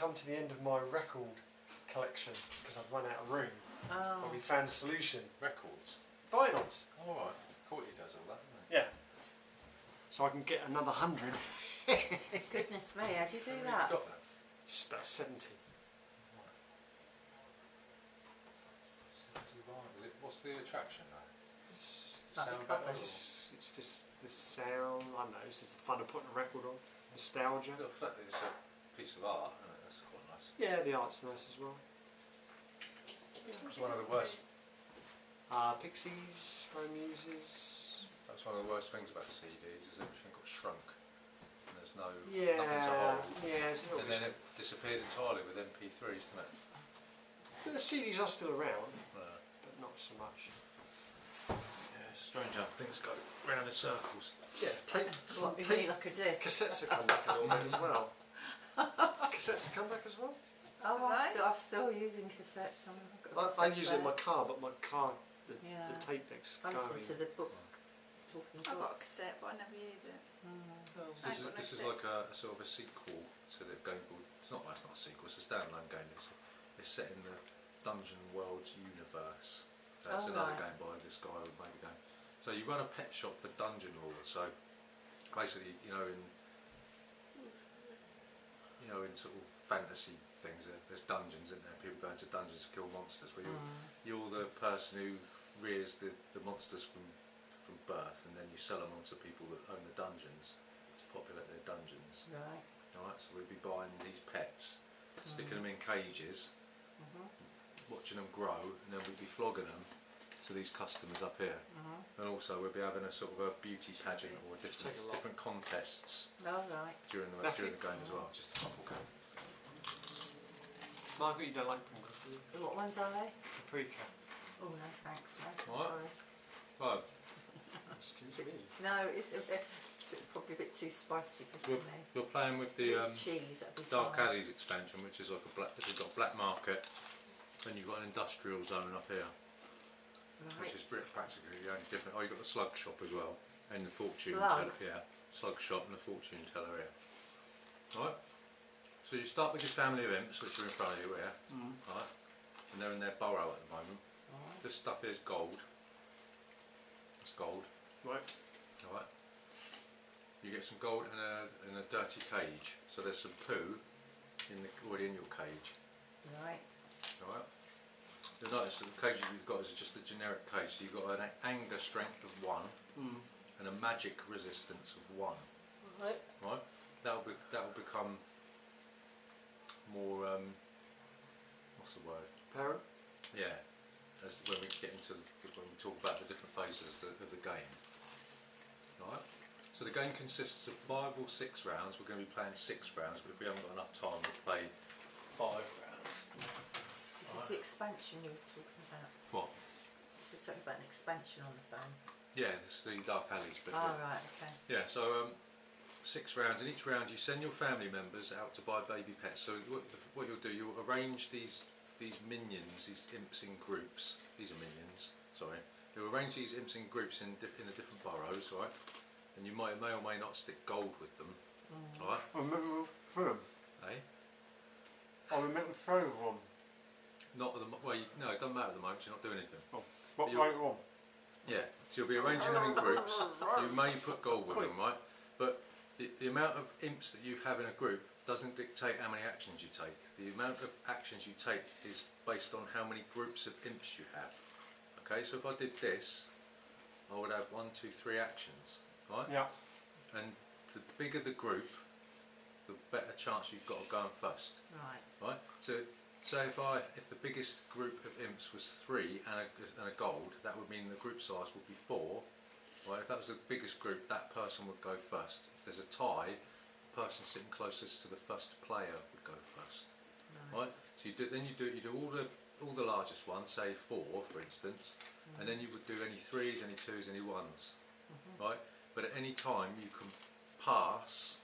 come to the end of my record collection because I'd run out of room. Oh. But we found a solution. Records? Vinyls. All right. Courtney does all that, doesn't he? Yeah. So I can get another 100. Goodness me, how'd you do Have that? you got that? It's about 70. 70 vinyl. What's the attraction though? It's, Like Sound the better? covers. it's just the sound. I don't know. It's just the fun of putting a record on. Nostalgia. The fact that it's a piece of art, isn't it? That's quite nice. Yeah, the art's nice as well. It's one of the worst. Pixies, Throw Muses. That's one of the worst things about CDs is everything got shrunk. And there's no Yeah, nothing to hold. yeah. It's a little And then it disappeared entirely with MP3s, didn't it? But the CDs are still around, Yeah. but not so much. Yeah, it's strange how things go round in circles. Yeah, tape. What, you tape mean like a disc? cassettes have come back a little bit as well. Cassettes have come back as well. Oh, Right. I'm still using cassettes. I use it in my car, but my car, the Yeah. tape deck's I going. listen to the book. Talking I've got a books. cassette, but I never use it. This is like a sort of a sequel to the game called. It's not a sequel. It's a standalone game. It's set in the Dungeon Worlds universe. It's another right. game by this guy who made the game. So you run a pet shop for dungeon lords. So basically, in sort of fantasy things, there's dungeons in there. People go into dungeons to kill monsters. Where you're the person who rears the monsters from birth, and then you sell them on to people that own the dungeons to populate their dungeons. Right. Alright, so we'd be buying these pets, sticking them in cages, watching them grow, and then we'd be flogging them to these customers up here. And also we'd be having a sort of a beauty pageant or different contests Oh, right. during the game as well. Just a couple game. Margaret, you don't like Pringles, do you? What ones are they? Paprika. Oh, no, thanks. No, What? sorry. Well, Excuse me. No, it's probably a bit too spicy for me. you're playing with If the it was cheese, that'd be Dark fine. Alleys expansion, which is like a black. You've got a black market, and you've got an industrial zone up here. Right. Which is practically the only different. Oh, you've got the slug shop as well, and the fortune Slug? teller. Yeah, slug shop and the fortune teller here. Right. So you start with your family of imps, which are in front of you here. Right. And they're in their burrow at the moment. Right. This stuff here is gold. It's gold. Right. Right. You get some gold in a dirty cage. So there's some poo already in your cage. Right. Right. You'll notice that the cage you've got is just a generic cage. So you've got an anger strength of 1 and a magic resistance of 1. Right. Right. That'll become more. What's the word? Parent? Yeah. As when we talk about the different phases of the game. Right. So the game consists of 5 or 6 rounds. We're going to be playing 6 rounds, but if we haven't got enough time, we'll play 5 rounds. Is this the expansion you were talking about? What? You said something about an expansion on the phone. Yeah, it's the Dark Alleys bit. Oh, right, okay. Yeah, so 6 rounds. In each round, you send your family members out to buy baby pets. So what you'll do, you'll arrange these minions, these imps in groups. These are minions. Sorry. You'll arrange these imps in groups in the different burrows, right? And you may or may not stick gold with them, right? I remember through them. Eh? I remember through them. Not at the no, it doesn't matter at the moment. 'Cause you're not doing anything. Oh, what You- later on? Yeah, so you'll be arranging them in groups. You may put gold with them, right? But the amount of imps that you have in a group doesn't dictate how many actions you take. The amount of actions you take is based on how many groups of imps you have. Okay, so if I did this, I would have 1, 2, 3 actions, right? Yeah. And the bigger the group, the better chance you've got of going first, Right. right? So say if the biggest group of imps was 3 and a gold, that would mean the group size would be 4. Right? If that was the biggest group, that person would go first. If there's a tie, the person sitting closest to the first player would go first. Right? So you do all the largest ones, say 4 for instance, and then you would do any 3s, any 2s, any 1s. Right? But at any time you can pass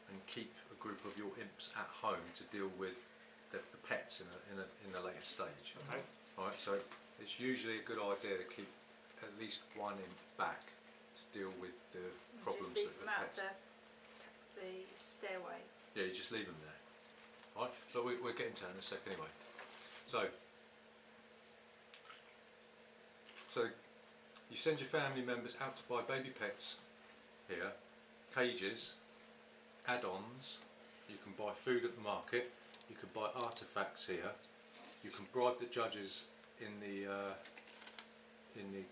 and keep a group of your imps at home to deal with the pets in the later stage. Okay. Right, so it's usually a good idea to keep at least 1 imp back to deal with the problems Just leave that them the out pets. the stairway. Yeah, you just leave them there. Right? But we're getting to that in a sec anyway. So you send your family members out to buy baby pets here, cages, add-ons, you can buy food at the market, you can buy artefacts here, you can bribe the judges in the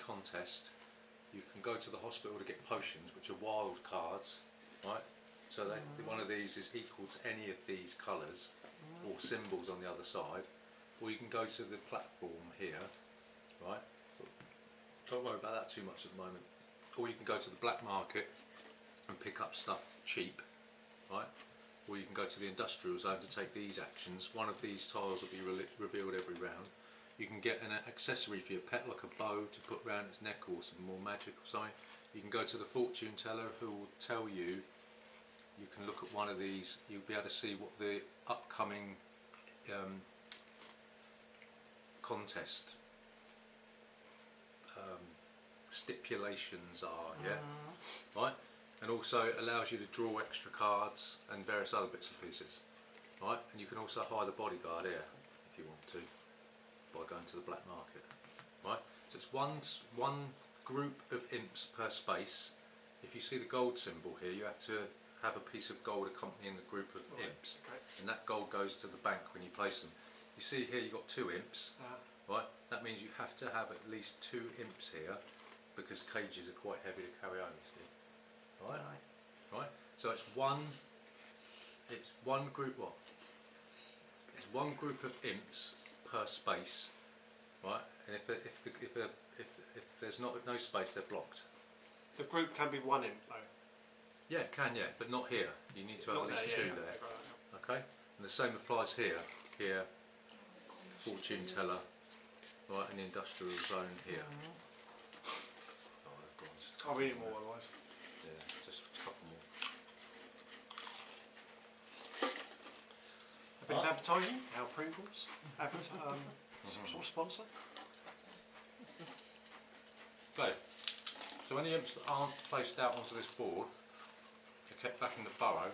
contest, you can go to the hospital to get potions, which are wild cards, right? So one of these is equal to any of these colours or symbols on the other side, or you can go to the platform here, right? Don't worry about that too much at the moment. Or you can go to the black market and pick up stuff cheap, right? Or you can go to the industrial zone to take these actions. One of these tiles will be revealed every round. You can get an accessory for your pet, like a bow to put around its neck or some more magic or something. You can go to the fortune teller who will tell you. You can look at one of these, you'll be able to see what the upcoming contest stipulations are, yeah, right? And also it allows you to draw extra cards and various other bits and pieces, right? And you can also hire the bodyguard here if you want to, by going to the black market, right? So it's one group of imps per space. If you see the gold symbol here, you have to have a piece of gold accompanying the group of imps, and that gold goes to the bank when you place them. You see here you've got 2 imps, right? That means you have to have at least 2 imps here, because cages are quite heavy to carry on, you see. Right? Right? So it's one group, what? It's one group of imps per space, right? And if there's no space, they're blocked. The group can be 1 imp though. Yeah, it can, yeah, but not here. You need to have at least 2 there. Okay? And the same applies here. Here, fortune teller, right, in the industrial zone here. Oh, I've gone just a I'll couple read it more. more otherwise. Yeah, just a couple more. A bit of advertising, our Pringles, sponsor. Okay, so any imps that aren't placed out onto this board are kept back in the burrow,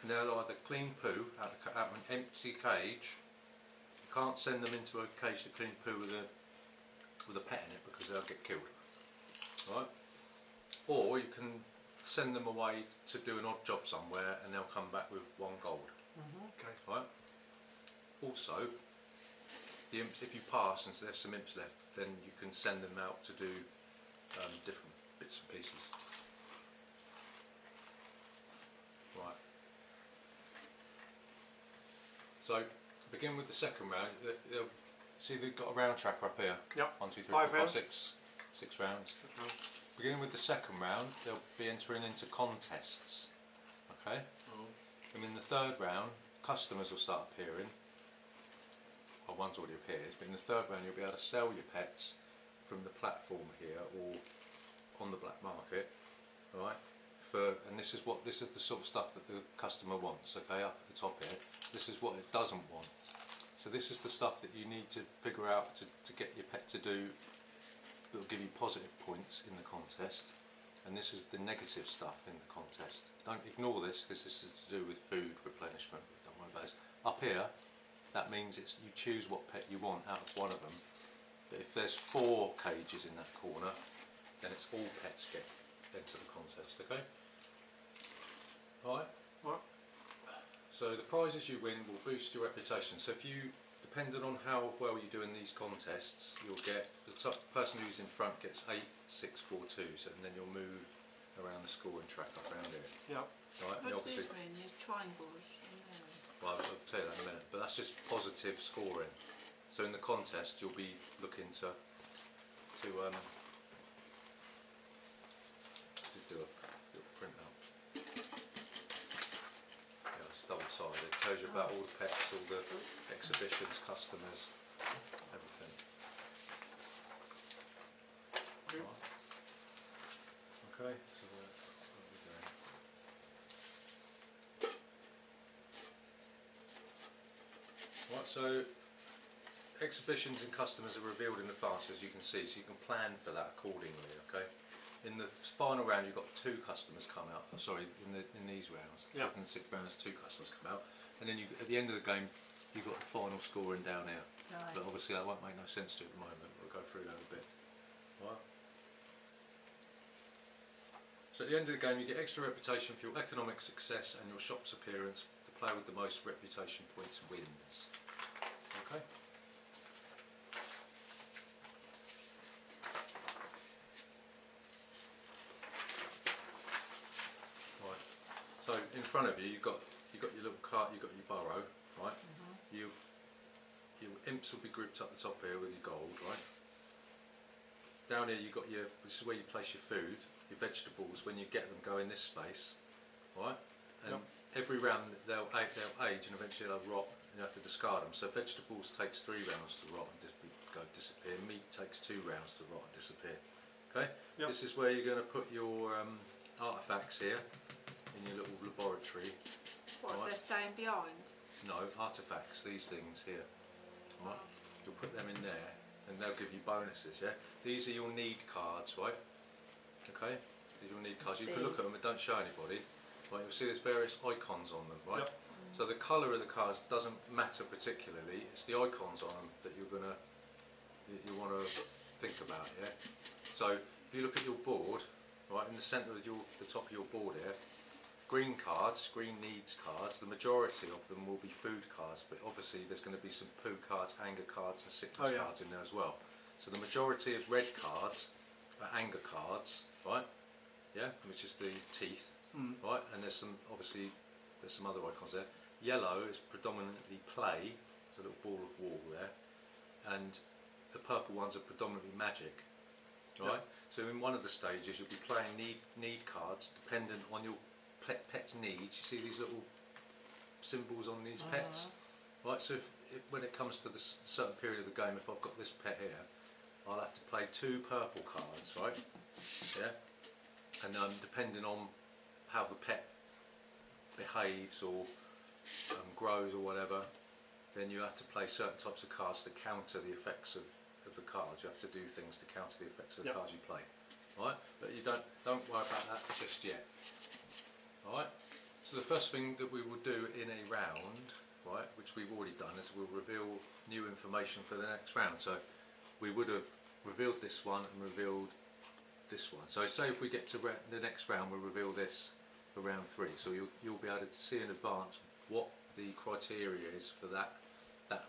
and they'll either clean poo out of an empty cage. You can't send them into a cage to clean poo with a pet in it because they'll get killed, right? Or you can send them away to do an odd job somewhere and they'll come back with 1 gold. Okay. Right? Also, the imps, if you pass and there's some imps left, then you can send them out to do different bits and pieces. Right. So, begin with the second round. See, they've got a round tracker up here. Yep. 1, 2, 3, 5 4, 5, rounds. 6 rounds. Beginning with the second round, they'll be entering into contests. Okay? And in the third round, customers will start appearing. Well, one's already appeared, but in the third round, you'll be able to sell your pets from the platform here or on the black market, right? And this is the sort of stuff that the customer wants. Okay, up at the top here, this is what it doesn't want. So this is the stuff that you need to figure out to get your pet to do that will give you positive points in the contest, and this is the negative stuff in the contest. Don't ignore this because this is to do with food replenishment. Don't worry about this. Up here, that means you choose what pet you want out of one of them. But if there's 4 cages in that corner, then it's all pets get into the contest. Okay. All right. Right. So the prizes you win will boost your reputation. So if you, depending on how well you do in these contests, you'll get the top person who's in front gets 8, 6, 4, 2. So and then you'll move around the scoring track up around here. Yeah. Right. And What do obviously, these mean? These triangles? well, I'll tell you that in a minute. But that's just positive scoring. So in the contest, you'll be looking to do a little print out. Yeah, it's double-sided. It tells you about all the pets, all the exhibitions, customers, everything. Right. Okay, so what are we doing? Right, so exhibitions and customers are revealed in advance, as you can see, so you can plan for that accordingly. Okay. In the final round, you've got 2 customers come out. Sorry, in these rounds, Yeah. in the 6th rounds, 2 customers come out. and then you, at the end of the game, you've got the final scoring down here. Right. But obviously that won't make no sense to you at the moment. We'll go through that a bit. Right. So at the end of the game, you get extra reputation for your economic success and your shop's appearance. The player with the most reputation points wins. Okay. Right. So in front of you, you've got your little cart, you've got your burrow, right? Your imps will be grouped up the top here with your gold, right? Down here you've got your, this is where you place your food, your vegetables. When you get them, go in this space, right? And every round they'll age and eventually they'll rot, and you have to discard them. So vegetables takes 3 rounds to rot and disappear. Meat takes 2 rounds to rot and disappear. Okay. This is where you're going to put your artifacts here in your little laboratory. What, they're staying behind? No, artifacts. These things here. Right. You'll put them in there, and they'll give you bonuses. Yeah. These are your need cards, right? Okay. These are your need cards. You can look at them and don't show anybody. Right. You'll see there's various icons on them, right? So the colour of the cards doesn't matter particularly. It's the icons on them that you want to think about. Yeah. So if you look at your board, right, in the centre of the top of your board here, green cards, green needs cards, the majority of them will be food cards, but obviously there's going to be some poo cards, anger cards and sickness cards in there as well. So the majority of red cards are anger cards, right? Yeah, which is the teeth, right? And there's some, obviously, there's some other icons there. Yellow is predominantly play, it's a little ball of wool there, and the purple ones are predominantly magic, right? So in one of the stages you'll be playing need cards dependent on your pet's needs. You see these little symbols on these pets, right? So if when it comes to this certain period of the game, if I've got this pet here, I'll have to play 2 purple cards, right? Yeah, and depending on how the pet behaves or grows or whatever, then you have to play certain types of cards to counter the effects of the cards. You have to do things to counter the effects of the cards you play, right? But you don't worry about that just yet. Alright, so the first thing that we will do in a round, right, which we've already done, is we'll reveal new information for the next round. So we would have revealed this one and revealed this one. So say if we get to the next round, we'll reveal this for round 3. So you'll be able to see in advance what the criteria is for that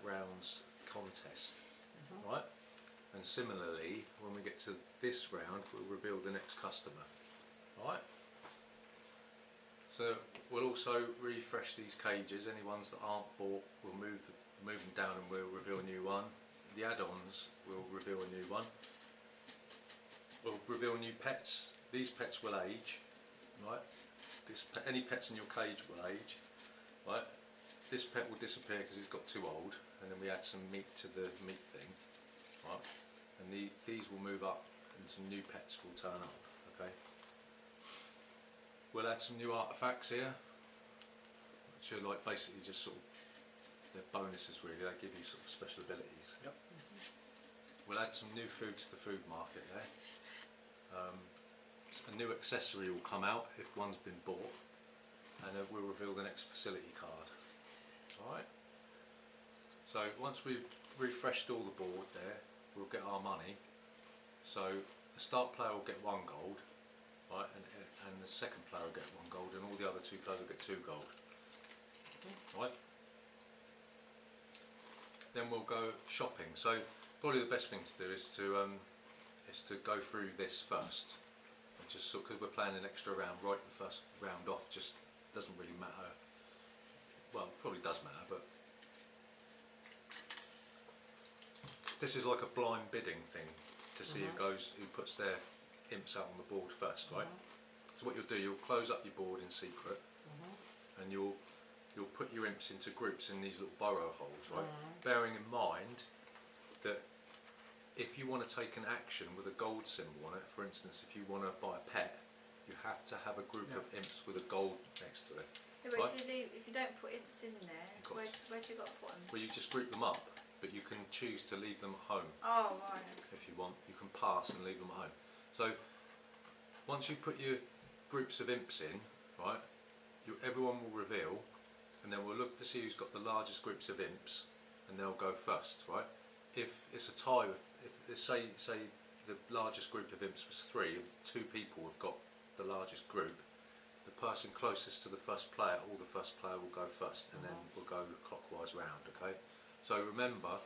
round's contest, right? And similarly, when we get to this round, we'll reveal the next customer, right? So we'll also refresh these cages. Any ones that aren't bought, we'll move them down and we'll reveal a new one. The add-ons, we'll reveal a new one. We'll reveal new pets. These pets will age, right? Any pets in your cage will age, right? This pet will disappear because it's got too old, and then we add some meat to the meat thing, right? And these will move up, and some new pets will turn up. Okay. We'll add some new artifacts here, which are like basically just sort of, they're bonuses really, they give you sort of special abilities. Yep. We'll add some new food to the food market there. A new accessory will come out if one's been bought, and then we'll reveal the next facility card. Alright, so once we've refreshed all the board there, we'll get our money. So the start player will get 1 gold. Right, and the second player will get 1 gold, and all the other 2 players will get 2 gold. Right. Then we'll go shopping. So probably the best thing to do is to go through this first, and just because we're playing an extra round, right? The first round off just doesn't really matter. Well, it probably does matter, but this is like a blind bidding thing to see who puts their imps out on the board first, right? So what you'll do, you'll close up your board in secret, and you'll put your imps into groups in these little burrow holes, right? Bearing in mind that if you want to take an action with a gold symbol on it, for instance, if you want to buy a pet, you have to have a group of imps with a gold next to it. Yeah, but if you don't put imps in there, where do you got to put them? Well, you just group them up, but you can choose to leave them at home. Oh, right. If you want, you can pass and leave them at home. So once you put your groups of imps in, right, everyone will reveal, and then we'll look to see who's got the largest groups of imps, and they'll go first, right? If it's a tie, if say the largest group of imps was 3, and 2 people have got the largest group, the person closest to the first player, or the first player will go first, and then we'll go clockwise round, okay? So remember,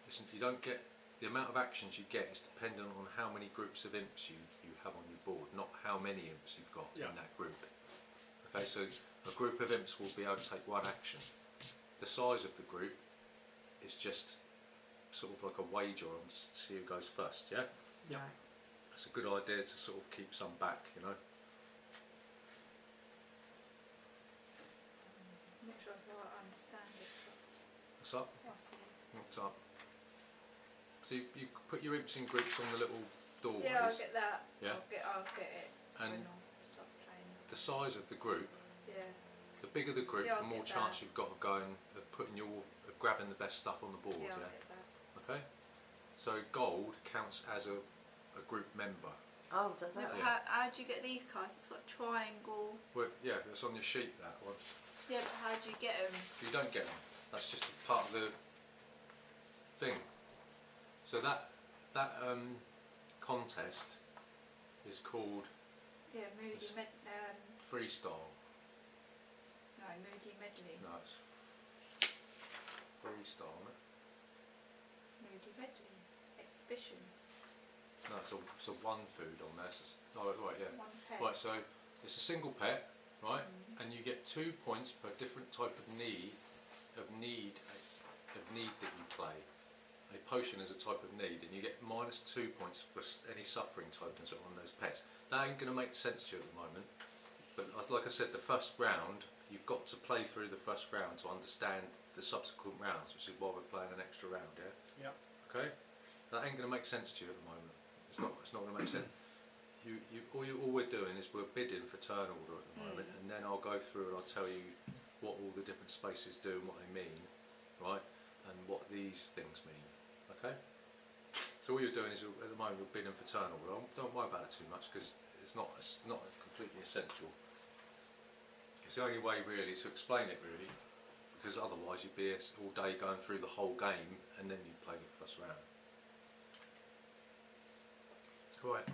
listen, you don't get, the amount of actions you get is dependent on how many groups of imps you have on your board, not how many imps you've got in that group. Okay, so a group of imps will be able to take 1 action. The size of the group is just sort of like a wager on to see who goes first, yeah? Yeah. It's a good idea to sort of keep some back, you know? I'm not sure if I understand this. What's up? What's it? What's up? So you put your imps in groups on the little doorways. Yeah, I'll get that. Yeah. I'll get it. And when I stop playing. the size of the group, Yeah. the bigger the group, Yeah, the I'll more get chance that. you've got of going, of putting your, of grabbing the best stuff on the board, Yeah, yeah? I'll get that. Okay? So gold counts as a group member. Oh, does No, that? but Yeah. how do you get these cards? It's got triangle. Well, yeah, it's on your sheet, that one. Yeah, but how do you get them? You don't get them. That's just a part of the thing. So that contest is called Yeah, Moody It's- freestyle. no, Moody Medley. No, it's freestyle, isn't it? Moody Medley. Exhibitions. No, it's a one food on there. So oh, right, yeah. One pair. Right, so it's a single pet, right? And you get 2 points per different type of need that you play. A potion is a type of need, and you get -2 points for any suffering tokens that are on those pets. That ain't going to make sense to you at the moment, but like I said, the first round, you've got to play through the first round to understand the subsequent rounds, which is why we're playing an extra round, yeah? Yeah. Okay? That ain't going to make sense to you at the moment. It's not going to make sense. All we're doing is we're bidding for turn order at the moment, and then I'll go through and I'll tell you what all the different spaces do and what they mean, right? And what these things mean, okay? So all you're doing is, at the moment, we're bidding for turn order. Don't worry about it too much, because it's not completely essential. It's the only way really to explain it, really, because otherwise you'd be all day going through the whole game and then you'd play the first round. Right.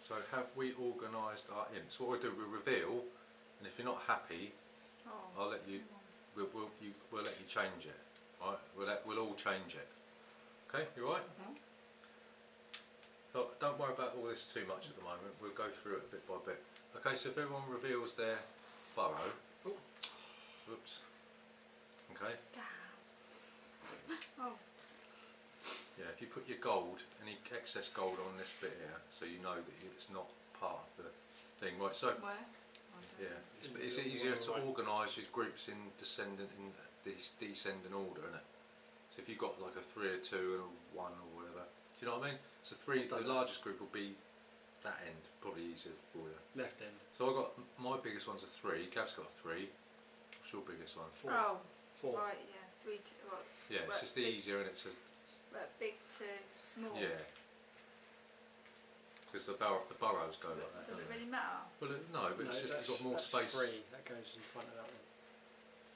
So have we organised our imps? What we'll do, we'll reveal, and if you're not happy, Oh. I'll let you. We'll let you change it. Right? We'll all change it. Okay, you all right? So don't worry about all this too much at the moment. We'll go through it bit by bit. Okay, so if everyone reveals their burrow. Oops. Okay. Oh. Yeah, if you put your gold, any excess gold on this bit here, so you know that it's not part of the thing. Right, so Where? yeah, it's easier to organise your groups in descending order, isn't it? So if you've got like a 3, a 2 and a 1 or whatever, do you know what I mean? So the largest group will be that end, probably easier for you. Left end. So I've got, my biggest one's a 3, Gav's got a 3, what's your biggest one? 4. Oh. 4. Right, yeah. 3 to what? Yeah, it's Right, just big. easier and it's a, Big to small. yeah. Because the burrows go like that. Does it don't they? really matter? Well, no, but it's just it's got more that's space. 3. That goes in front of that one.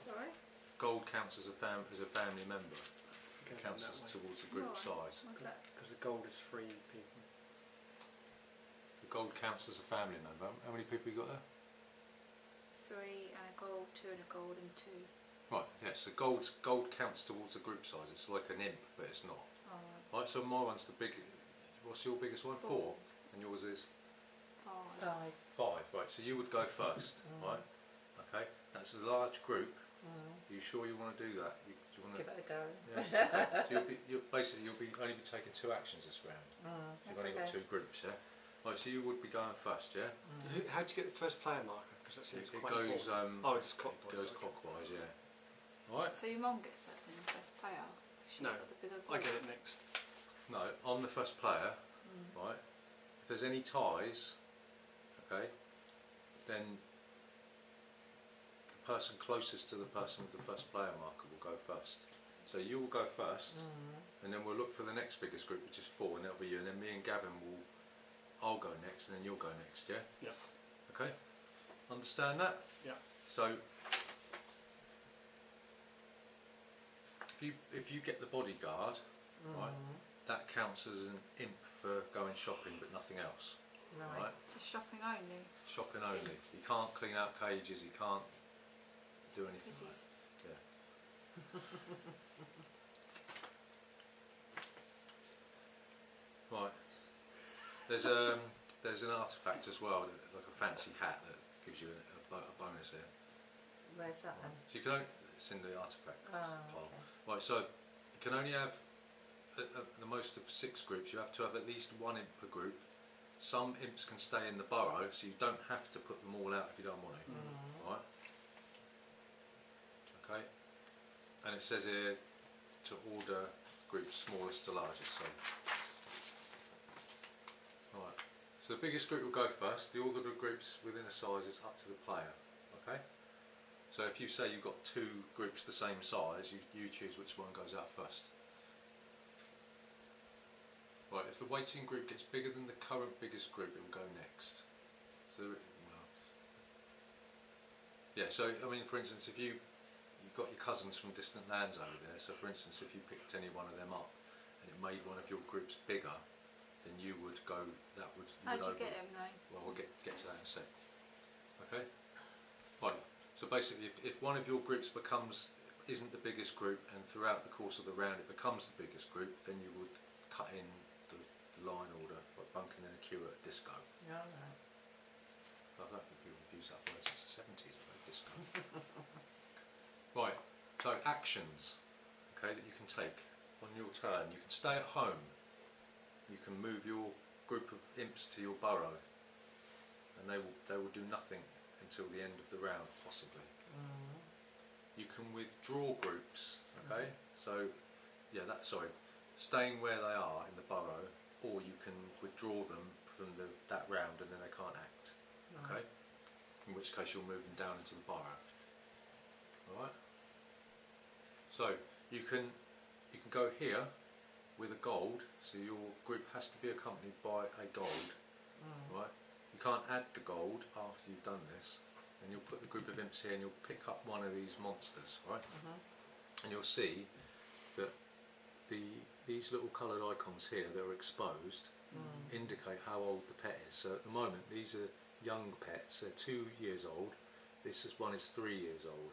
Sorry? Gold counts as a family member. Go It counts that as way. towards the group Right. size. What's that? Because the gold is 3 people. The gold counts as a family member. How many people you got there? 3 and a gold, 2 and a gold, and 2. Right. Yes. So gold counts towards the group size. It's like an imp, but it's not. Oh, Right. So my one's the big. What's your biggest one? 4. And yours is 5. 5. 5. Right. So you would go first. Right. Okay. That's a large group. Mm. Are you sure you want to do that? Do you want to? Give it a go. Yeah. Okay. So you'll only be taking 2 actions this round. You've That's only got okay. 2 groups, yeah. Right. So you would be going first, yeah. How do you get the first player marker? Because that seems It quite goes. important. Oh, it's clockwise. Goes okay. clockwise, yeah. Right. So your mum gets that then, best player? She's No, got the bigger I group. get it next. No, on the first player, right, if there's any ties, okay, then the person closest to the person with the first player marker will go first. So you will go first, and then we'll look for the next biggest group, which is 4, and that'll be you, and then me and Gavin will, I'll go next, and then you'll go next, yeah? Yeah. Okay, understand that? Yeah. So if you get the bodyguard, right, that counts as an imp for going shopping, but nothing else. Right? Just shopping only. Shopping only. You can't clean out cages. You can't do anything. Like that. Yeah. Right. There's an artifact as well, like a fancy hat that gives you a bonus here. Where's that then? So you can only, it's in the artifact pile. Okay. Right. So you can only have the most of 6 groups. You have to have at least 1 imp per group. Some imps can stay in the burrow, so you don't have to put them all out if you don't want to. Right? Okay. And it says here to order groups smallest to largest. So, right. So the biggest group will go first. The order of groups within a size is up to the player. Okay. So if you say you've got 2 groups the same size, you choose which one goes out first. Right, if the waiting group gets bigger than the current biggest group, it will go next. So, well, yeah. So, I mean, for instance, if you've got your cousins from distant lands over there. So, for instance, if you picked any one of them up and it made one of your groups bigger, then you would go. That would. How do you get them though? Well, we'll get to that in a sec. Okay. Right. So basically, if one of your groups isn't the biggest group, and throughout the course of the round it becomes the biggest group, then you would cut in line order, like bunking and a queue at a disco. Yeah, I don't think people have used that word since the 70s, about disco. Right, so actions, okay, that you can take on your turn. You can stay at home, you can move your group of imps to your burrow, and they will do nothing until the end of the round, possibly. You can withdraw groups, okay, so, yeah, staying where they are in the burrow, or you can withdraw them from that round and then they can't act. Okay? In which case you'll move them down into the burrow. Alright? So you can go here with a gold, so your group has to be accompanied by a gold. Right? You can't add the gold after you've done this, and you'll put the group of imps here and you'll pick up one of these monsters, right? And you'll see that these little coloured icons here that are exposed indicate how old the pet is. So at the moment these are young pets, they're 2 years old. One is 3 years old.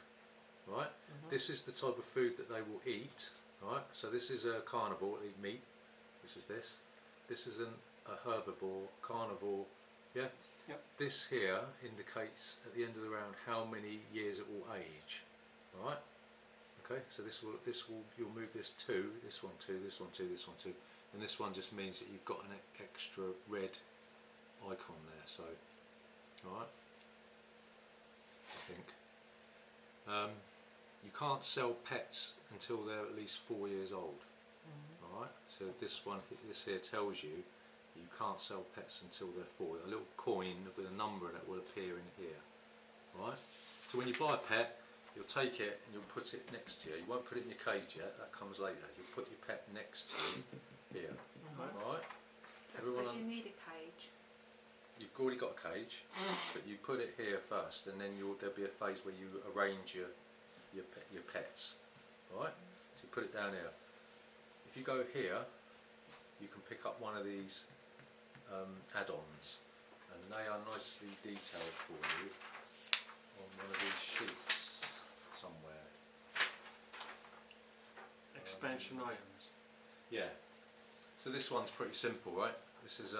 Right? This is the type of food that they will eat. Right? So this is a carnivore, eat meat, which is this. This is a herbivore, carnivore. Yeah? Yep. This here indicates at the end of the round how many years it will age. Right? Okay, so you'll move this 2, this one 2, this one 2, this one 2, and this one just means that you've got an extra red icon there. So, alright, I think. You can't sell pets until they're at least 4 years old. Alright, so this here tells you that you can't sell pets until they're 4. A little coin with a number in it will appear in here. Alright, so when you buy a pet, you'll take it and you'll put it next to you. You won't put it in your cage yet, that comes later. You'll put your pet next to you here. Right? So Everyone you need a cage. You've already got a cage, but you put it here first, and then there'll be a phase where you arrange your pets. Right? So you put it down here. If you go here, you can pick up one of these add-ons, and they are nicely detailed for you on one of these sheets somewhere. Expansion items. Yeah. So this one's pretty simple, right? This is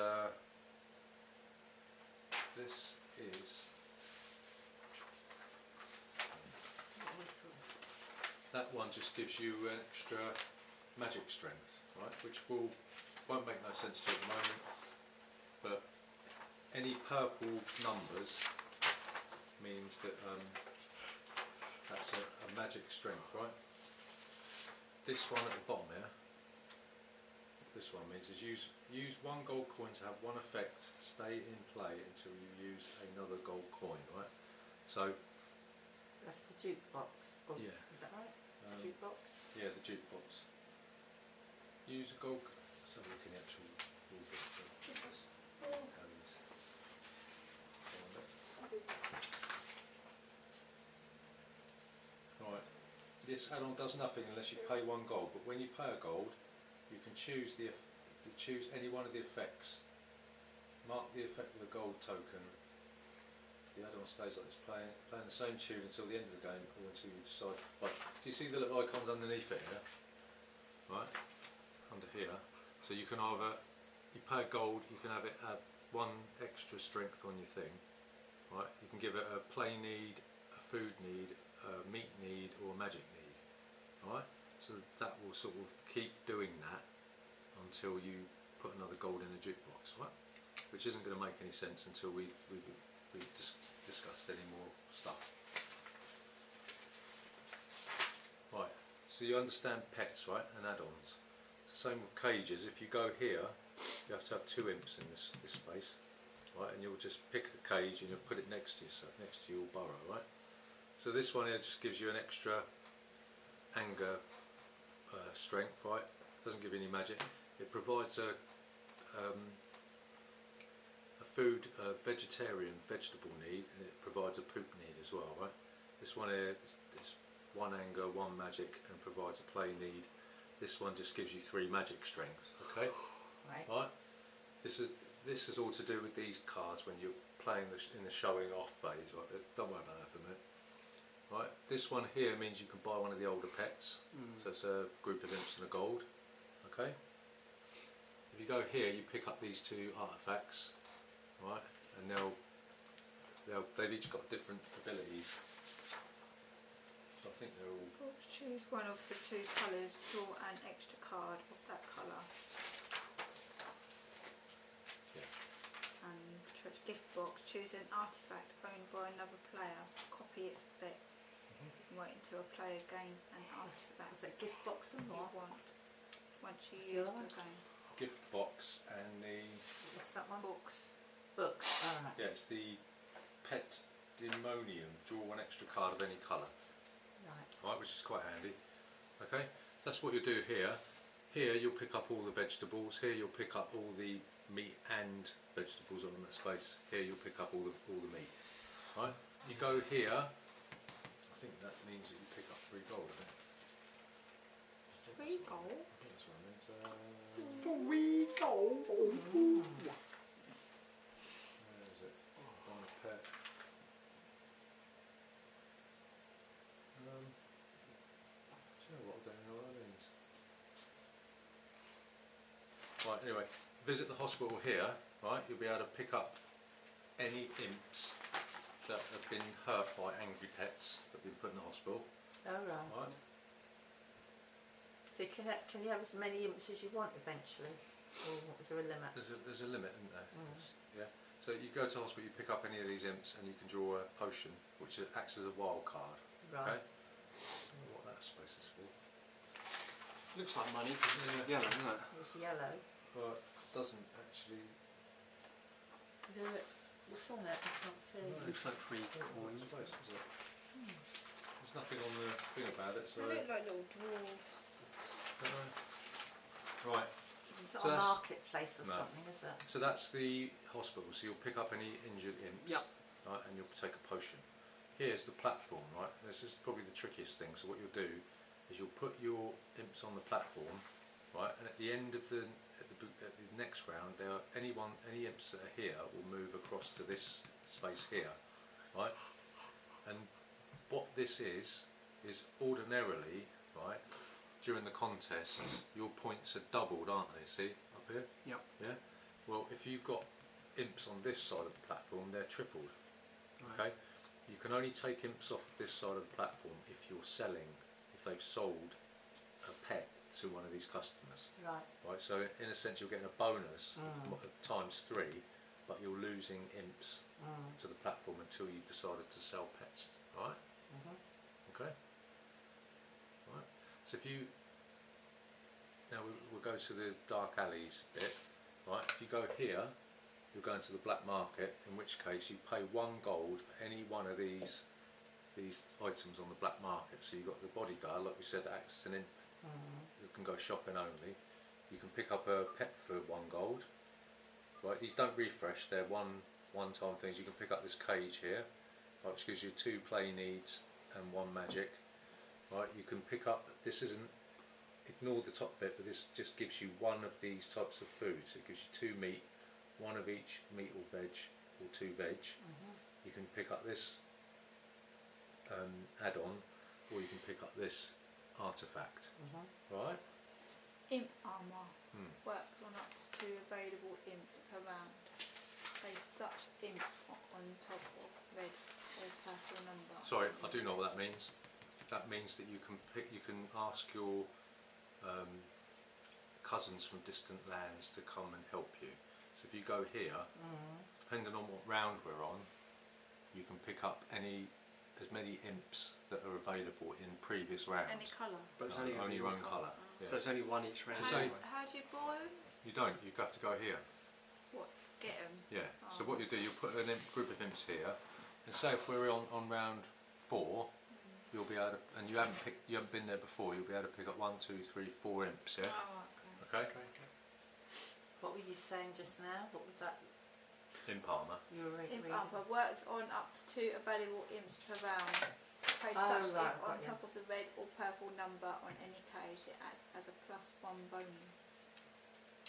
that one just gives you an extra magic strength, right? Which won't make no sense to you at the moment, but any purple numbers means that that's a magic strength, right? This one at the bottom here, this one means is use 1 gold coin to have 1 effect, stay in play until you use another gold coin, right? So that's the jukebox. Oh, yeah. Is that right? Jukebox? Yeah, the jukebox. Use a gold. So look in the actual rule book. Right, this add-on does nothing unless you pay 1 gold, but when you pay a gold, you can choose any one of the effects. Mark the effect with a gold token. The add-on stays like it's playing the same tune until the end of the game, or until you decide. Right, do you see the little icons underneath it here? Right, under here. So you can either, you pay a gold, you can have it add 1 extra strength on your thing. Right, you can give it a play need, a food need, a meat need, or a magic need. Right, so that will sort of keep doing that until you put another gold in the jukebox. Right, which isn't going to make any sense until we discussed any more stuff. Right, so you understand Petz, right, and add-ons. It's the same with cages. If you go here, you have to have 2 imps in this space, right, and you'll just pick a cage and you'll put it next to yourself, next to your burrow, right. So this one here just gives you an extra anger strength, right. Doesn't give you any magic. It provides a food, vegetarian vegetable need, and it provides a poop need as well, right. This one here is 1 anger, 1 magic, and provides a play need. This one just gives you 3 magic strength. Okay. Right. This is all to do with these cards when you're playing in the showing off phase. Right. Don't worry about that for a minute. Right. This one here means you can buy one of the older pets. So it's a group of imps and a gold. Okay. If you go here, you pick up these 2 artifacts. Right. And they've each got different abilities. So I think they're all. Choose one of the 2 colours. Draw an extra card of that colour. And gift box, choose an artifact owned by another player, copy its effect, wait until a player gains an artifact. Was that gift box and you what? want once you What's use the other the game. Gift box and the What's that one? Books. Books. Alright. yeah, it's the pet demonium. Draw 1 extra card of any colour. Right, which is quite handy. Okay, that's what you'll do here. Here you'll pick up all the vegetables. Here you'll pick up all the meat and vegetables on that space. Here you'll pick up all the meat. Right, you go here. I think that means that you pick up 3 gold. I think. 3 gold? I think that's what it means. 3 gold. Where is it? On the pet. Do you know what? I don't know what that means. Right, anyway, visit the hospital here, right, you'll be able to pick up any imps that have been hurt by angry pets that have been put in the hospital. Alright. Right. So can you have as many imps as you want eventually? Or is there a limit? There's a limit, isn't there? Yeah. So you go to the hospital, you pick up any of these imps, and you can draw a potion, which acts as a wild card. Right. Okay. I don't know what that space is for. Looks like money because it's yellow, isn't it? It's yellow. But it doesn't actually. Is there what's on it? I can't see. No. Looks like 3 What coins. space is it? There's nothing on the thing about it, so. They look like little dwarves. Right. It's So not a that's- marketplace or no. something, is it? So that's the hospital. So you'll pick up any injured imps, Yep. right, and you'll take a potion. Here's the platform, right. This is probably the trickiest thing. So what you'll do is you'll put your imps on the platform, right, and at the end of the next round, any imps that are here will move across to this space here, right. And what this is ordinarily, right, during the contests, your points are doubled, aren't they? See up here? Yep. Yeah. Well, if you've got imps on this side of the platform, they're tripled. Right. Okay. You can only take imps off of this side of the platform if they've sold a pet to one of these customers. Right. Right. So in a sense, you're getting a bonus of ×3, but you're losing imps to the platform until you've decided to sell pets. Right. Okay. Right. So if you now we'll go to the dark alleys bit. Right. If you go here, you'll go into the black market. In which case, you pay 1 gold for any one of these items on the black market. So you've got the bodyguard, like we said, that acts as an imp. You can go shopping only. You can pick up a pet for 1 gold. Right. These don't refresh. They're one one-time things. You can pick up this cage here, right, which gives you 2 play needs and 1 magic. Right, you can pick up, this isn't, ignore the top bit, but this just gives you 1 of these types of food. So it gives you 2 meat, 1 of each meat or veg, or 2 veg. You can pick up this add-on, or you can pick up this artifact. Right? Imp armour works on up to 2 available imps per round. Place such imp on top of red or purple number. Sorry, I do know what that means. That means that you can ask your cousins from distant lands to come and help you. So if you go here, depending on what round we're on, you can pick up as many imps that are available in previous rounds. Any colour? But it's only your own colour. Yeah. So it's only 1 each round. So How do you buy them? you don't. You have to go here. What? Get them? Yeah. So what you do, you put a group of imps here, and say if we're on round 4, you'll be able to, and you haven't been there before. You'll be able to pick up 1, 2, 3, 4 imps. Yeah. Oh, Okay. What were you saying just now? What was that? Imp armour. You were Imp reading? armour works on up to 2 available imps per round. Place Oh, such right, imp on got you. top of the red or purple number on any cage. It acts as a +1 bonus.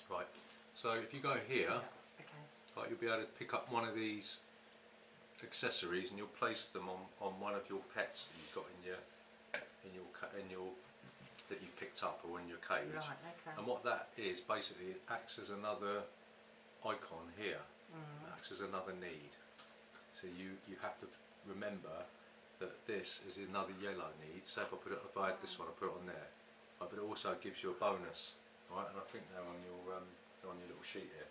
Right. So if you go here, Okay. right, you'll be able to pick up one of these accessories, and you'll place them on one of your pets that you've got in your that you picked up or in your cage. Right, okay. And what that is, basically, it acts as another icon here. It acts as another need. So you have to remember that this is another yellow need. So if I had this one, I put it on there. But it also gives you a bonus, right? And I think they're on your little sheet here.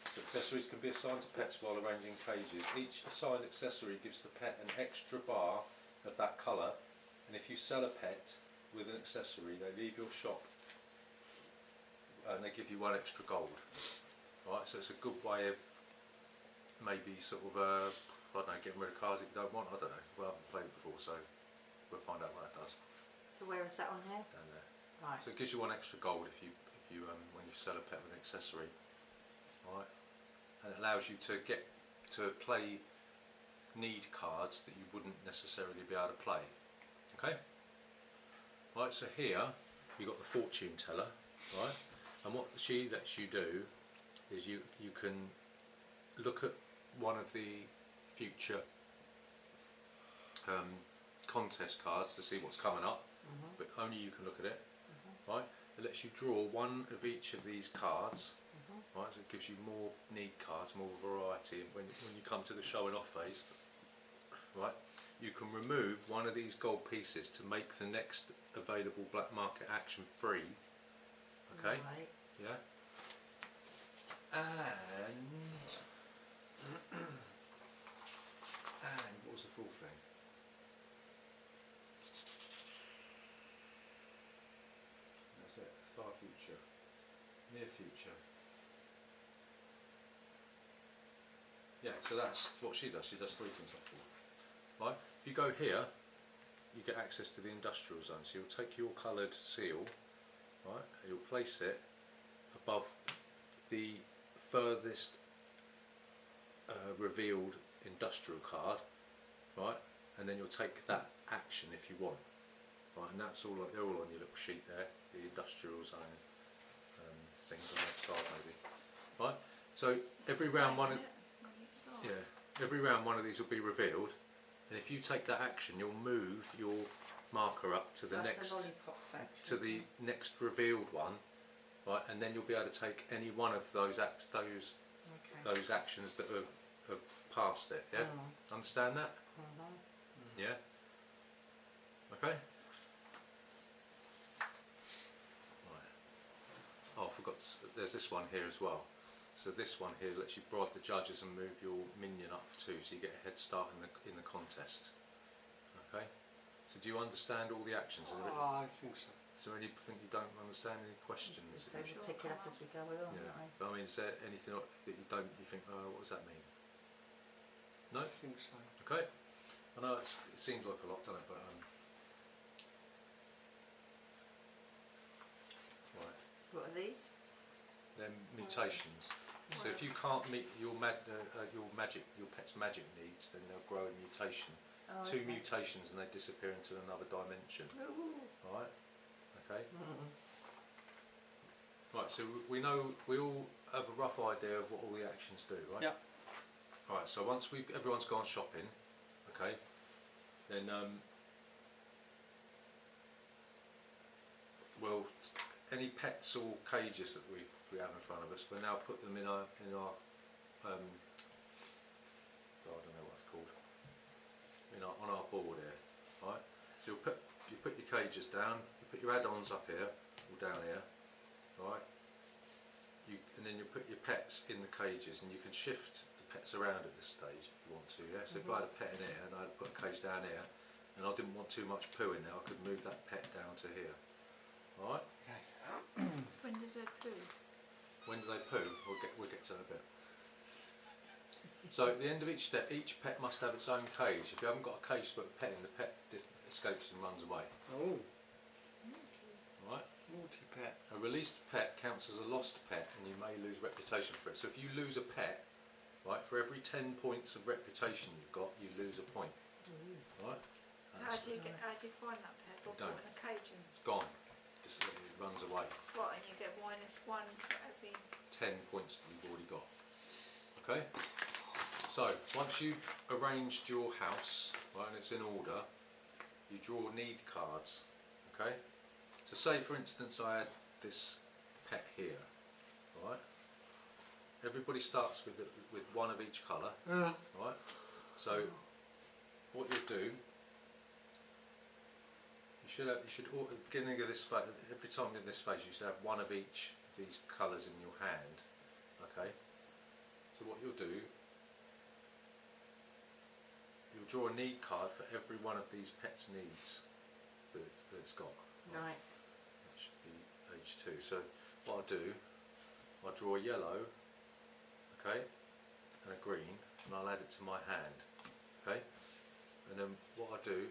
So accessories can be assigned to pets while arranging cages. Each assigned accessory gives the pet an extra bar of that colour, and if you sell a pet with an accessory, they leave your shop and they give you 1 extra gold. Right, so it's a good way of maybe sort of, I don't know, getting rid of cards that you don't want. I don't know. Well, I haven't played it before, so we'll find out what that does. So where is that on here? Down there. Right. So it gives you 1 extra gold if you when you sell a pet with an accessory. Right, and it allows you to play need cards that you wouldn't necessarily be able to play. Okay. Right, so here you've got the fortune teller, right? And what she lets you do is you can look at one of the future contest cards to see what's coming up, but only you can look at it, right? It lets you draw 1 of each of these cards, right? So it gives you more need cards, more variety. And when you come to the showing off phase, right, you can remove 1 of these gold pieces to make the next available black market action free. Okay. Right. Yeah. And what was the full thing? That's it. Far future. Near future. Yeah, so that's what she does. She does 3 things like that. Right? If you go here, you get access to the industrial zone. So you'll take your coloured seal, right? You'll place it above the furthest revealed industrial card, right? And then you'll take that action if you want, right? And that's all. They're all on your little sheet there. The industrial zone things on the side, maybe, right? So every round one of these will be revealed, and if you take that action, you'll move your marker up to the next revealed one, right? And then you'll be able to take any one of those actions that have passed it. Yeah, understand that? Yeah. Okay. Right. Oh, I forgot. There's this one here as well. So this one here lets you bribe the judges and move your minion up too, so you get a head start in the contest. Okay. So do you understand all the actions? I think so. Is there anything you don't understand? Any questions? So we pick it up as we go along, Yeah. don't we? But I mean, is there anything that you think, oh, what does that mean? No? I think so. Okay. I know it seems like a lot, doesn't it? But right. What are these? Then mutations. So if you can't meet your pet's magic needs, then they'll grow a mutation. Oh, 2 okay. mutations and they disappear into another dimension. Ooh. Right? Okay. Mm. Right. So we all have a rough idea of what all the actions do, right? Yep. Right. So once everyone's gone shopping, okay, then any pets or cages that we have in front of us, we'll now put them in our I don't know what it's called, on our board here, right? So you put your cages down, you put your add-ons up here or down here, right? And then you put your pets in the cages, and you can shift the pets around at this stage if you want to, yeah. So if I had a pet in here and I had put a cage down here, and I didn't want too much poo in there, I could move that pet down to here, all right? When does it poo? When do they poo? We'll get to that a bit. So at the end of each step, each pet must have its own cage. If you haven't got a cage to put a pet in, the pet escapes and runs away. Oh, Right? multi-pet. A released pet counts as a lost pet, and you may lose reputation for it. So if you lose a pet, right, for every 10 points of reputation you've got, you lose a point. Right? How do you find that pet? Or don't. put in a cage in? It's gone. Just it runs away. What, and you get -1 for every... 10 points that you've already got. Okay? So, once you've arranged your house, right, and it's in order, you draw need cards. Okay? So say for instance I had this pet here, right? Everybody starts with one of each colour, right? So what you'll do, you should at the beginning of this phase, every time in this phase you should have one of each of these colours in your hand. Okay? So what you'll do, you'll draw a need card for every one of these pets' needs that it's got. Right. That should be age 2. So what I'll do, I'll draw a yellow, okay, and a green, and I'll add it to my hand, okay? And then what I do,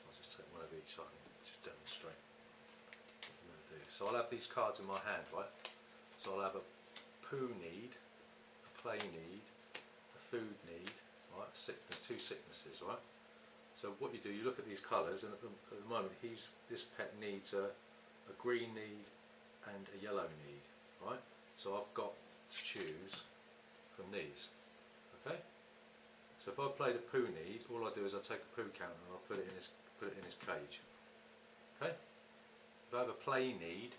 I'll just take one of each so I can just demonstrate what I'm going to do. So I'll have these cards in my hand, right? So I'll have a poo need, a play need, a food need, right? Sickness, 2 sicknesses, right? So what you do, you look at these colours, and at the moment this pet needs a green need and a yellow need, right? So I've got to choose from these, okay? So if I play the poo need, all I do is I take a poo counter and I'll put it in his cage, okay? If I have a play need,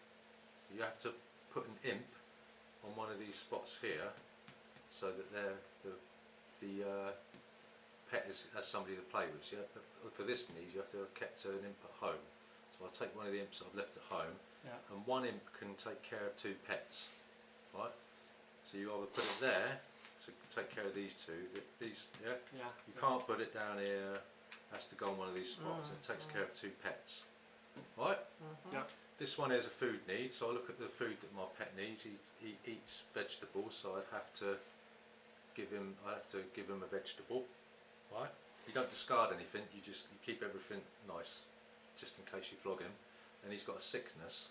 you have to put an imp on one of these spots here, so that the pet has somebody to play with. So for this need, you have to have kept an imp at home. So I'll take one of the imps that I've left at home, and one imp can take care of 2 pets, right? So you either put it there to take care of these 2. These, yeah. You can't put it down here. It has to go on one of these spots. It takes care of 2 pets, right? Yeah. This one is a food need. So I look at the food that my pet needs. He eats vegetables, so I'd have to give him. A vegetable. Right? You don't discard anything, you keep everything nice, just in case you flog him. And he's got a sickness,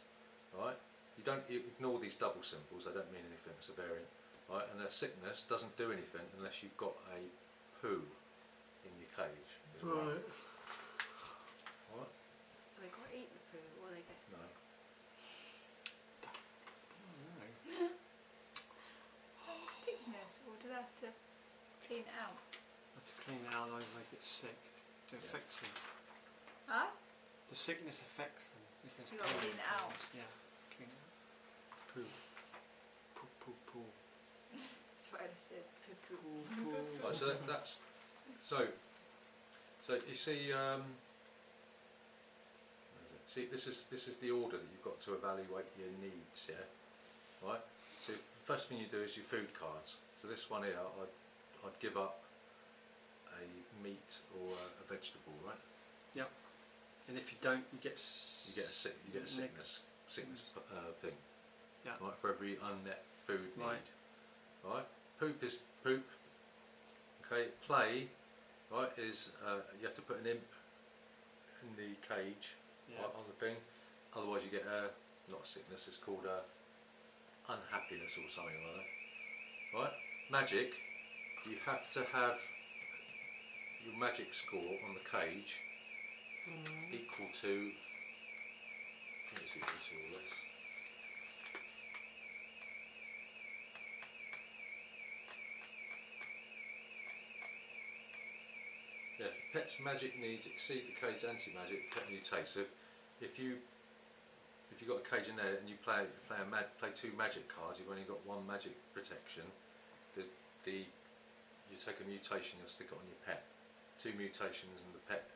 right? You ignore these double symbols, they don't mean anything, it's a variant. Right? And a sickness doesn't do anything unless you've got a poo in your cage. Right. Right? They got to eat the poo, or they get... No. Sickness, or do they have to clean it out? Have to clean it out, otherwise they get sick. It affects them. Huh? The sickness affects them. If there's You got to poo in clean the it out. cage. Yeah, clean it out. Poo. Poo, poo, poo. That's what Ellie said. Poo poo. Poo, poo. Right, so that's so you see. See, this is the order that you've got to evaluate your needs. Yeah, right. So the first thing you do is your food cards. So this one here, I'd give up a meat or a vegetable, right? Yep. And if you don't, you get a sickness thing. Yeah. Right, for every unmet food need. Right. Right. Poop is poop. Okay. Play, right, is you have to put an imp in the cage, right, on the thing. Otherwise, you get not a sickness. It's called a unhappiness or something like that. Right? Magic, you have to have your magic score on the cage equal to, I think it's equal to all this. Yeah, if the pet's magic needs exceed the cage's anti-magic, the pet mutates. So if you got a cage in there and you play two magic cards, you've only got one magic protection. You take a mutation, you'll stick it on your pet. Two mutations and the pet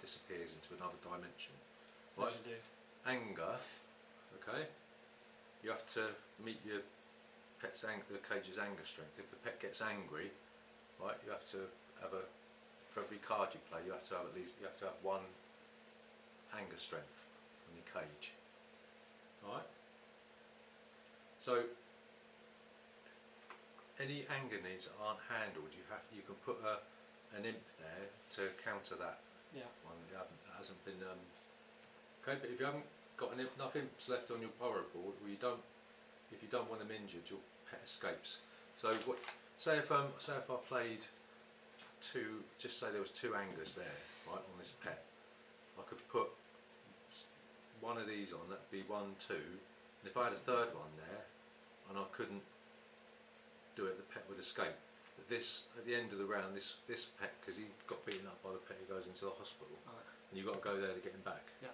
disappears into another dimension. What Right? do you do? Anger, okay. You have to meet your the cage's anger strength. If the pet gets angry, right, you have to have for every card you play, you have to have one anger strength on your cage. Alright? So any anger needs that aren't handled, you can put an imp there to counter that Yeah. one that hasn't been okay, but if you haven't got enough imps left on your borrow board, or if you don't want them injured, your pet escapes. So say if I played two, just say there was two angers there, right, on this pet, I could put one of these on, that'd be 1, 2, and if I had a third one there and I couldn't do it, the pet would escape. But this, at the end of the round, this pet, because he got beaten up by the pet, he goes into the hospital, Right. and you've got to go there to get him back. Yeah.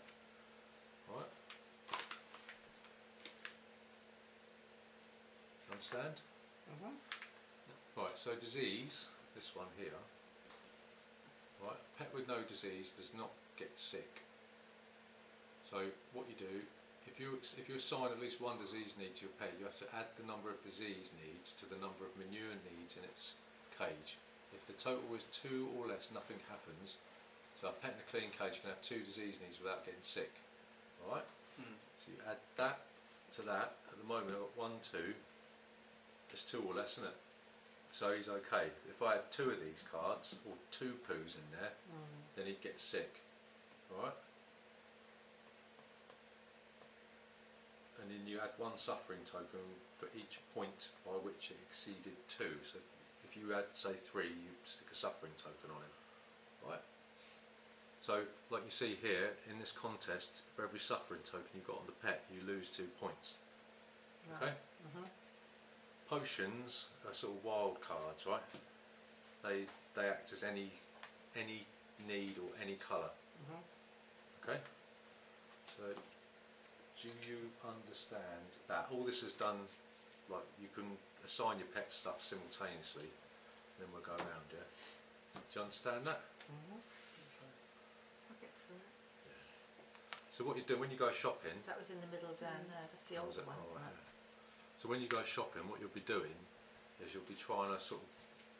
Alright? Understand? Right, so disease, this one here, right, a pet with no disease does not get sick. So what you do, if you assign at least one disease need to your pet, you have to add the number of disease needs to the number of manure needs in its cage. If the total is 2 or less, nothing happens. So a pet in a clean cage can have 2 disease needs without getting sick. Alright? So you add that to that. At the moment I've got 1, 2. It's 2 or less, isn't it? So he's okay. If I had 2 of these cards, or 2 poos in there, then he'd get sick. Alright? And then you add 1 suffering token for each point by which it exceeded 2. So if you had, say, 3, you stick a suffering token on it. Right? So, like you see here, in this contest, for every suffering token you got on the pet, you lose 2 points. Okay? Potions are sort of wild cards, right? They act as any need or any colour. Okay? So, do you understand that? All this is done, like, you can assign your pet stuff simultaneously, and then we'll go around, yeah? Do you understand that? I'll get through it. So what you do when you go shopping, That was in the middle down there. That's the older one, isn't it? so when you go shopping, what you'll be doing is you'll be trying to sort of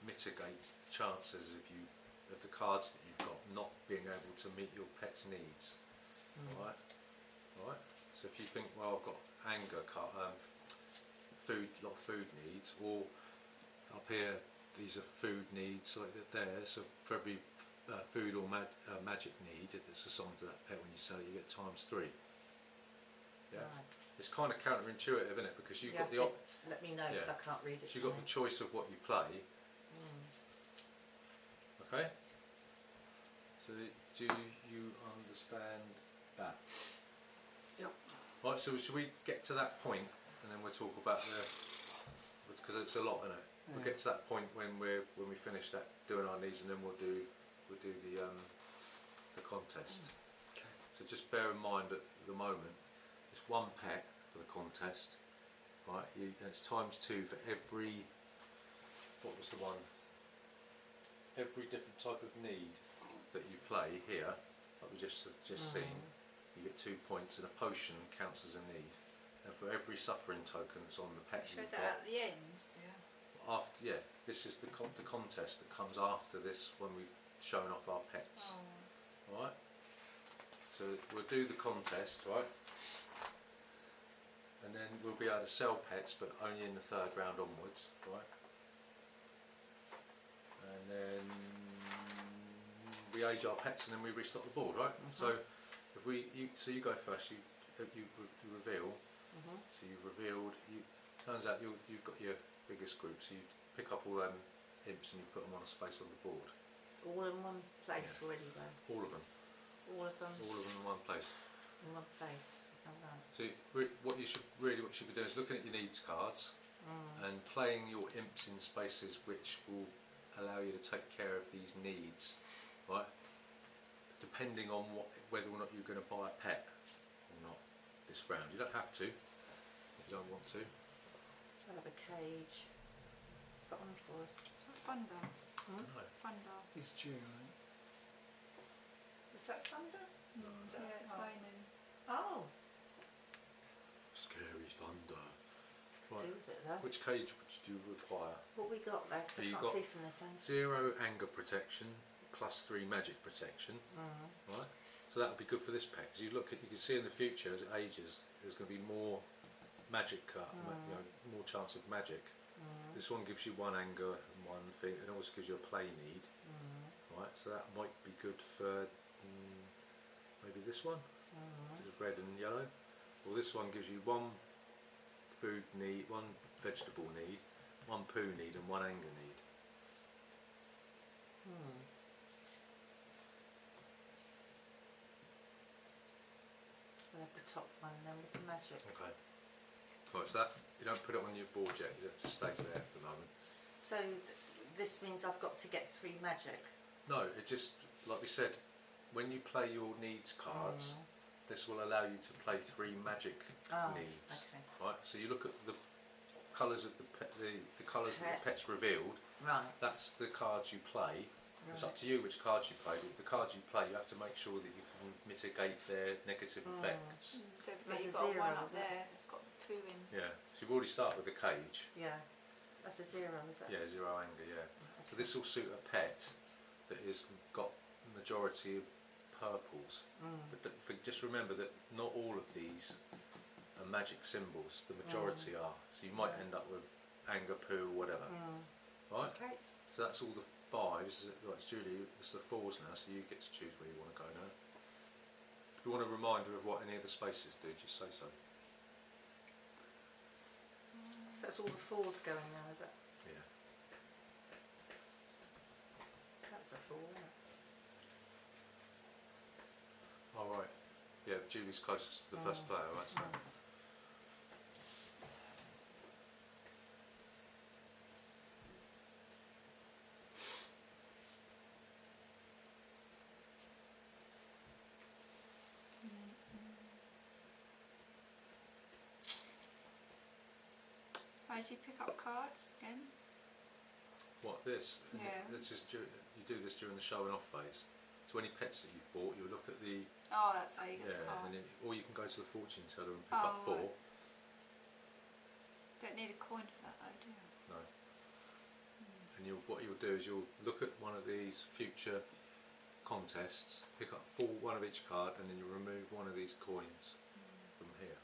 mitigate the chances of the cards that you've got not being able to meet your pet's needs. Alright? Alright? So if you think, well, I've got anger, food, lot of food needs, or up here these are food needs like that there. So for every food or magic need that's assigned to that pet, when you sell it, you get ×3. Yeah. Right. It's kind of counterintuitive, isn't it? Because you've got the let me know, because I can't read it. so you've got the choice of what you play. Okay. So do you understand that? Yep. Right. So should we get to that point, and then we'll talk about because it's a lot, isn't it? We'll get to that point when we finish that doing our needs, and then we'll do the contest. Okay. So just bear in mind that at the moment it's 1 pet for the contest, right? And it's ×2 for every, what was the one? Every different type of need that you play here, like we just seen, you get 2 points, and a potion counts as a need. And for every suffering token that's on the pet Show you've that got, at the end, yeah. after, yeah, this is the contest that comes after this when we've shown off our pets. Right? So we'll do the contest, right? And then we'll be able to sell pets, but only in the 3rd round onwards, right? And then we age our pets, and then we restock the board, right? So if you go first, you reveal. So you reveal turns out you've got your biggest group, so you pick up all them imps and you put them on a space on the board. All in one place Yeah. already though? All of them. All of them All of them in one place. in one place? Alright. So what you should be doing is looking at your needs cards and playing your imps in spaces which will allow you to take care of these needs, right? Depending on whether or not you're going to buy a pet or not this round. You don't have to if you don't want to. I'll have a cage. Put on for us. Thunder. No. Thunder. It's June, right? Is that thunder? Is that- Yeah, it's oh. raining. Oh, Scary thunder. do Right. with it though. Which cage would you require? What we got there? 'Cause So I you can't got- see from this end. 0 anger protection +3 magic protection. Right. So that would be good for this pet. Because you can see in the future as it ages, there's going to be more magic, more chance of magic. This one gives you 1 anger and 1 thing, and also gives you a play need. Right. So that might be good for maybe this one. This is red and yellow. Well, this one gives you 1 food need, 1 vegetable need, 1 poo need, and 1 anger need. We'll have the top one then with the magic. Okay. Right, so that you don't put it on your board yet. It just stays there for the moment. So this means I've got to get 3 magic. No, it just like we said, when you play your needs cards, this will allow you to play 3 magic needs. Okay. Right. So you look at the colours of the colours that the pet's revealed. Right. That's the cards you play. It's up to you which cards you play. But the cards you play, you have to make sure that you can mitigate their negative effects. So That's you've a got zero, one up isn't it? there that's got the poo in. Yeah. So you've already started with the cage. Yeah. That's a 0, is it? Yeah, 0 anger. Yeah. So this will suit a pet that has got the majority of purples. But just remember that not all of these are magic symbols. The majority are. So you might end up with anger, poo, whatever. Right. Okay. So that's all the 5s. Right, it's Julie. It's the 4s now. So you get to choose where you want to go now. If you want a reminder of what any of the spaces do, just say so. So that's all the 4s going now, is it? Yeah. That's a 4, isn't it? All right. Yeah, Julie's closest to the first player, right? So. How did you pick up cards again? What, this? Yeah. This is you do this during the showing off phase. So any pets that you've bought, you look at the Oh, that's how you get the cards. and then, or you can go to the fortune teller and pick up 4. Right. Don't need a coin for that though, do you? No. And what you'll do is you'll look at one of these future contests, pick up 1 of each card, and then you remove 1 of these coins from here.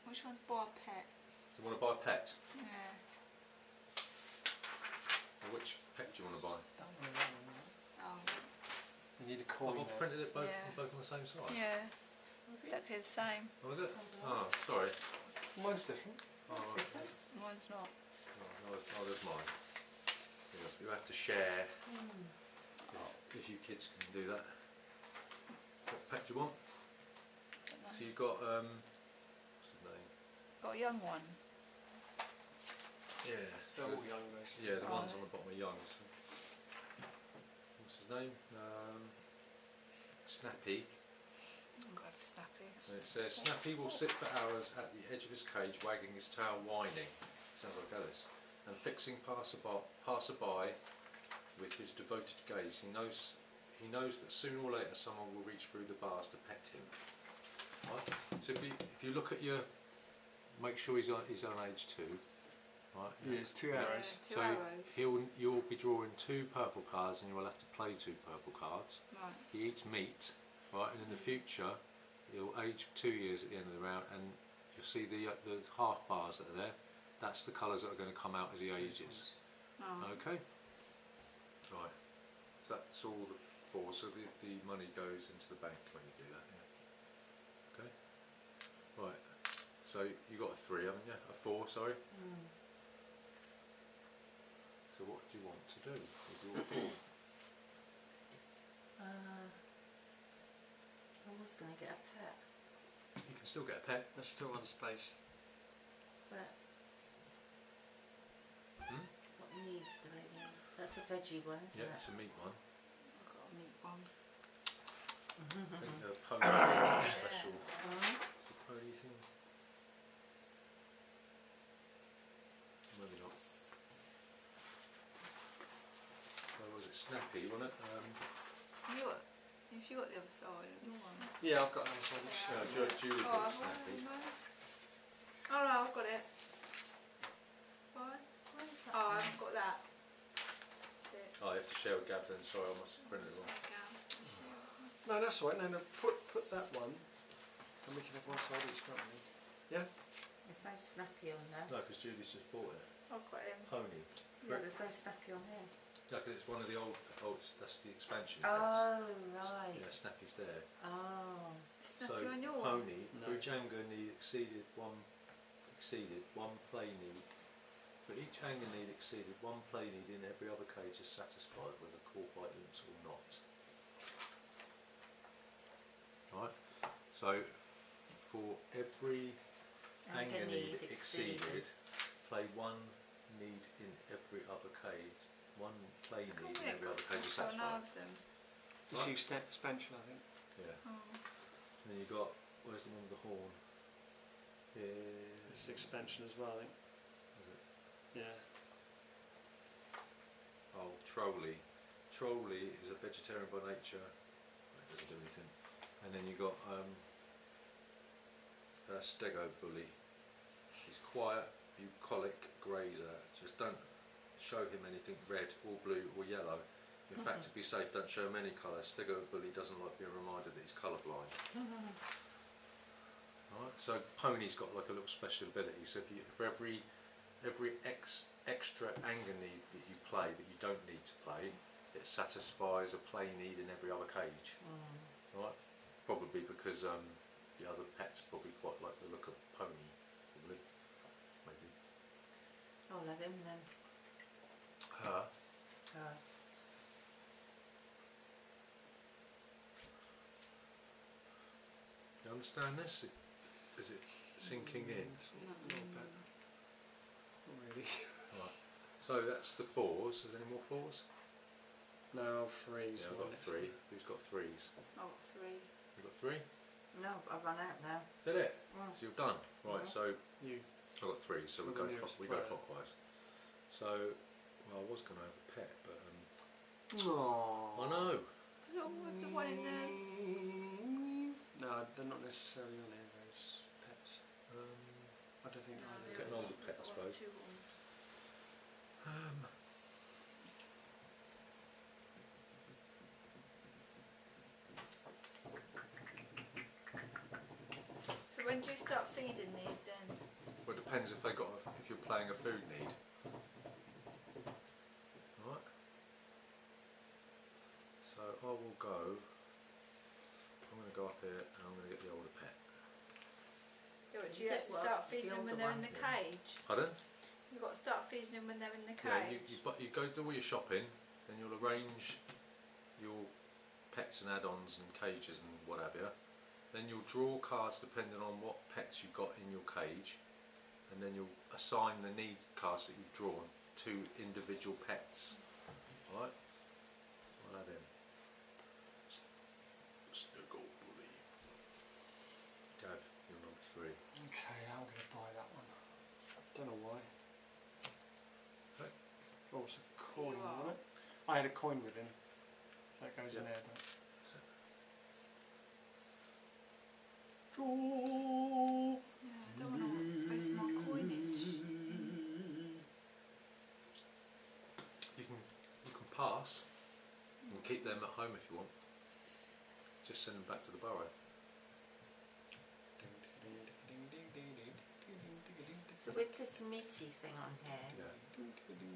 Which one's buy a pet? Do you want to buy a pet? Yeah. Or which pet do you want to buy? Oh, You need a coin I've there. printed it both, Yeah. both on the same side. yeah. Exactly the same. Oh, is it? Oh, sorry. Mine's different. Oh, right. Mine's not. Oh, there's mine. You have to share. If you kids can do that. What pet do you want? Don't know. So you've got, what's his name? Got a young one. Yeah. They're all young, basically. Yeah, the Oh, ones yeah. on the bottom are young. So. What's his name? Snappy. Oh God, Snappy. And it says, Snappy will sit for hours at the edge of his cage, wagging his tail, whining. Sounds like Alice. And fixing passerby with his devoted gaze. He knows that sooner or later someone will reach through the bars to pet him. Right? So if you look at your, make sure he's on age 2. Right? Yeah, it's 2 arrows. Yeah, 2 arrows. You'll be drawing 2 purple cards, and you will have to play 2 purple cards. Right. He eats meat, right? And in the future, He'll age 2 years at the end of the round, and you'll see the half bars that are there. That's the colours that are going to come out as he ages. Oh. Okay. Right. So that's all the 4. So the money goes into the bank when you do that. Yeah. Okay. Right. So you got a 3, haven't you? A 4, sorry. So what do you want to do with your 4? I was going to get a pet, You can still get a pet. There's still one space. but Hmm? what needs do they need? That's a veggie one, isn't Yeah, it? it's a meat one. I've got a meat one. I think the pony special. It's a pony thing. Maybe not. Where was it? Snappy, wasn't it? If you got the other side of your one. Yeah, I've got another side. Julie Oh, got I've Snappy. Oh no, I've got it. Why? Where's that Oh, I one? haven't got that. Oh, you have to share with Gav then. Sorry, I must have printed it wrong. No, that's all right. No, put that one, and we can have one side each, can't we? There's no snappy on there. No, because Julie's just bought it. I've got him. Pony. Yeah, there's no snappy on here. Yeah, because it's one of the old. That's the expansion. Oh, packs. right. Yeah, Snappy's there. Oh. Snappy on your one. Pony, No. for each anger need exceeded one play need. For each anger need exceeded, one play need in every other cage is satisfied whether caught by imps or not. Right. So for every anger need exceeded, play one need in every other cage. One play need in every other cage is satisfied. It's the expansion, I think. Yeah. Oh. And then you got, where's the one with the horn? It's expansion as well, I think. Is it? Yeah. Oh, Trolley. Trolley is a vegetarian by nature. It doesn't do anything. And then you got Stego Bully. He's quiet, bucolic grazer. Just don't show him anything red or blue or yellow. In fact, to be safe, don't show him any colour. Stego Bully doesn't like being reminded that he's colourblind. Right, so Pony's got like a little special ability. So if for every extra anger need that you play that you don't need to play, it satisfies a play need in every other cage. Right, probably because the other pets probably quite like the look of Pony, probably, maybe. I'll have him then. Her. You understand this? Is it sinking in? A little bit. Not really. Right. So that's the 4s. Is there any more 4s? No, 3s. Yeah, I've got 3. Who's got 3s? I've got 3. You got 3? No, I've run out now. Is that it? So you're done. Right. Mhm. So You. I've got 3. So Well, we go the nearest player. clockwise. So well, I was going to have a pet, but Aww. I know. With the one in there. No, they're not necessarily on here, those pets. I don't think either. Get an older pet, I suppose. So when do you start feeding these then? Well, it depends if you're playing a food need. Right. So I will go. I'm going to go up here and I'm going to get the older pet. Do you have to start feeding them when they're in the cage? Pardon? You've got to start feeding them when they're in the Yeah, cage. you go do all your shopping, then you'll arrange your pets and add-ons and cages and what have you. Then you'll draw cards depending on what pets you've got in your cage, and then you'll assign the need cards that you've drawn to individual pets. Right? I'll add in. Snuggle Bully. Gav, you're number 3. Okay, I'm going to buy that one. Don't know why. Okay. Oh, it's a coin, You are. wasn't it? I had a coin with him. So that goes in Yeah. there, but... So, Draw! Yeah, I don't want to waste my coinage. you can pass. You can keep them at home if you want. Just send them back to the burrow. So with this meaty thing on here, Yeah.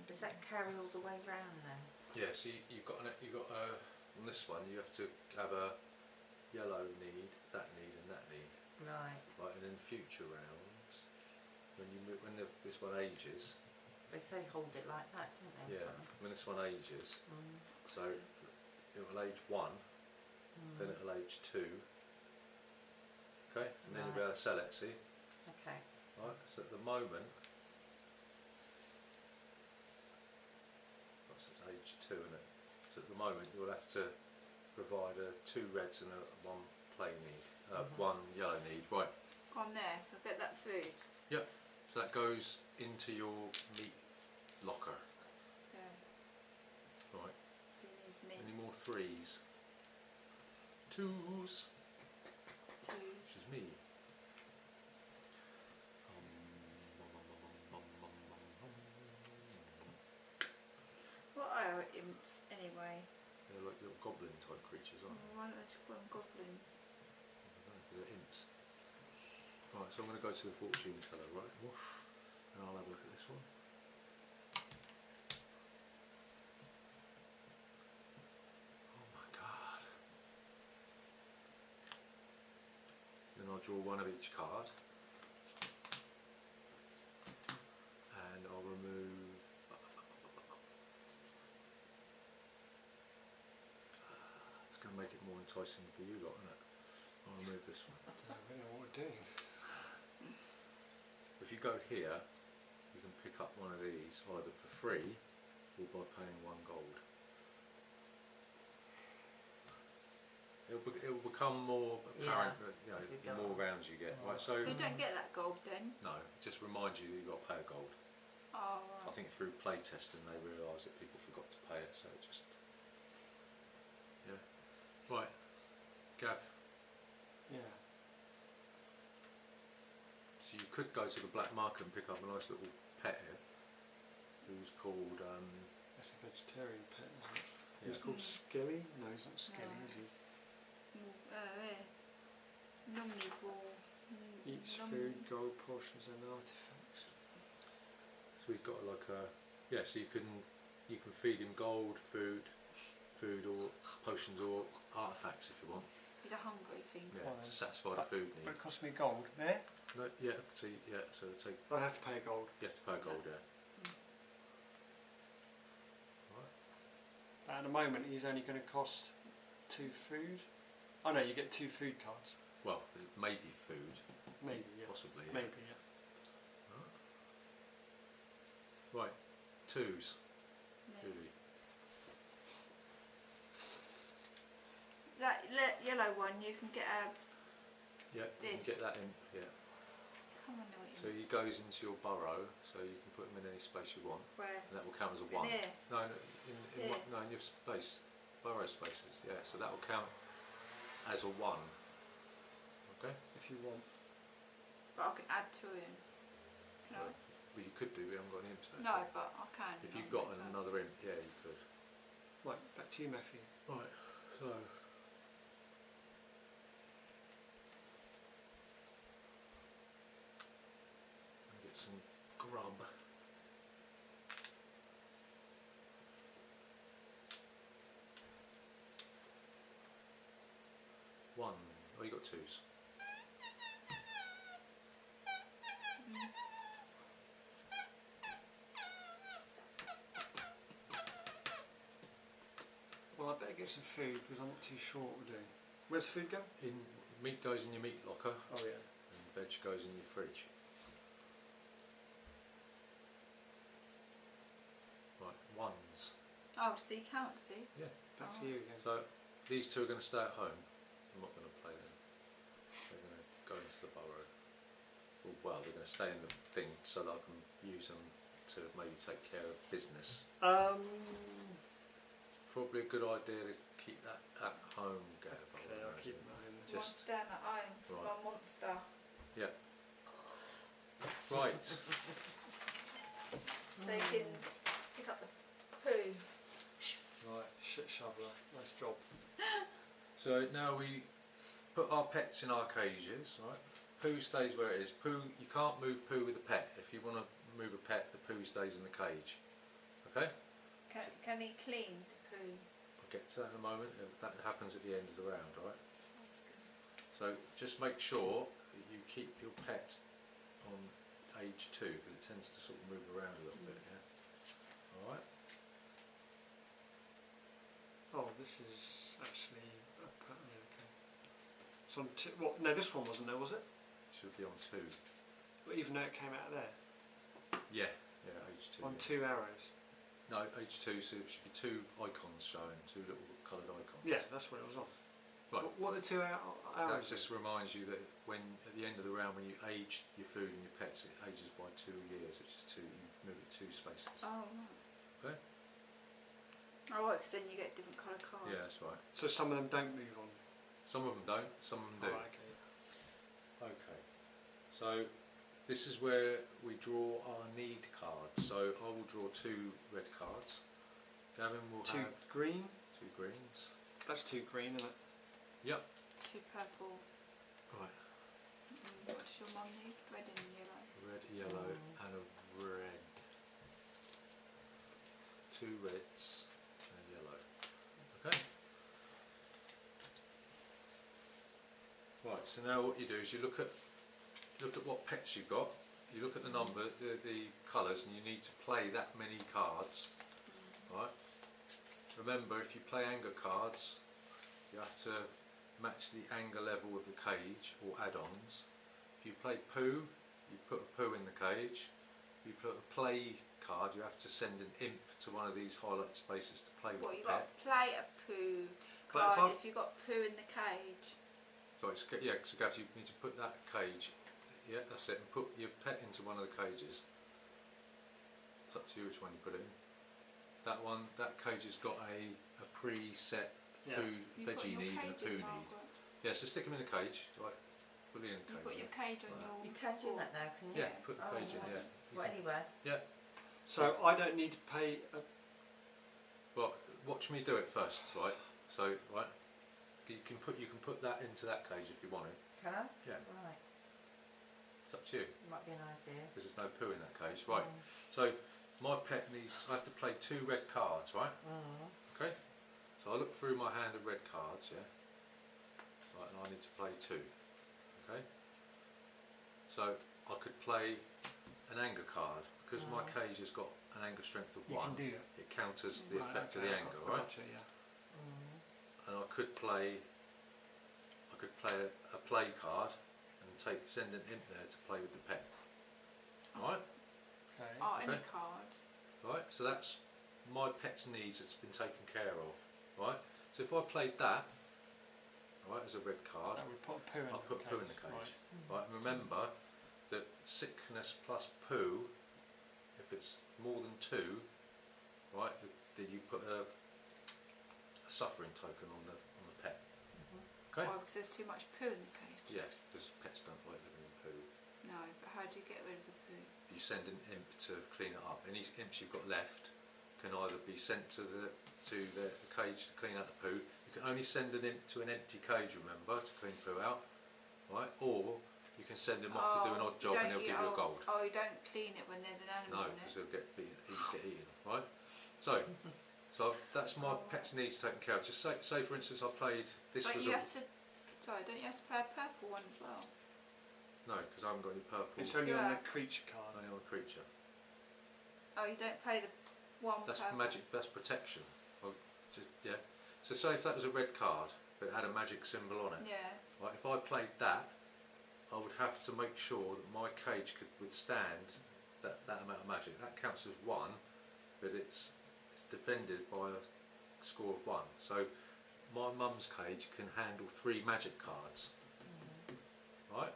does that carry all the way round then? Yeah. So you've got on this one you have to have a yellow need, that need, and that need. Right. Right, and in future rounds, this one ages. They say hold it like that, don't they? Or Yeah. something? When this one ages, Mm. so it will age 1, then it'll age 2. Okay, and then you'll be able to sell it. See. Okay. Right, so at the moment, that's age 2, isn't it? So at the moment you'll have to provide 2 reds and 1 plain need, 1 yellow need. Right, On there, so I get that food. so that goes into your meat locker. Yeah. Right, So it needs me. any more 3s? 2s? Two. This is me. What are imps anyway? They're like little goblin type creatures, aren't they? Why don't they just call them goblins? I don't know, they're imps. Right, so I'm going to go to the fortune teller, right? Whoosh, and I'll have a look at this one. Oh my god. Then I'll draw 1 of each card. And I'll remove... It's going to make it more enticing for you lot, isn't it? I'll remove this one. I don't really know what we're doing. If you go here, you can pick up one of these either for free or by paying 1 gold. It'll become more apparent, as we the go more on. rounds you get. Right. Right, so So you don't get that gold then? no, it just reminds you that you've got to pay a gold. Oh, I right. think through play testing they realised that people forgot to pay it, so it just right. Gav, Yeah. so you could go to the black market and pick up a nice little pet here, who's called That's a vegetarian pet, isn't it? yeah. He's called Skelly? No, he's not Skelly, No. is he? Yeah. Nomnivore. Eats food, gold portions and artifacts. So we've got like a so you can feed him gold, food or potions or artifacts if you want. He's a hungry thing. Yeah, Right. to satisfy the food But need. it costs me gold. There? No, so take I have to pay a gold. you have to pay gold, yeah. Right. But at the moment, he's only going to cost 2 food. Oh no, you get 2 food cards. Well, it may be food, Maybe, yeah. possibly. Yeah. Maybe, yeah. Right, 2s, Yeah. really. That yellow one, you can get a. Yeah, you can This. get that in. Yeah. Come on, now, So he goes into your burrow, so you can put him in any space you want, where? and that will count as a In 1. here. No, Here. in your space, burrow spaces. Yeah, so that will count as a 1. Okay. If you want. But I can add to him. Can I? Well, you could do. We haven't got any imps now. No, but I can. If you've got So- another imp, yeah, you could. Right, back to you, Matthew. Right. So. Get some grub. One. Oh, you got 2s. Well, I better get some food because I'm not too sure what we're doing. Where's the food go? Meat goes in your meat locker, Oh yeah. and veg goes in your fridge. Right, 1s. Oh, does he count, does he? Back Oh. to you again. So these 2 are going to stay at home. I'm not going to play them. They're going to go into the burrow. Well, they're going to stay in the thing so that I can use them to maybe take care of business. Probably a good idea to keep that at home, Gav. Okay, I'll keep them at home. Just- One stand at home for Right. my monster. Right. So you can pick up the poo. Right, shit shoveler. Nice job. So now we put our pets in our cages, right? Pooh stays where it is. Pooh, you can't move Pooh with a pet. If you want to move a pet, the Pooh stays in the cage. Okay? Can he clean the poo? I'll get to that in a moment. That happens at the end of the round, right? Sounds good. So just make sure that you keep your pet on age 2 because it tends to sort of move around a little bit, yeah? Alright? Oh, this is actually a pattern, okay. It's on two, what, no, this one wasn't there, was it? Should be on 2. But even though it came out of there? Yeah, age 2. On yeah. 2 arrows? No, age 2, so it should be 2 icons showing, 2 little coloured icons. Yeah, that's what it was on. Right. What are the 2 That arrows? just reminds you that when at the end of the round, when you age your food and your pets, it ages by 2 years, which is 2. You move it 2 spaces. Oh, right. Okay. Oh, right, because then you get different colour cards. Yeah, that's right. So some of them don't move on? Some of them don't, some of them do. Oh, okay. Okay. So this is where we draw our need cards. So I will draw 2 red cards. Gavin will 2 have green? 2 greens. That's 2 green, isn't it? Yep. 2 purple. Right. What does your mum need? Red and yellow. Red, yellow, and a red. 2 reds and a yellow. Okay. Right. So now what you do is you look at what pets you've got. You look at the number, the colours, and you need to play that many cards. Right. Remember, if you play anger cards, you have to match the anger level of the cage or add-ons. If you play Pooh, you put a Pooh in the cage. If you put a play card, you have to send an imp to one of these highlight spaces to play What, with you the got pet. to play a poo But card if you got poo in the cage? So it's, yeah, so Gav, you need to put that cage, yeah, that's it, and put your pet into one of the cages. It's up to you which one you put it in. That one, that cage has got a preset Yeah. food, You put veggie your need and a cage poo in, need. Margaret. Yeah, so stick them in a cage, right, put it in a You cage. put your cage on Right. your You can do board. that now, can you? Yeah, put the Oh, cage in, right. yeah. You Well, can- anywhere. So I don't need to pay a... Well, watch me do it first, right? So, right, you can put that into that cage if you want to. Can I? Yeah. Right. It's up to you Might be an idea. because there's no poo in that cage, right? Mm. So my pet needs. I have to play 2 red cards, right? Okay. So I look through my hand of red cards, yeah. Right, and I need to play 2. Okay. So I could play an anger card because my cage has got an anger strength of You 1. can do it. It counters the Right, effect of okay, the anger, I've right? got you, yeah. And I could play a play card and send an imp there to play with the pet. Right? Okay. Oh, any Okay. card. Right? So that's my pet's needs, it's been taken care of. Right? So if I played that, right, as a red card, That would put a poo in I'll the put cage. poo in the cage. Right. Right? And remember that sickness plus poo, if it's more than 2, right, that you put a suffering token on the pet. Okay? Oh, because there's too much poo in the cage. Yeah, because pets don't like living in poo. No, but how do you get rid of the poo? You send an imp to clean it up. Any imps you've got left can either be sent to the cage to clean out the poo. You can only send an imp to an empty cage, remember, to clean poo out, right? Or you can send him off to do an odd job and he'll give you a gold. Oh, you don't clean it when there's an No, animal in because it. he'll get eaten, right? So that's my pet's needs taken care of. Just say for instance, I played this But was you a have to. Sorry, don't you have to play a purple one as well? no, because I haven't got any purple. It's only on Yeah. the creature card. Only on a creature. Oh, you don't play the one That's purple. magic. That's protection. Well, yeah. So say if that was a red card, but it had a magic symbol on it. Yeah. Right, if I played that, I would have to make sure that my cage could withstand that amount of magic. That counts as 1, but it's defended by a score of 1. So my mum's cage can handle 3 magic cards. Right?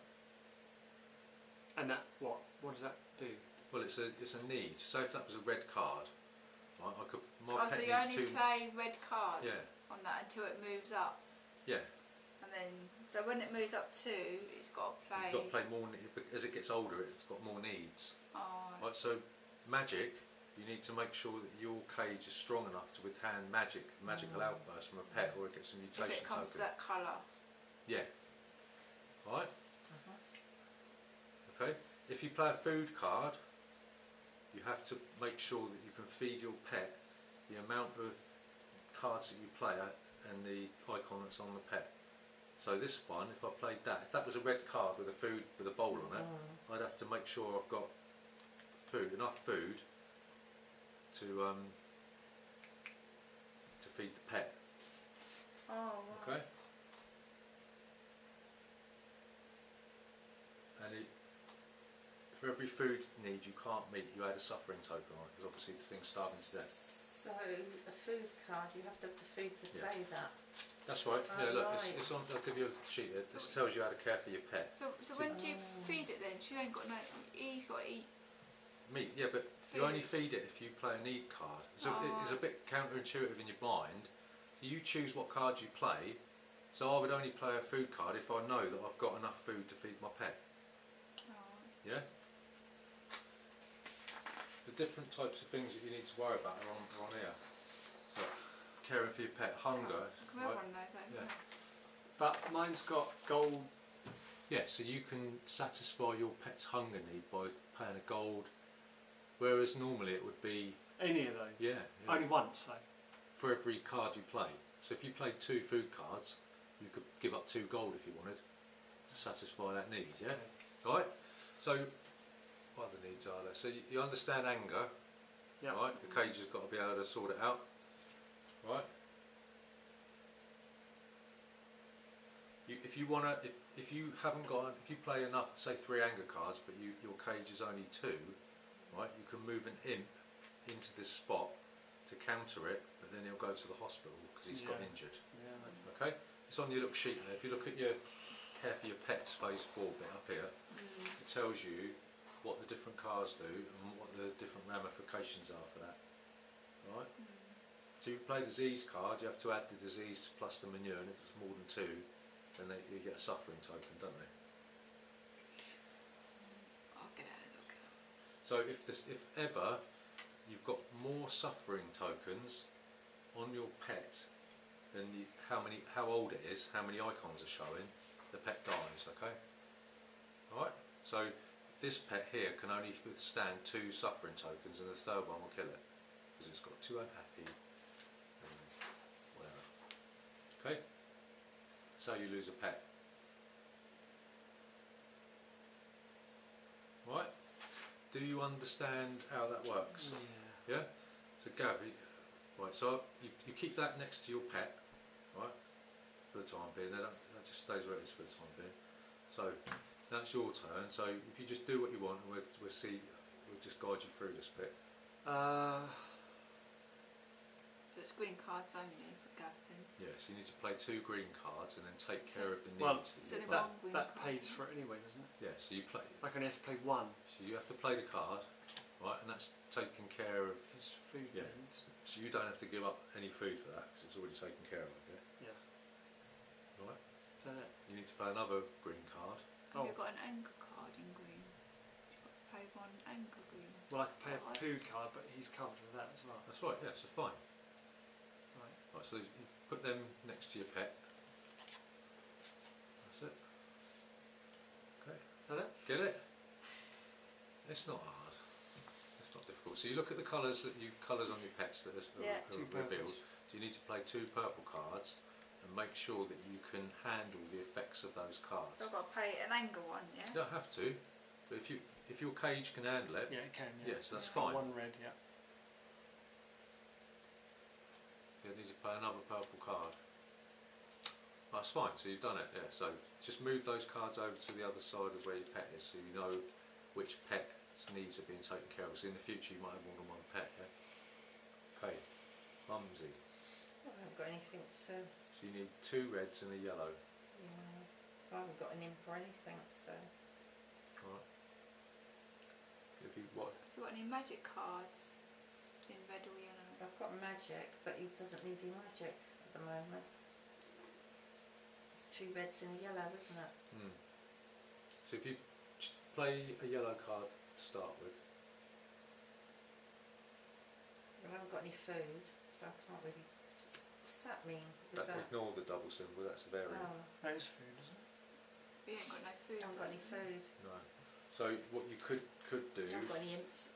And that, what does that do? Well, it's a need. So if that was a red card, right, I could. My Oh, pet so you needs only 2. play red cards Yeah, on that until it moves up, yeah. and then so when it moves up 2, it's got to play. You've got to play more. As it gets older, it's got more needs. Oh, Right, so magic, you need to make sure that your cage is strong enough to withstand magical outbursts from a pet, or it gets a if mutation it comes to token. that colour. Yeah. Right. play a food card, you have to make sure that you can feed your pet the amount of cards that you play and the icon that's on the pet. So this one, if I played that, if that was a red card with a food with a bowl on it, I'd have to make sure I've got enough food to feed the pet. Oh, right. Okay. And for every food need you can't meet, you add a suffering token on it, because obviously the thing's starving to death. So a food card, you have to have the food to play that. That's right. Oh, yeah, look, right. it's on. I'll give you a sheet there. This tells you how to care for your pet. So when do you feed it then? She ain't got no. He's got to eat Meat, yeah, but food. you only feed it if you play a need card. So it's a bit counterintuitive in your mind. So you choose what cards you play. So I would only play a food card if I know that I've got enough food to feed my pet. Oh. Yeah. The different types of things that you need to worry about are on here. So, caring for your pet, hunger. Can we have one of those? Yeah. But mine's got gold. Yeah, so you can satisfy your pet's hunger need by paying a gold, whereas normally it would be Any of those? yeah. Only once though. For every card you play. So if you played 2 food cards, you could give up 2 gold if you wanted to satisfy that need. Yeah. Okay. Right. So what other needs are there? So you understand anger. Yeah. Right. The cage has got to be able to sort it out. Right. If you wanna, if you haven't got, if you play enough, say 3 anger cards, but your cage is only 2, right? You can move an imp into this spot to counter it, but then he'll go to the hospital because he's got injured. Yeah. Okay, it's on your little sheet there. If you look at your care for your pets phase 4 bit up here, it tells you what the different cards do and what the different ramifications are for that. Right. So you play disease card, you have to add the disease plus the manure, and if it's more than 2, then you get a suffering token, don't they? I'll get it. Okay. So if ever you've got more suffering tokens on your pet than how old it is, how many icons are showing, the pet dies. Okay. All right. So this pet here can only withstand 2 suffering tokens, and the 3rd one will kill it because it's got 2 unhappy. Whatever. Okay. So you lose a pet. Right? Do you understand how that works? Yeah. Yeah? So Gav, right, so you keep that next to your pet, right? For the time being. That just stays where it is for the time being. So that's your turn. So if you just do what you want, and we'll just guide you through this bit. So it's green cards only for Gavin. Yeah, so you need to play 2 green cards and then take care of the Well, needs. so that you the play. one- That pays for it anyway, doesn't it? Yeah, so you play. I can have to play 1. So you have to play the card, right, and that's taking care of. His food Yeah. needs. So you don't have to give up any food for that because it's already taken care of. Yeah. Yeah. Right. Is that it? You need to play another green card. Have Oh. you got an anger card in green? You've got to play 1 anger green. Well, I can play a Right. food card, but he's covered with that as well. That's right. Yeah. So fine. Right. Right. So you put them next to your pet. That's it. Okay. Is that it? Get it? It's not hard. It's not difficult. So you look at the colours on your pets that Yeah. are 2 revealed. purples. So you need to play 2 purple cards and make sure that you can handle the effects of those cards. So I've got to play an anger one, yeah? You don't have to, but if your cage can handle it, Yeah, it can. Yeah. yes, that's Yeah. fine. 1 red. Yeah. You need to play another purple card. That's fine. So you've done it. Yeah. So just move those cards over to the other side of where your pet is, so you know which pet's needs are being taken care of. So in the future, you might have more than 1 pet. Yeah. Okay. Mumsy. I haven't got anything to. So you need 2 reds and a yellow. Yeah. I haven't got an imp or anything, so. Right. If you what? Have you got any magic cards in red or yellow? I've got magic, but he doesn't need any magic at the moment. It's 2 reds and a yellow, isn't it? So if you play a yellow card to start with. I haven't got any food, so I can't really. What's that mean? With that? Ignore the double symbol. That's a variant. Oh, That is food, isn't it? We ain't got no I food. haven't got any food. No. So what you could do. I haven't got any imps.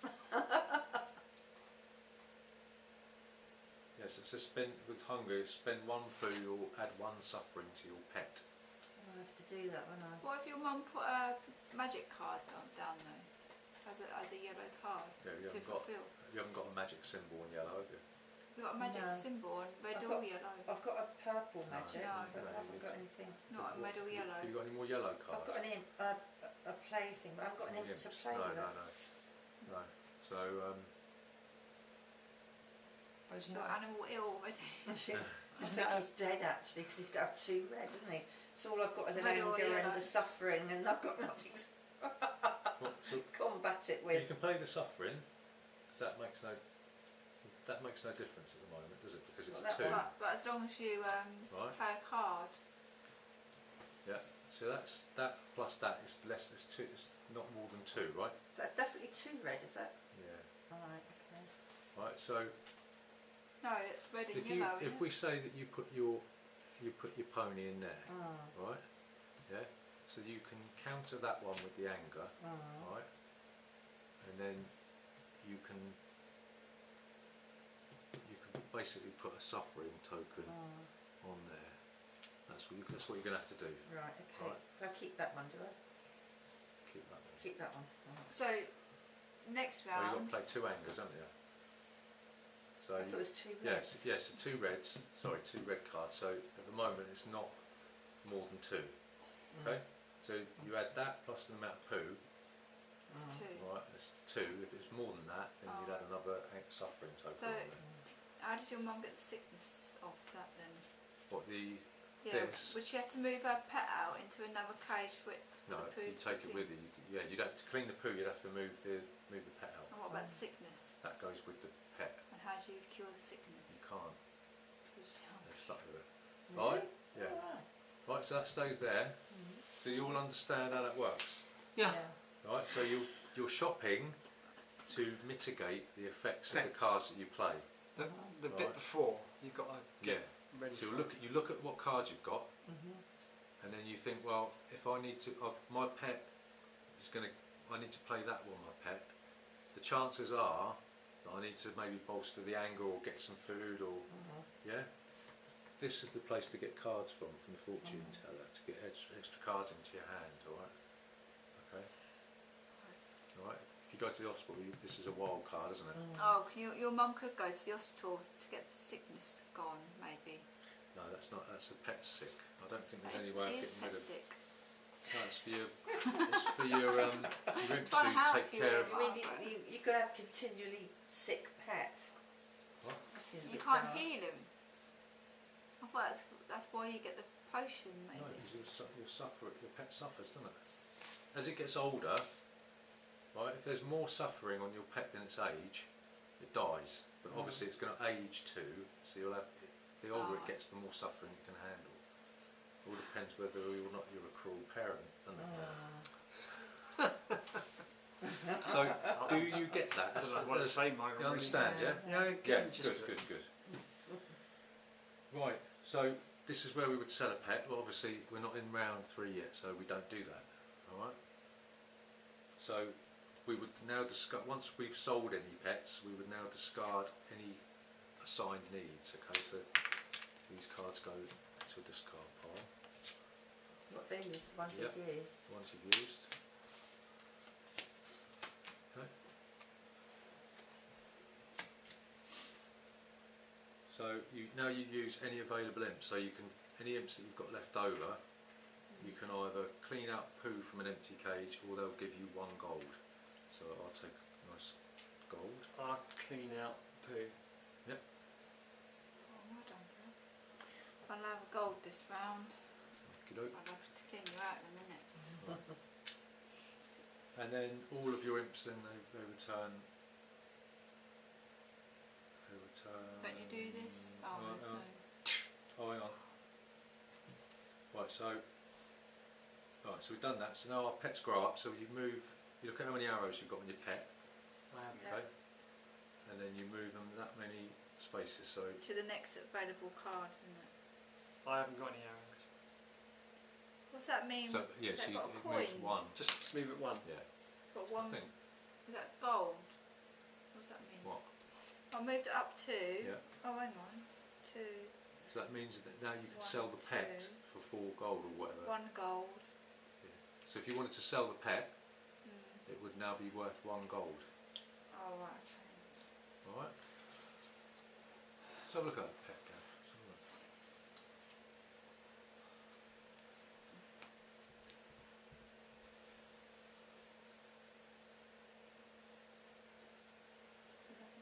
Yes, it says spend with hunger. Spend 1 food or add 1 suffering to your pet. I'll have to do that when I. What if your mum put a magic card down though, as a yellow card Yeah, you to haven't got. fulfil? You haven't got a magic symbol in yellow, have you? You've got a magic No. symbol on red I've or got- yellow. I've got a purple magic, No. but I haven't got anything. Not a red or yellow. Have you got any more yellow cards? I've got an imp, a play thing, but I haven't got an More imp to imps? play no, with no, it. no, no. So You've got animal ill already. I think he's dead actually, because he's got to have 2 red, hasn't he? So all I've got is an Red or anger and yellow. a suffering, and I've got nothing to what, so combat it you with. can play the suffering, because that makes no difference at the moment, does it? Because it's Well, that 2. one- But as long as you Right. play a card, Yeah. So that's that plus that is less. It's 2. It's not more than 2, right? So that's definitely 2 red, is that? Yeah. Alright, okay. Right. So no, it's red and if you yellow. if isn't we say that you put your pony in there, Mm. right? Yeah. So you can counter that one with the anger, Mm. right? And then you can basically put a suffering token Mm. on there. That's what you're going to have to do. Right, okay. Right. So I keep that one, do I? Keep that one. Keep that one. Right. So next Well, you've got round, to play 2 angers, haven't you? So I thought it was 2 reds. yes, so 2 reds. Sorry, 2 red cards. So at the moment it's not more than 2. Okay. So you add that plus the amount of poo. it's Mm. 2. Right, it's 2. If it's more than that, then you'd add another suffering token So- on there. How did your mum get the sickness off that then? What the Yeah, This. would she have to move her pet out into another cage for it? For no, the poo you to take be it clean? with you. Yeah, you'd have to clean the poo. You'd have to move the pet out. And what about the sickness? That goes with the pet. And how do you cure the sickness? You can't. 'Cause, They're stuck with it. Really? Right? Yeah. Alright. Right. So that stays there. Do you all understand how that works? Yeah. Right. So you're shopping to mitigate the effects of the cards that you play. The bit Right. before you've got to Yeah. get ready. So for you look at what cards you've got, Mhm. and then you think, well, if I need to, my pet is going to, I need to play that one, my pet. The chances are that I need to maybe bolster the anger or get some food or, yeah. This is the place to get cards from the fortune teller, to get extra cards into your hand, alright? Okay? Alright? If you go to the hospital, this is a wild card, isn't it? Oh, your mum could go to the hospital to get the sickness gone, maybe. No, that's not, that's the pet sick. I don't think there's any way of Is getting pet rid of. sick? No, it's for your imps Trying to who help take you care with of. I mean, you could have continually sick pets. What? That seems a You bit can't dark. heal him. I thought that's why you get the potion, No, maybe. because your pet suffers, doesn't it? As it gets older, right, if there's more suffering on your pet than its age, it dies. But obviously it's going to age too, so you'll have, the older it gets, the more suffering you can handle. All depends whether or not you're a cruel parent, doesn't it? So, do you get that? I don't know what to say, Michael. You understand, yeah? Yeah, Yeah, just good. Right, so this is where we would sell a pet. Well, obviously we're not in round 3 yet, so we don't do that. All right. So we would now discard, once we've sold any pets, we would now discard any assigned needs. Okay, so these cards go to a discard pile. What these, the ones Yep. you've used. The ones you've used. Okay. So now you use any available imps. So you can, any imps that you've got left over, you can either clean out poo from an empty cage, or they'll give you 1 gold. So I'll take a nice gold. I'll clean out poo. Oh, well done, Bill. I'll have a gold this round. Okey-doke. I'll have to clean you out in a minute. And then all of your imps, then they return. Don't you do this? Oh, Right, there's no. Oh, hang on. Right, so we've done that. So now our pets grow up. So you move. You look at how many arrows you've got on your pet. Okay. And then you move them that many spaces. So To the next available card, isn't it? I haven't got any arrows. What's that mean? so yeah, Has so that got a it moves coin? 1. Just move it 1. Yeah. put I one. think. Is that gold? What does that mean? What? I moved it up 2. Yeah. Oh, hang on. 2. So that means that now you can 1, sell the pet 2. for 4 gold or whatever. 1 gold. So if you wanted to sell the pet, Mm. it would now be worth 1 gold. Oh, right. Okay. Alright? So look at that pet, Gav. Let's have a look.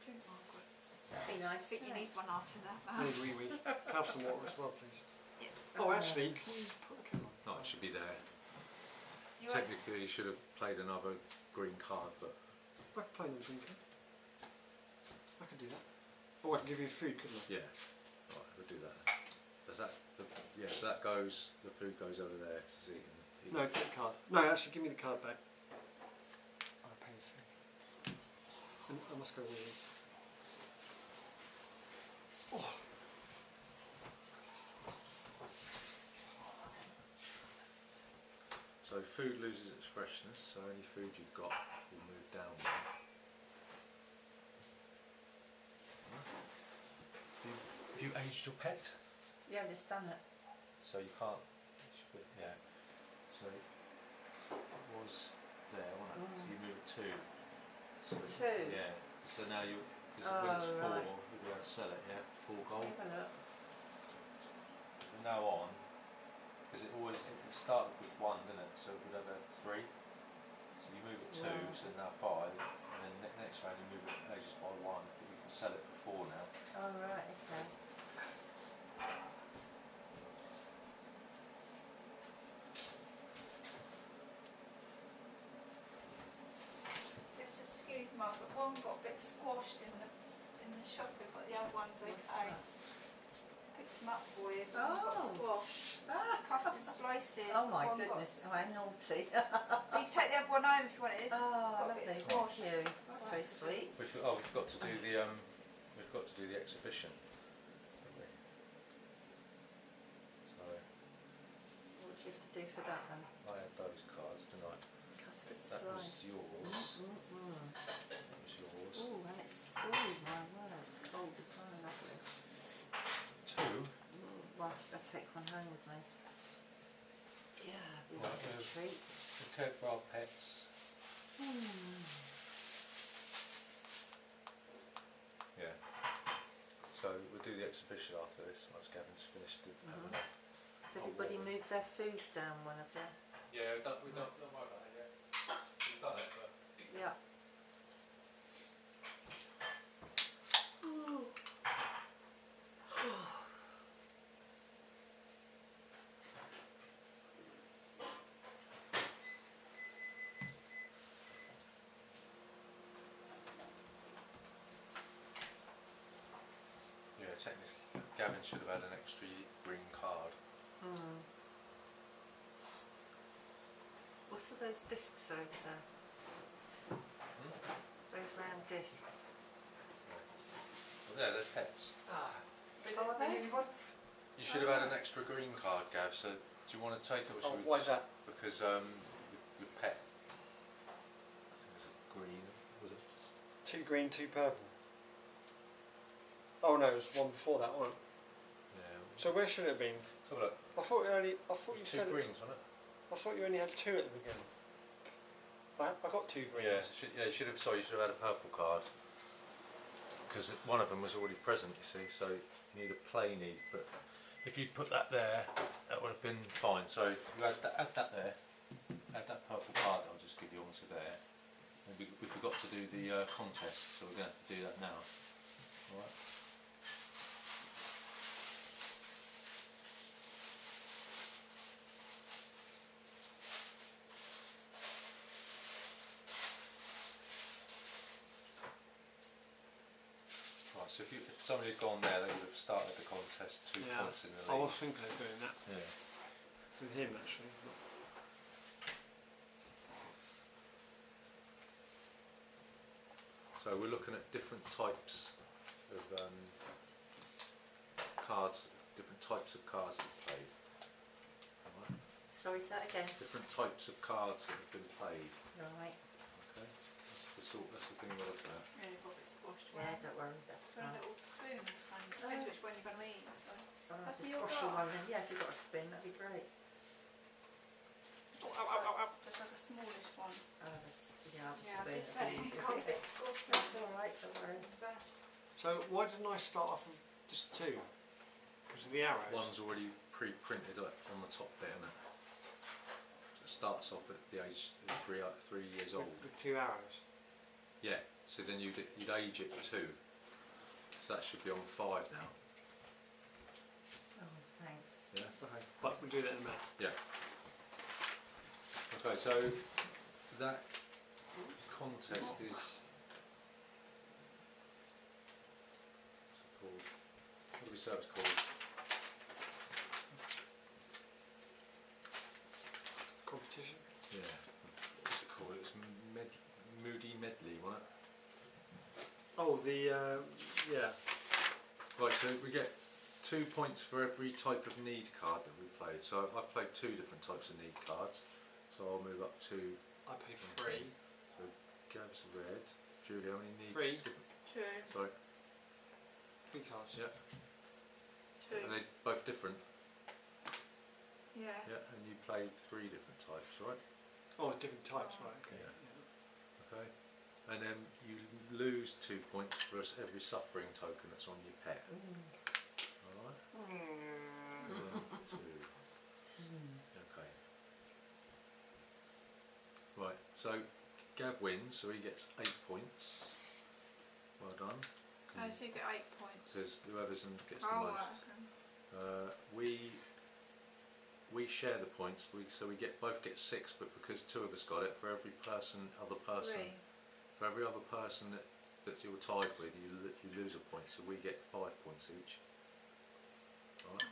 Drink, Margaret. That'd be nice. I think you need one after that. We. Have some water as well, please. Oh, actually, can you put a kettle on? No, it should be there. You want- Technically you should have played another green card, but I can play them drinking. I can do that. Oh, I can give you food, couldn't I? yeah. Right, we'll do that. Does that, yeah, so that goes, the food goes over there to see. No, take the card. No, actually, give me the card back. I'll pay you 3. And I must go with you. Oh. So food loses its freshness, so any food you've got will move down one. Have you aged your pet? Yeah, just done it. So you can't, yeah. So it was there, wasn't it? So you move it 2. So 2? Yeah. So now you, when it's 4, right. you'll be able to sell it, yeah? 4 gold. Have a look. From now on, because it started with 1, didn't it? So it would have a 3. So you move it 2, Right. so now 5, and then next round you move it ages by 1, but you can sell it for 4 now. Oh, right, okay. Just excuse Margaret, one got a bit squashed in the shopping, but the other one's What's okay. that? Picked them up for you, but one got Oh. squashed. Ah, Custard slices. oh but my one goodness, Got, how naughty. you can take the other one home if you want it. It's Oh, got a lovely, bit thank squashed. you. That's very sweet. We've got to do the exhibition. haven't we? So What do you have to do for that then? I had those cards tonight. Custard That was slice. yours. Mm-mm. That was yours. Ooh, and it's, ooh, my word, it's cold as well, lovely. 2. Well, I'll take one home with me. Yeah, be Right, nice treat. Okay, for our pets. Yeah. So we'll do the exhibition after this once Gavin's finished it. Mhm. Has everybody moved their food down one of them? Yeah, don't worry about it yet. We've done it, but Yeah. yeah, technically Gavin should have had an extra green card. Hmm. What's all those discs over there? Those round discs. Well, there, they're pets. Ah. Oh, are they? Anyone? You should have had an extra green card, Gav, so do you want to take it or should Oh, we? why is that? Because your pet, I think it was a green, was it? 2 green, 2 purple. Oh no, it was one before that one. Yeah. So where should it have been? Let's have a look. I thought It you was 2 said greens, wasn't it? I thought you only had 2 at the beginning. I got 2 Yeah, greens. you should have. Sorry, you should have had a purple card because one of them was already present. You see, so you need a play need. But if you'd put that there, that would have been fine. So you add that there. Add that purple card. I'll just give you onto there. And we forgot to do the contest, so we're going to have to do that now. All right. Right, so if somebody had gone there, they would have started the contest 2 Yeah, points in the I lead. was thinking of doing that Yeah. with him actually. So we're looking at different types of cards, different types of cards that have played. Alright. Sorry, say that again. Different types of cards that have been played. Right. that's the thing we're looking at. Yeah, you've got a bit squashed. Yeah, don't worry, that's Got a fine. little spoon or something. Depends which one you're going to eat, I suppose. I'll have That's the your squashy glass. one then. Yeah, if you've got a spoon, that'd be great. Oh, ow, ow, ow, ow. Just like a smallish one. I'll have a, yeah, I'll have a Yeah, I spoon. did say that'd be you can't easier. get squashed. That's alright, don't worry. So why didn't I start off with just 2? Because of the arrows. One's already pre-printed on the top bit, isn't it? So it starts off at the age of 3 years old. With 2 arrows. Yeah. So then you'd age it 2. So that should be on 5 now. Oh, thanks. Yeah. Okay. But we'll do that in a minute. Yeah. Okay. So that contest is. What's it called? What do we say it's called? Competition. Yeah. What's it called? It was Moody Medley, wasn't it? Oh, the yeah. Right, so we get 2 points for every type of need card that we played. So I've played 2 different types of need cards. So I'll move up to I paid 3. so Gav's red. Julie, how many need? 3. Two. Sorry. 3 cards. Yeah. Two. Are they both different? Yeah. Yeah. And you played 3 different types, right? Oh, different types, Oh. right? Okay. Yeah. Okay. And then you lose 2 points for every suffering token that's on your pet. Alright? Mm. 1, 2. Okay. Right, so Gav wins, so he gets 8 points. Well done. Oh, so you get 8 points. Because whoever's gets the Oh, most. right, okay. We share the points, so we both get 6, but because 2 of us got it, for every other person. 3. For every other person that you're tied with, you lose a point, so we get 5 points each. Right.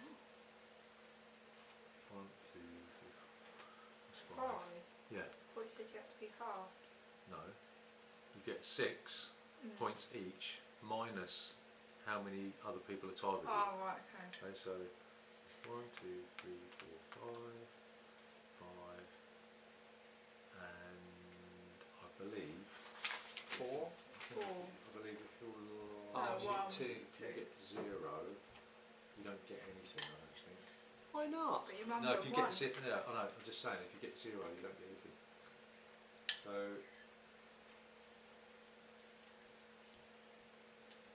1, 2, 3, that's 5. 5? Yeah, Well, you said you have to be halved. no. You get 6 points each, minus how many other people are tied with you. Oh, right, okay. Okay, so 1, 2, 3, 4, 5, 5, and I believe 4. 4. I believe if you're Oh, you one, get 2. you get 0, you don't get anything, I don't think. Why not? But your mum No, got if you 1. get 0, no, I know, I'm just saying, if you get 0, you don't get anything. So,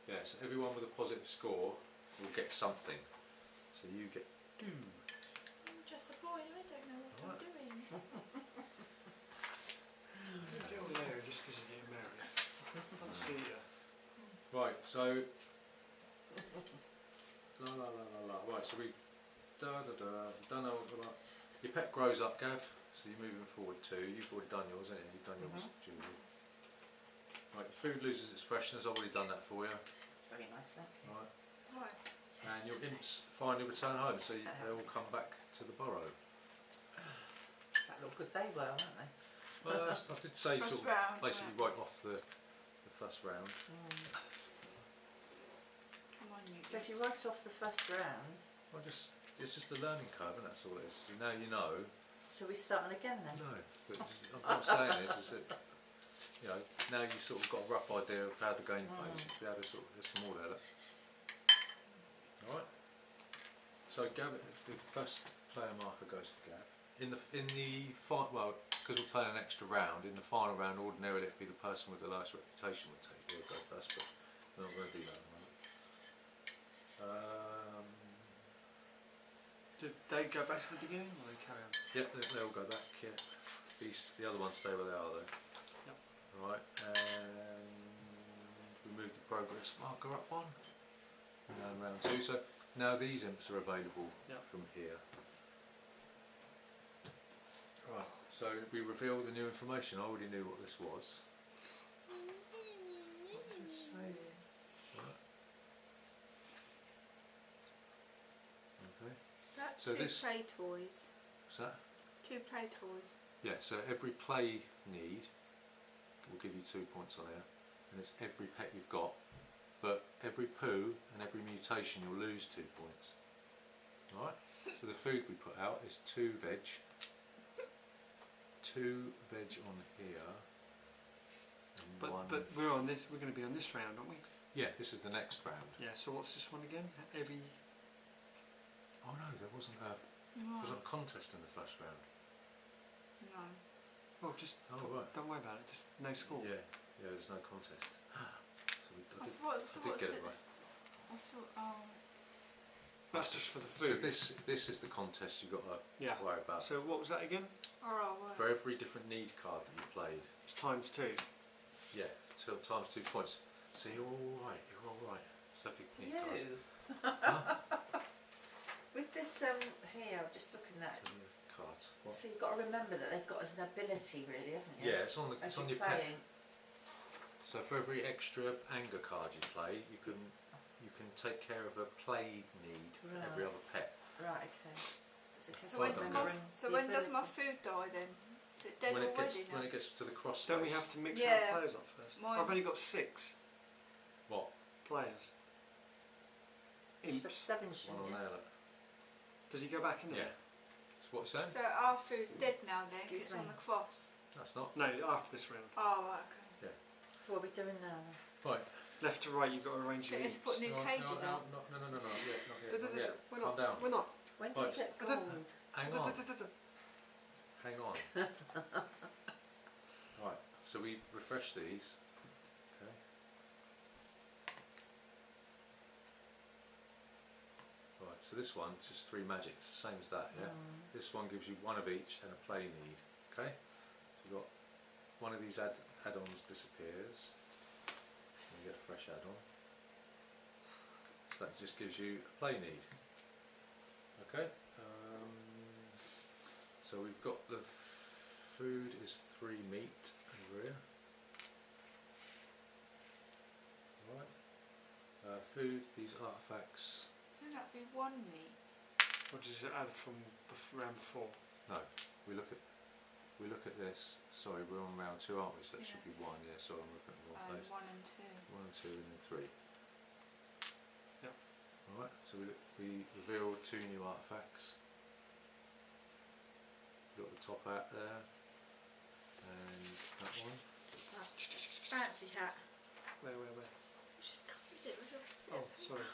yeah, so everyone with a positive score will get something. So you get 2. I'm just a boy, I don't know what Alright. I'm doing. You don't know just because you're getting married. I'll see ya. Right, so right, so we don't know what your pet grows up, Gav, so you're moving forward too. You've already done yours, haven't you? You've done yours, Julie. Right, your food loses its freshness, I've already done that for you. It's very nice, thank you. Right. Right. And your imps finally return home, so they all come back to the burrow. That look good they were, weren't they? Well, I did say First sort of round, basically right off the first round. Come on, you So if you guys. write off the first round, Well, it's just the learning curve, and that's all it is. So now you know. so we're starting again then? No, but what I'm saying is that you know now you sort of got a rough idea of how the game plays. You should be able to sort of there's some more there. Look. All right. So Gav, the first player marker goes to Gav. In the well, because we're playing an extra round. In the final round, ordinarily it'd be the person with the lowest reputation would take. We'll go first, but we're not going to do that at the moment. Did they go back to the beginning or they carry on? Yep, they all go back. Yeah. The other ones stay where they are though. Yep. Right, and we move the progress marker up 1. And round 2. So now these imps are available Yep. from here. Right, so we reveal the new information. I already knew what this was. Right. Okay. So So two this- play toys. What's that? 2 play toys. Yeah, so every play need will give you 2 points on here, and it's every pet you've got, but every poo and every mutation you'll lose 2 points. Alright, so the food we put out is 2 veg, 2 veg on here, and But one. but we're on this. We're going to be on this round, aren't we? Yeah, this is the next round. Yeah. So what's this one again? Every. Oh no, there wasn't a contest in the first round. No. Oh, just. Oh right. Don't worry about it. Just no score. Yeah, there's no contest. So I did get it right. I thought, oh. That's just for the So food. this is the contest you've got to Yeah. worry about. So what was that again? Oh, right. For every different need card that you played, It's times 2. yeah, times 2 points. So you're all right. You're all right. So if you need cards, With this here, I'm just looking at it. cards. What? So you've got to remember that they've got as an ability, really, haven't you? Yeah, it's on As your you're pet. playing. So for every extra anger card you play, you can take care of a play need for every other pet. Right, okay. So, it's a case So of when does remembering the my ability. food die then? Is it dead already now? When it gets to the cross Don't we space. have to mix Yeah. our players up first? I've only got 6 What? players. Should have Imps. 7, One shouldn't on you? there. Look. Does he go back in there? Yeah. That's what it's saying. So our food's dead now then, 'cause Excuse it's on me. the cross. That's not. No, after this round. Oh, right, okay. So what are we doing now? Right. Left to right, you've got to arrange your Let's imps. put new cages no, up. No, not yet. We're Calm not. down. We're not. When do you Right. get gold? Hang on. Hang on. Right. So we refresh these. Okay. Right. So this one's just 3 magics, the same as that. Yeah. This one gives you 1 of each and a play need. Okay. So you've got one of these add-ons disappears. And you get a fresh add-on. So that just gives you a play need. Okay. So we've got the food is 3 meat over here. Right. Food, these artifacts. So that'd be 1 meat. What did you add from round before? No, we look at this. Sorry, we're on round 2, aren't we? So it should be 1. Yeah. Sorry, I'm looking at the wrong place. 1 and 2. 1 and 2, and then 3. Yep. All right. So we reveal 2 new artifacts. Got the top hat there, and that one. Fancy hat. Where? Just covered it with a Oh, sorry.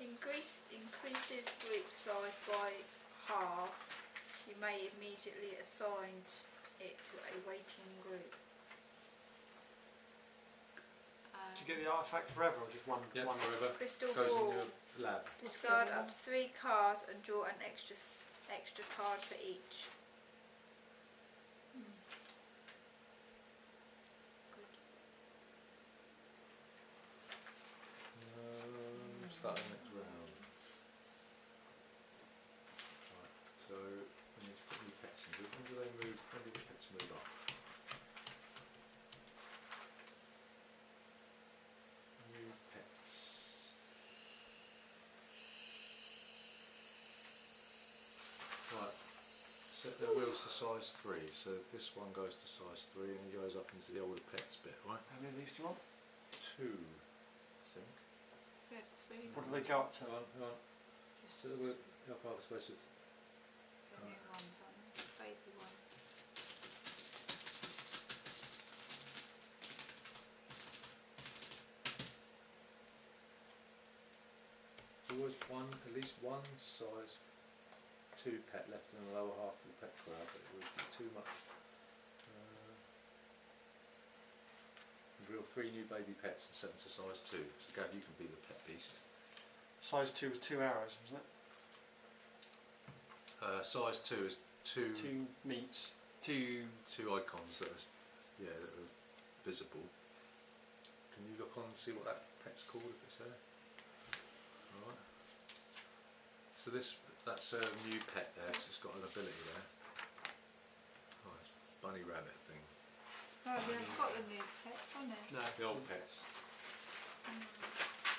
increases group size by half. You may immediately assign it to a waiting group. Do you get the artifact forever or just one? Yeah, one forever. Crystal Goes in ball. your lab. Discard up to 3 cards and draw an extra card for each. Starting next round. Right, so we need to put new pets into it. When do they move? When do the pets move up? New pets. Right, set their wheels to size 3. So this one goes to size 3 and he goes up into the older pets bit, right? How many of these do you want? 2, I think. Yeah, 3. What do they go up to? Hang on. Just So we're up half space of the new ones, aren't they? Baby ones. There's always at least one size 2 pet left in the lower half of the pet crowd, but it would be too much. Reveal 3 new baby pets and set them to size 2. So Gav, you can be the pet beast. Size 2 was 2 arrows, wasn't it? Size 2 is 2 2 meats. 2. icons that are visible. Can you look on and see what that pet's called if it's there? Alright. So that's a new pet there, because it's got an ability there. Oh, it's bunny rabbit thing. No, they've got the new pets, haven't they? No. The old pets.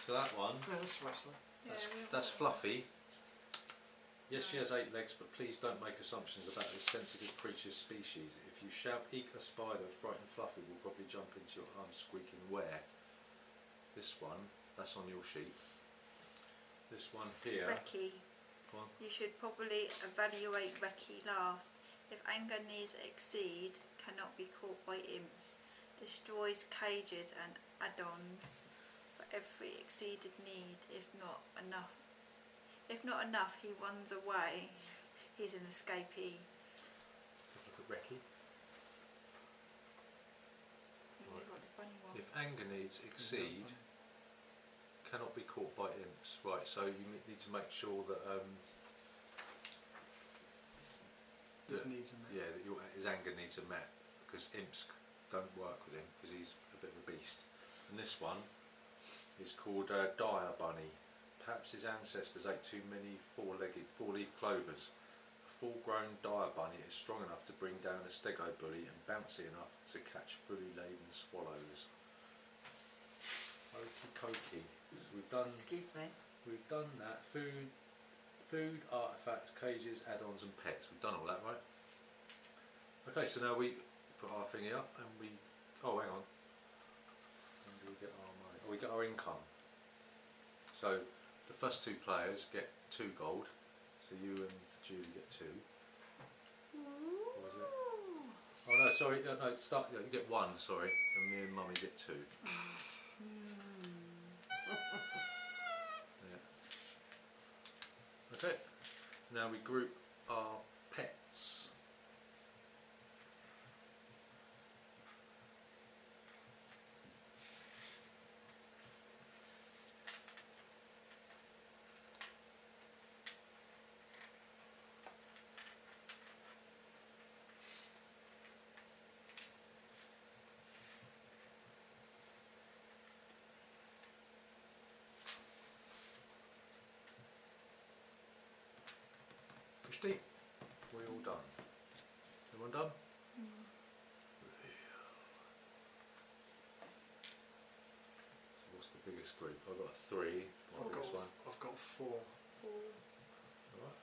So that one, No, that's the rest of them. that's Fluffy. Yes, she has 8 legs, but please don't make assumptions about this sensitive creature's species. If you shout "eek" a spider, frightened Fluffy will probably jump into your arms squeaking "where." This one, that's on your sheet. This one here. Recce. Go on. You should probably evaluate Recce last. If anger needs exceed, cannot be caught by imps. Destroys cages and add-ons for every exceeded need. If not enough, he runs away. He's an escapee. Look at Reki. You've got the funny one. If anger needs exceed, cannot be caught by imps. Right, so you need to make sure that His needs are met. yeah, that his anger needs are met, because imps don't work with him because he's a bit of a beast. And this one is called Dire Bunny. Perhaps his ancestors ate too many four-leaf clovers. A full-grown dire bunny is strong enough to bring down a stego bully and bouncy enough to catch fully laden swallows. Okie dokie. So Excuse me. we've done that. Food, artefacts, cages, add-ons and pets. We've done all that, right? Okay, so now we put our thingy up and we... Oh, hang on. When do we get our money? Oh, we get our income. So the first 2 players get 2 gold. So you and Julie get 2. What was it? Oh no, sorry. No, start. You get 1. Sorry, and me and Mummy get 2. Yeah. Okay. Now we group our pets. Christy, we all done? Everyone done? So what's the biggest group? I've got 3. What I've biggest got, one? I've got 4. Alright.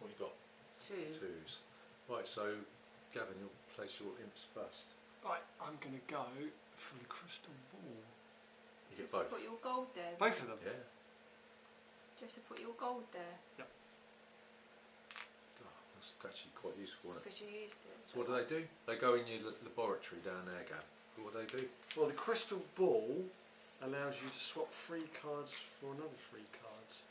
What you got? 2. 2s. Right, so Gavin, you'll place your imps first. Right, I'm going to go for the crystal ball. You get Just both. put your gold there. Both of them? Yeah. Just to put your gold there Oh, that's actually quite useful, isn't it? because you used it. So what do? They go in your laboratory down there, Gav. What do? Well, the crystal ball allows you to swap 3 cards for another 3 cards.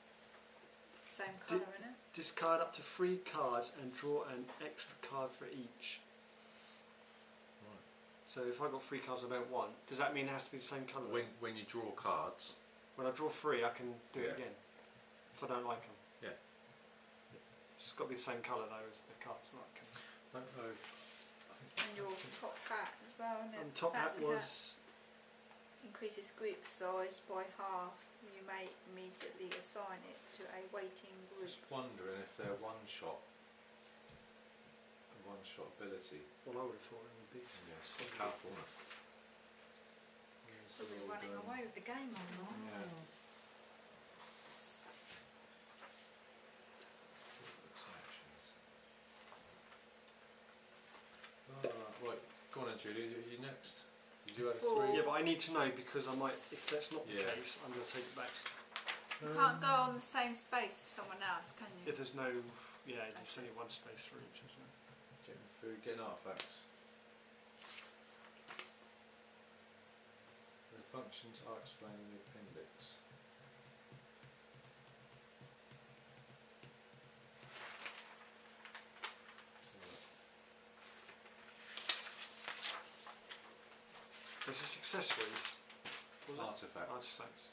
Same colour, innit? Discard up to 3 cards and draw an extra card for each. Right. So if I got 3 cards I don't want, does that mean it has to be the same colour? When you draw cards, When I draw 3 I can do it Yeah. again. If I don't like them. Yeah. It's got to be the same colour though as the cards. Right, okay. don't know. And your top hat as well, innit? And top hat Fancy was... increases group size by half. You may immediately assign it to a waiting group. Just wondering if they're one shot ability. Well, I would have thought it would be. Yes, Probably. powerful. Isn't We'll be running away with the game on that. Yeah. Right, go on then, Julie. Are you next? Did you have 3? Yeah, but I need to know because I might, if that's not the Yeah. case, I'm going to take it back. You can't go on the same space as someone else, can you? If there's no, yeah, there's only 1 space for each, isn't there? Getting food, getting artifacts. The functions are explained in the appendix. There's this accessories. Was it? Artifacts. Artifacts.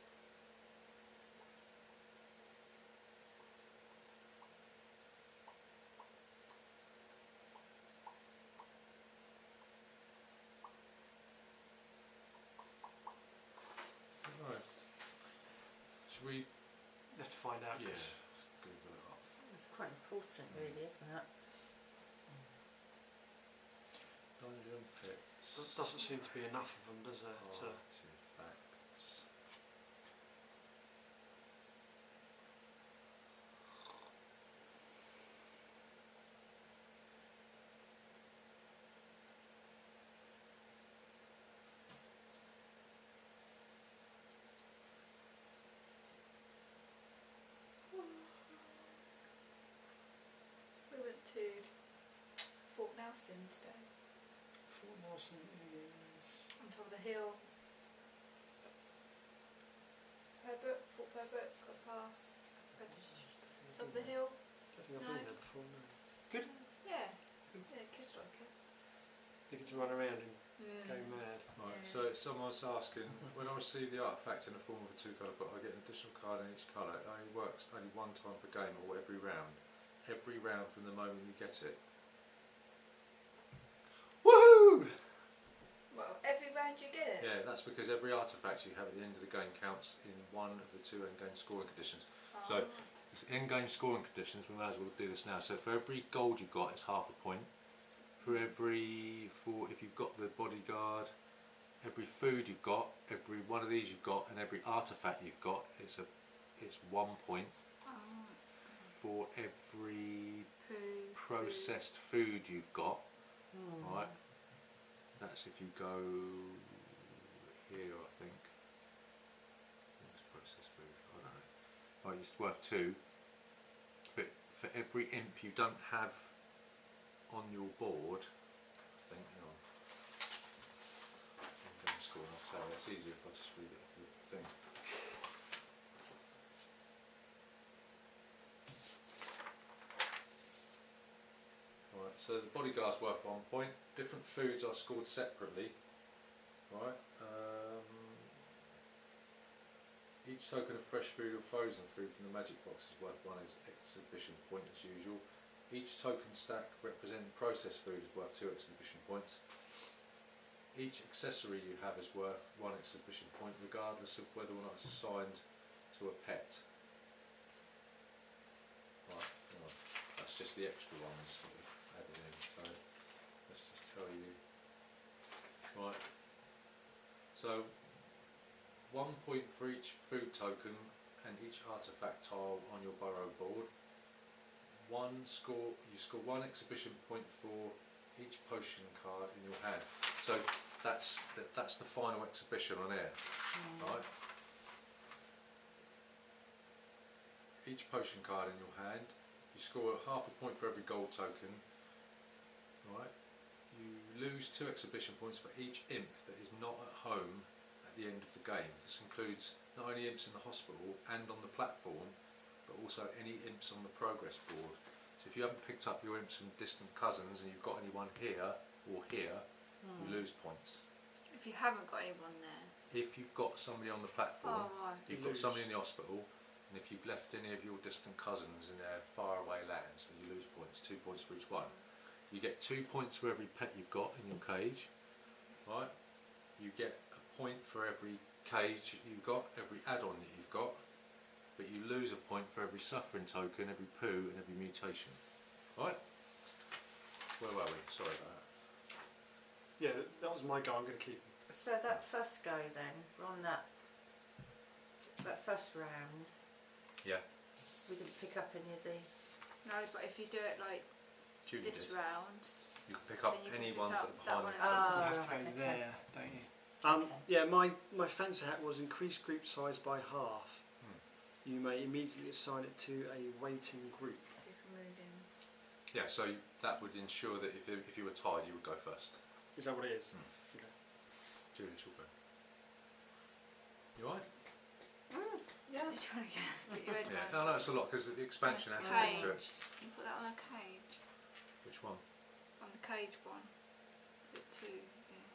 Right. Should we? You have to find out. Yeah. 'Cause Google it up. It's quite important, really, isn't it? Dungeon pits. there doesn't seem to be enough of them, does there? To, Artifacts. We went to Fort Nelson today. Fort Port Nelson is... On top of the hill. Purbook, Port Purbook, got past. Top of the hill. I don't think I've No. been there before, no. Yeah. Yeah, kids like it. You get to run around and go Mm. mad. Right, Yeah. so someone's asking, when I receive the artefact in the form of a 2-colour book, I get an additional card in each colour. It only works only one time per game or every round. Every round from the moment you get it. Woohoo! Well, every round you get it. Yeah, that's because every artefact you have at the end of the game counts in one of the 2 end-game scoring conditions. So, in-game scoring conditions, we may as well do this now. So for every gold you've got, it's half a point. For every, if you've got the bodyguard, every food you've got, every one of these you've got, and every artefact you've got, it's 1 point. For every processed food you've got, right? That's if you go here, I think. What's processed food? I don't know. Right, it's worth 2. But for every imp you don't have on your board, I think, hang on. I'm going to score, I'll tell you, it's easier if I just read it off the thing. Right, so the bodyguard's worth 1 point. Different foods are scored separately. Right. Each token of fresh food or frozen food from the magic box is worth 1 exhibition point as usual. Each token stack representing processed food is worth 2 exhibition points. Each accessory you have is worth 1 exhibition point, regardless of whether or not it's assigned to a pet. Right, hang on. That's just the extra ones that we've added in. So let's just tell you. Right. So 1 point for each food token and each artefact tile on your burrow board. You score 1 exhibition point for each potion card in your hand. So that's the final exhibition on air, right? Each potion card in your hand. You score half a point for every gold token, right? You lose 2 exhibition points for each imp that is not at home at the end of the game. This includes not only imps in the hospital and on the platform, but also any imps on the progress board. So if you haven't picked up your imps from distant cousins and you've got anyone here or here, you lose points. If you haven't got anyone there. If you've got somebody on the platform, right. you've got somebody in the hospital, and if you've left any of your distant cousins in their faraway lands, so you lose points, 2 points for each one. You get 2 points for every pet you've got in your cage, right? You get a point for every cage you've got, every add-on that you've got, but you lose a point for every suffering token, every poo and every mutation. Right? Where were we? Sorry about that. Yeah, that was my go. I'm going to keep. So that first go then, we're on that first round. Yeah. We didn't pick up any of the. No, but if you do it like Julie this did. round, You can pick up then you can any pick ones up that are that behind one. the You have to right, go okay. there, don't you? Okay. Yeah, my fancy hat was increase group size by half. You may immediately assign it to a waiting group. so you can move in. Yeah, so that would ensure that if you were tied, you would go first. Is that what it is? Hmm. Okay. Julie, it's your go. You alright? Yeah. You're trying to get your head Yeah. around. No, it's a lot because the expansion adds Okay. to it. You put that on a cage. Which one? On the cage one. Is it 2? Yeah.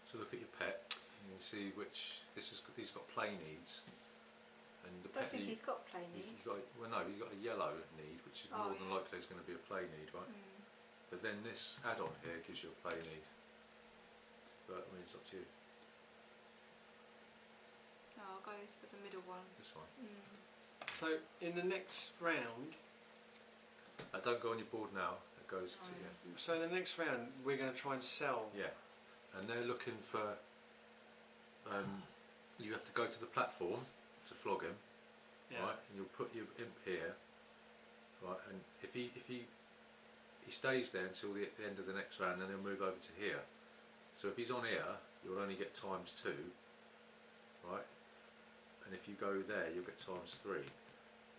So look at your pet and you see which these got play needs, and the I don't pet think need. he's got play needs. You've got, well, no, you've got a yellow need, which is more than yeah. likely is going to be a play need, right? Mm. But then this add-on here gives you a play need. But I mean, it's up to you. No, I'll go for the middle one. This one. Mm. So in the next round, Don't go on your board now. It goes to so in the next round we're going to try and sell. yeah, and they're looking for. You have to go to the platform to flog him, Yeah. right? And you'll put your imp here, right? And if he stays there until the end of the next round, then he'll move over to here. So if he's on here, you'll only get ×2, right? And if you go there, you'll get ×3.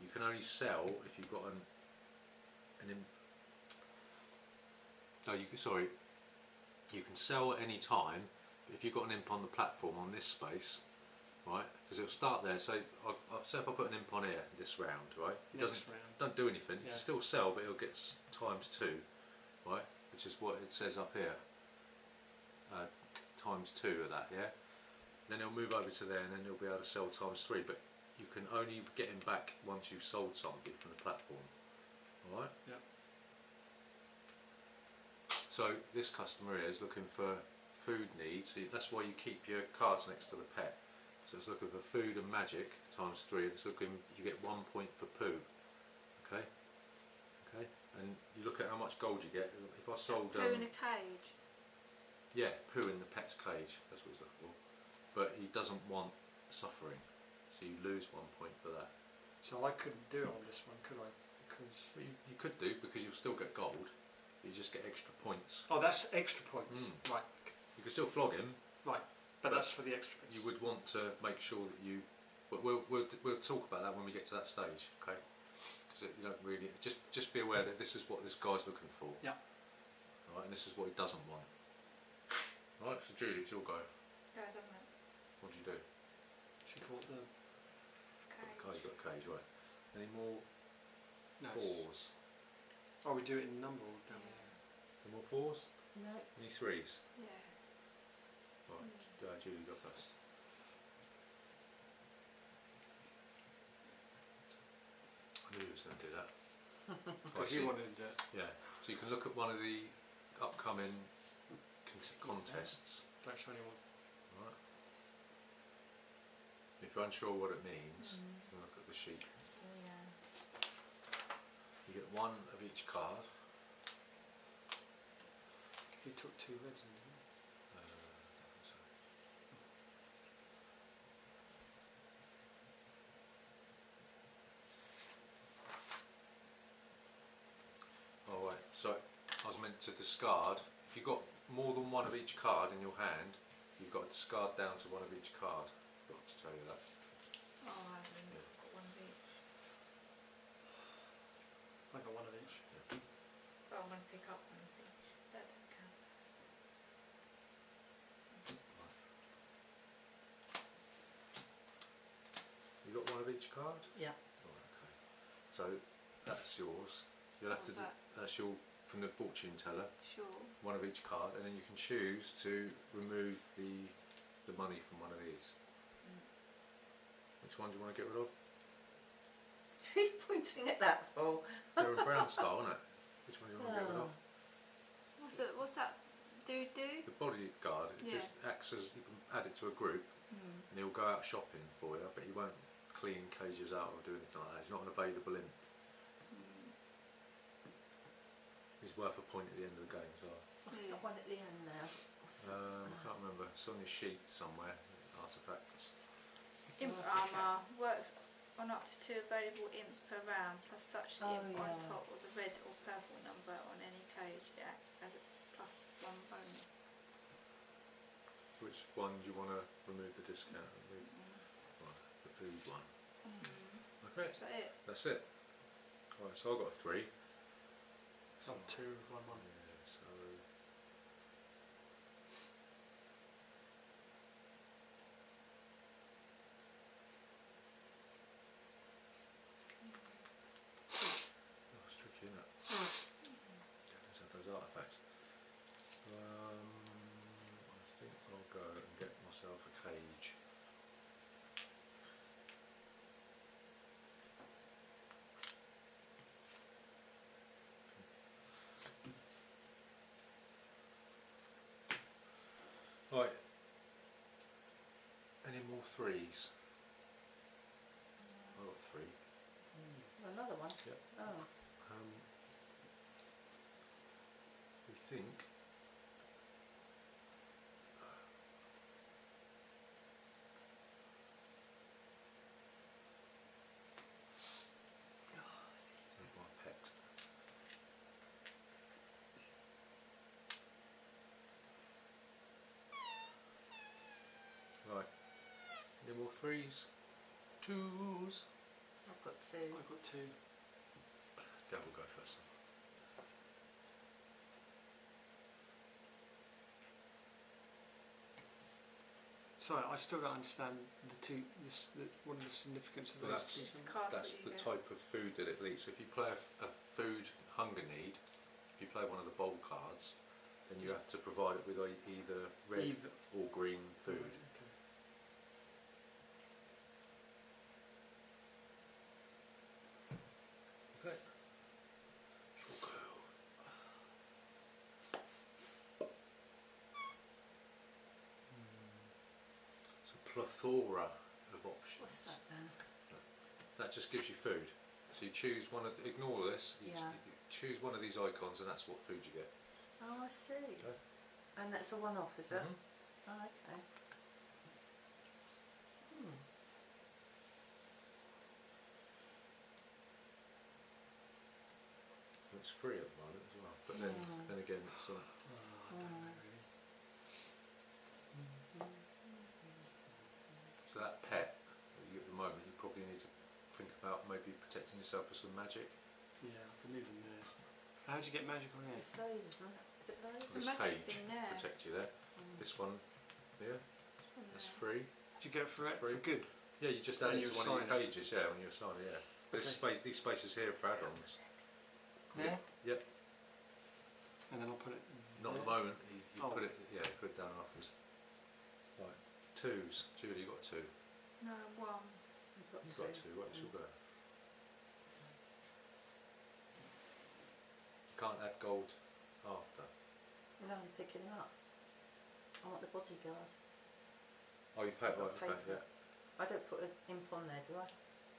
You can only sell if you've got an imp. No, sorry. You can sell at any time. If you've got an imp on the platform on this space, right? Because it'll start there. So say if I put an imp on here this round, right? It don't do anything. You can still sell, but it'll get ×2, right? Which is what it says up here. ×2 of that, yeah. Then it'll move over to there, and then you'll be able to sell ×3. But you can only get him back once you've sold somebody from the platform. All right. Yeah. So this customer here is looking for food needs. So that's why you keep your cards next to the pet. So it's looking for food and magic ×3, and it's looking, you get 1 point for poo. Okay. Okay. And you look at how much gold you get. If I sold poo in a cage. Yeah, poo in the pet's cage. That's what he's looking for. But he doesn't want suffering, so you lose 1 point for that. So I couldn't do it on this one, could I? Because you could do, because you'll still get gold. You just get extra points. oh, that's extra points, right? You can still flog him. Right, but that's for the extra bits. You would want to make sure that you. But we'll talk about that when we get to that stage, okay? Because you don't really just be aware that this is what this guy's looking for. Yeah. All right, and this is what he doesn't want. All right, so Julie, it's your go. Guys, haven't it? What do you do? She bought the Cage. Oh, you got a cage, right? Any more no. fours? Oh, we do it in number or down there. Any more fours? No. Any threes? Yeah. Right, Julie, go first. I knew you was going to do that. Because you wanted to do it. Yeah. So you can look at one of the upcoming contests. Don't show anyone. Right. If you're unsure what it means, you can look at the sheet. Yeah. You get one of each card. You took 2 reds in, didn't you? So. Oh right, so I was meant to discard. If you've got more than one of each card in your hand, you've got to discard down to one of each card. I've got to tell you that. Oh, I haven't got one of each. I got one of each. But I'm going to pick up one of each. That don't count. You got one of each card? Yeah. Right, okay. So that's yours. You'll have What's to. that? That's your from the fortune teller. Sure. One of each card, and then you can choose to remove the money from one of these. Which one do you want to get rid of? Who are you pointing at that for? They're a brown style, aren't it? Which one do you want to get rid of? What's that do? The bodyguard. It just acts as, you can add it to a group, and he'll go out shopping for you, but he won't clean cages out or do anything like that. He's not an available imp. He's worth a point at the end of the game as well. What's the one at the end now? I can't remember. It's on your sheet somewhere. Artifacts. Imp armour works on up to 2 available imps per round, plus such imp on top of the red or purple number on any cage. It acts as a +1 bonus. Which one do you want to remove the discount? Right, the food one. Okay. Is that it? That's it. Right, so I've got a 3. Got 2, 1, 1. Yeah, so it's tricky, isn't it? Depends on those artifacts. I think I'll go and get myself a cage. Right. Any more 3s? I've got 3. Another one? Yep. Oh. We think my pet. Right. Any more 3s? 2s? I've got 2. I've got 2. Go, we'll go first. Sorry, I still don't understand the two. What are the significance of Well, those two? It's things? cards That's what you the get. type of food that it eats. If you play a food hunger need, if you play one of the bowl cards, then you have to provide it with either red or green food. Right, okay. Okay. Shall go. It's a plethora of options. What's that then? That just gives you food. So you choose one of. Ignore this. You choose one of these icons, and that's what food you get. Oh, I see. Okay. And that's a one-off, is it? Mhm. Oh, okay. Hmm. So it's free at the moment as well. But then again, it's Oh, I don't know really. so that pet that you at the moment, you probably need to think about maybe protecting yourself with some magic. Yeah, I can leave them there. How do you get magic on here? It's those, isn't it? Is it those? The This magic cage thing there. protect you there. This one here, that's free. Do you get it for It's free. good? Yeah, you just When add it you to one of your assign it. cages. Yeah, when you assign it. Yeah. This Okay. these spaces here are for add-ons. There? Yep. And then I'll put it. Not at the there. moment. You Oh. put it. Yeah, you put it down afterwards. Right. Twos. Julie, you got two. No, one. You've got You've two. got two. Right, she'll go. Can't add gold after. No, I'm picking them up. I want the bodyguard. Oh, you pay it Got right. Okay, paper. yeah. I don't put an imp on there, do I?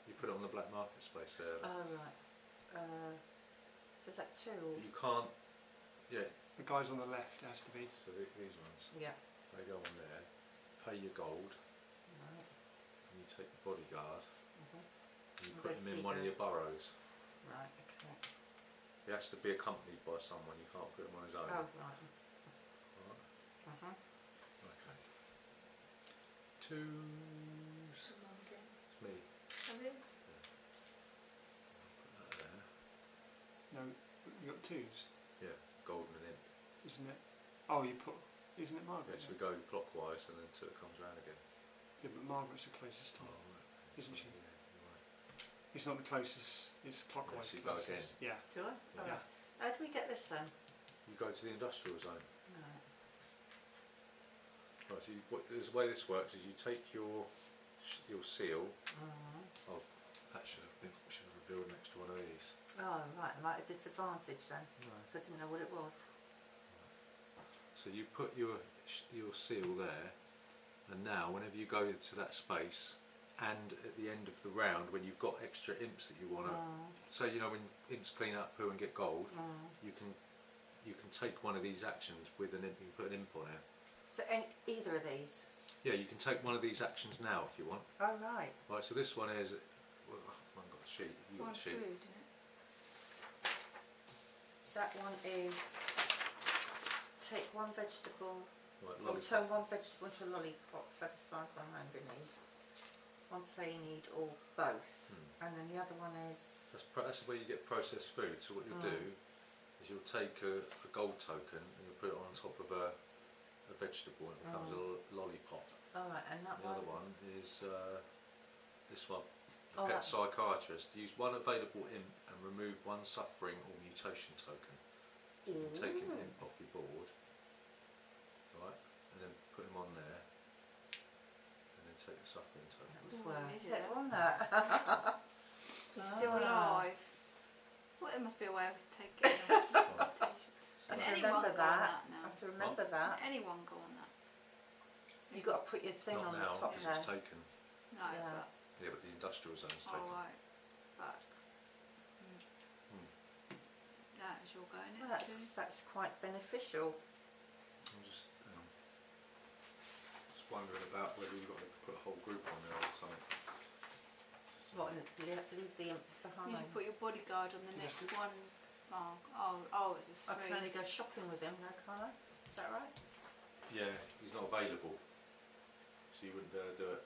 You put it on the black market space there. Oh, right. So is that two? Or? You can't. Yeah. The guys on the left has to be. So these ones, Yeah. they go on there. Pay your gold, Right. and you take the bodyguard, Mhm. and you And put where's him in he one of go? your burrows. Right, okay. He has to be accompanied by someone. You can't put him on his own. Oh, right. Alright, Uh-huh. okay. Twos. Come on again. It's me. Have you? Put that there. No, you got twos, Yeah, golden and imp. isn't it? Oh, you put. Isn't it Margaret? Okay, so we go clockwise, and then till it comes round again. Yeah, but Margaret's the closest to Oh, me. right. Isn't she? Yeah, you're right. It's not the closest. It's clockwise. so you go closest. Yeah. Do I? Yeah. All Yeah. right. How do we get this then? You go to the industrial zone. Right. Right, so the way this works is you take your seal. Mm. Oh, that should have revealed next to one of these. Oh, right. I'm at a disadvantage then. No. So I didn't know what it was. So you put your seal there, and now whenever you go to that space, and at the end of the round when you've got extra imps that you want to, so you know when imps clean up poo and get gold, you can take one of these actions with an imp. You can put an imp on it. So either of these? Yeah, you can take one of these actions now if you want. Oh, right. Right, so this one is. Well, I haven't got the sheet. You got One the sheet. food, isn't it? That one is take one vegetable, Right, or lollipop. turn one vegetable into a lollipop, satisfies one hunger need. One play need, or both. And then the other one is... That's where you get processed food. So what you'll do is you'll take a gold token and you'll put it on top of a vegetable and it becomes a lollipop. Alright, and that The one? other one is this one. Oh, Pet that- psychiatrist. Use one available imp and remove one suffering or mutation token. So you can take an imp off your board, right, and then put him on there, and then take the suffering token. That was Oh, worth is it, it? wasn't it? He's still Ah. alive. Well, there must be a way of taking him. I Can have to anyone remember go on that. that I now? have to remember that. Can anyone go on that? You've got to put your thing Not on now, the top because there. it's taken. No, Yeah. but Yeah, but the industrial zone's taken. alright. But that is your going Well, it too. that's quite beneficial. I'm just wondering about whether you've got to put a whole group on there or something. Just What, and leave the imp You behind. should put your bodyguard on the next one, Mark. Oh, it's a I can only three. go shopping with him, though, can't I? Is that right? Yeah, he's not available, so you wouldn't be able to do it.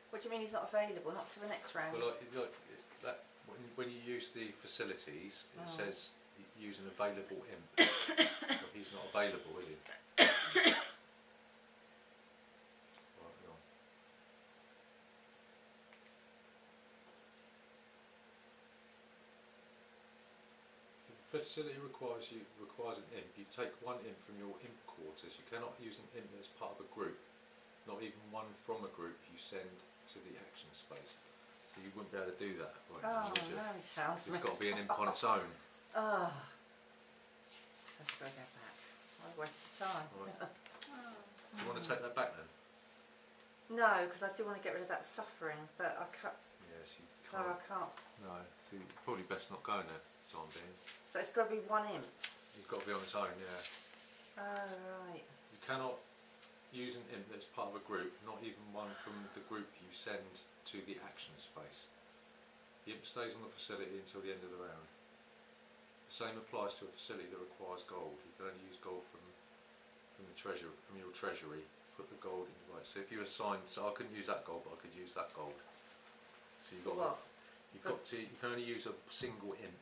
What do you mean he's not available? Not to the next round? Well, that when you use the facilities, it says use an available imp. Well, he's not available, is he? Right, hang on. The facility requires an imp. You take one imp from your imp quarters. You cannot use an imp as part of a group. Not even one from a group you send to the action space. So you wouldn't be able to do that right now, would you? no, it sounds It's got to be an imp on its own. Oh. Let's go back. I wasted time. Right. Do you want to take that back then? No, because I do want to get rid of that suffering, but I can't. Yes, you So I can't. can't. No, so you're probably best not going there for the time being. So it's got to be one imp. You've got to be on its own, yeah. Oh, right. You cannot use an imp that's part of a group, not even one from the group you send to the action space. The imp stays on the facility until the end of the round. The same applies to a facility that requires gold. You can only use gold from your treasury. Put the gold in the right. So if you assign, so I couldn't use that gold, but I could use that gold. So you've got What? You've got to. You can only use a single imp,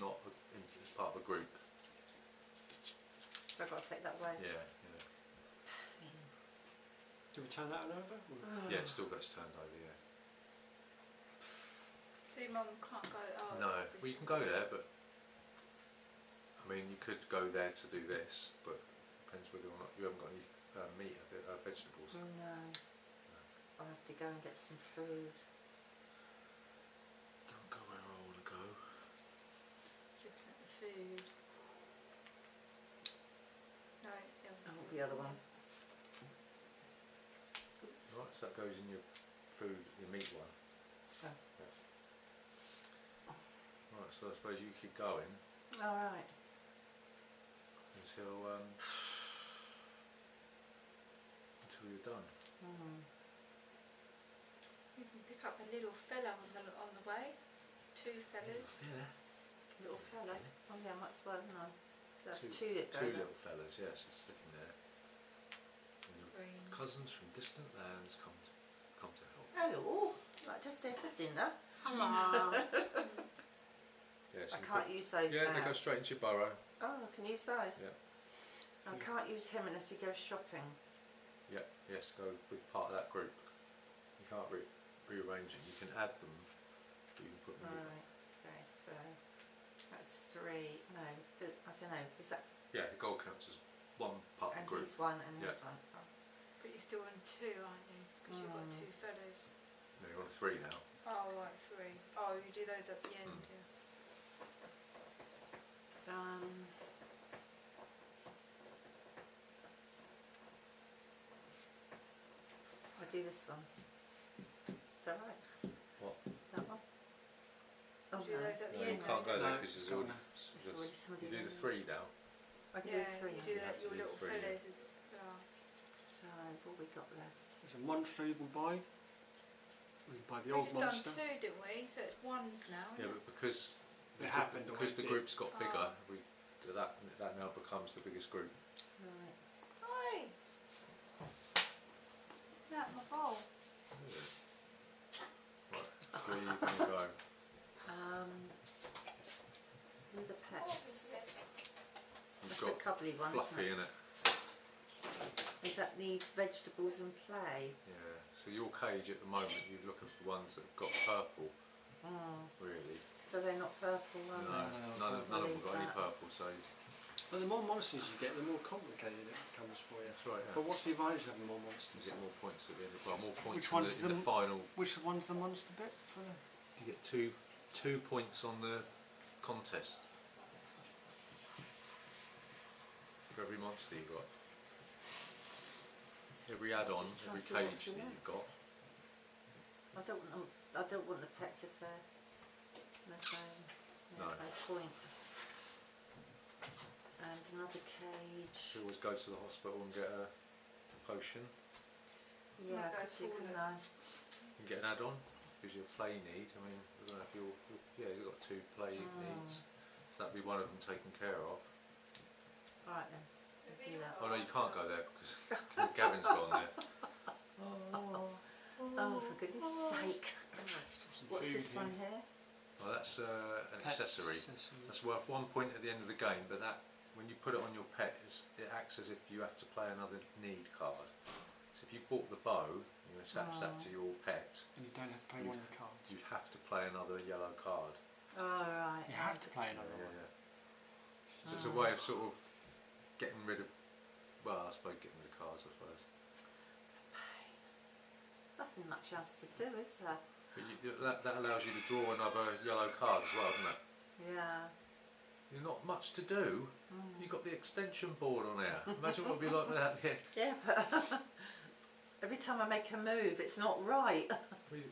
not a imp as part of a group. So I've got to take that away. Yeah. Do we turn that one over? Yeah, it still gets turned over. Yeah. So your mum can't go. Oh, No, it's well you can go there, but I mean you could go there to do this, but it depends whether or not you haven't got any meat or vegetables. No. I'll have to go and get some food. Don't go where I want to go. Looking at the food. No, Oh, the other one. Right, so that goes in your food, your meat one. Oh. Yeah. Right, so I suppose you keep going Alright. until you're done. you can pick up a little fella on the way. Two fellas. Yeah. Little fella. Oh yeah, much well, no. That's Two two that go there. little fellas, yes, it's sticking there. And your Green. cousins from distant lands come to help. Hello. Like just there for dinner. Yes, I can't use those yeah, now. they go straight into your burrow. Oh, I can use those. Yeah. I can't use him unless he goes shopping. Yeah, yes, go with part of that group. You can't rearrange it. You can add them, but you can put them. Right. Okay. So that's three. No, I don't know. Does that? Yeah, the gold counts as one part of And the group. he's one, and Yeah. he's one. Oh. But you're still on two, aren't you? Because you've got two fellas. No, you're on three now. Oh, right, three. Oh, you do those at the end, yeah. I'll do this one. Is that right? What? That one? Oh Do no. those at the No, you end. can't go there No, because it's there's already, gone There's already somebody you do the there. three now. I can do Yeah, three. you do You that, have to your do little three, yeah. fellas. So what we got left? There's a monster you can buy. We can buy the We old just monster. done two, didn't we? So it's ones now, Yeah, isn't but because It happened because the already. group's got bigger, that now becomes the biggest group. Right. it? Oi! Not my bowl. Right, where are you going to go? Who the pets? You've That's the got cuddly one, Fluffy isn't in it. it? Is that need vegetables and play? Yeah. So your cage at the moment, you're looking for ones that have got purple, really. So they're not purple, are No, they? none of them believe got any that. purple. So Well, the more monsters you get, the more complicated it becomes for you. that's right. Yeah. But what's the advantage of having more You monsters? get more points at the end. Well, more points Which in one's the final. Which one's the monster bit for the? You get two points on the contest for every monster you got. Every add-on, Just trying every to see what's cage that left. you've got. I don't want the pets if they're there's no point. And another cage. You always go to the hospital and get a potion. Yeah, Might go could you, couldn't taller. I? You can get an add-on because you play need. I mean, I don't know if you've got two play needs, so that'd be one of them taken care of. Alright then, we'll do that. Oh no, you can't go there because Gavin's gone there. Oh, for goodness sake. Still some What's food this here. one here? Well, that's an accessory. That's worth 1 point at the end of the game, but that, when you put it on your pet, it acts as if you have to play another need card. So if you bought the bow, and you attach that to your pet, And you don't have to play one of the cards. you'd have to play another yellow card. Oh, right. You have to play another one. So it's a way of sort of getting rid of, well, I suppose getting rid of cards, I suppose. There's nothing much else to do, is there? But that allows you to draw another yellow card as well, doesn't it? Yeah. You've not much to do. You've got the extension board on there. Imagine what it'd be like without the Yeah, but every time I make a move, it's not right.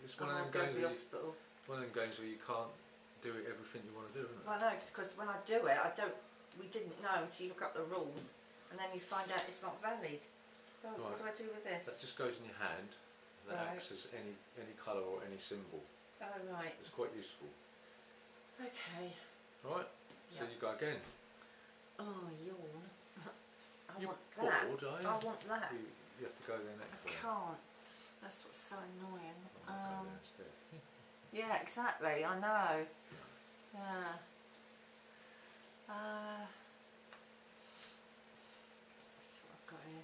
It's one of them Go to games the where hospital. one of them games where you can't do everything you want to do, isn't it? Well, no, it's because when I do it, we didn't know until you look up the rules, and then you find out it's not valid. Oh, Right. what do I do with this? That just goes in your hand. That Right. acts as any colour or any symbol. Oh, right. It's quite useful. Okay. Right. So Yeah. you go again. Oh, yawn. I You're want that. bored, are you? I want that. You have to go there next I one. can't. That's what's so annoying. Oh, go there instead. Yeah, exactly. I know. Yeah. Let's see what I've got here.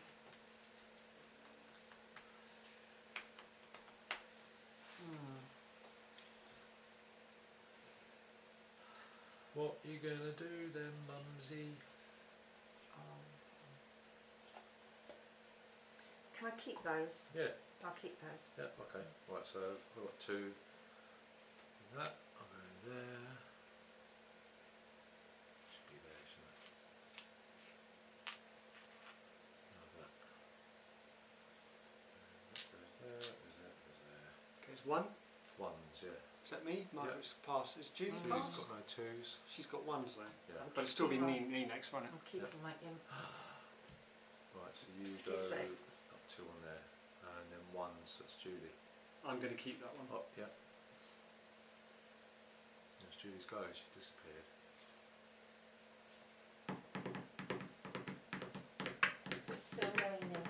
What are you gonna do then, Mumsy? Can I keep those? Yeah. I'll keep those. Yeah. Okay. Right. So we've got two. That. I'll go there. Should be there, shouldn't it? Like that. And that goes there. Goes there. Goes there. Okay, it's one. Ones. Yeah. Is that me? Margaret's passed. Is Julie Mm. Julie's passed? got no twos. She's got ones though. Yeah. But it'll still be Right. me next, won't it? I'm keeping my imps. Right. So you Excuse go. me. Got two on there, and then ones. That's Julie. I'm going to keep that one. Oh, yeah. There's Julie's go. She disappeared. It's still raining.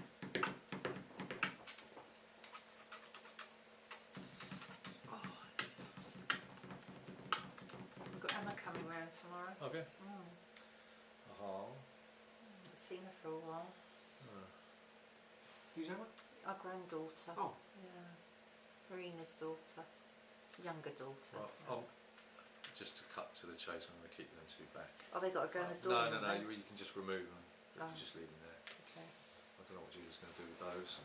We've got Emma coming round tomorrow. Okay. I've seen her for a while. Who's Emma? Our granddaughter. Oh. Yeah. Marina's daughter. Younger daughter. Well, just to cut to the chase, I'm going to keep them two back. Oh, they got to go in the door. No, haven't they? you can just remove them. You Oh. can just leave them there. Okay. I don't know what Julie's going to do with those.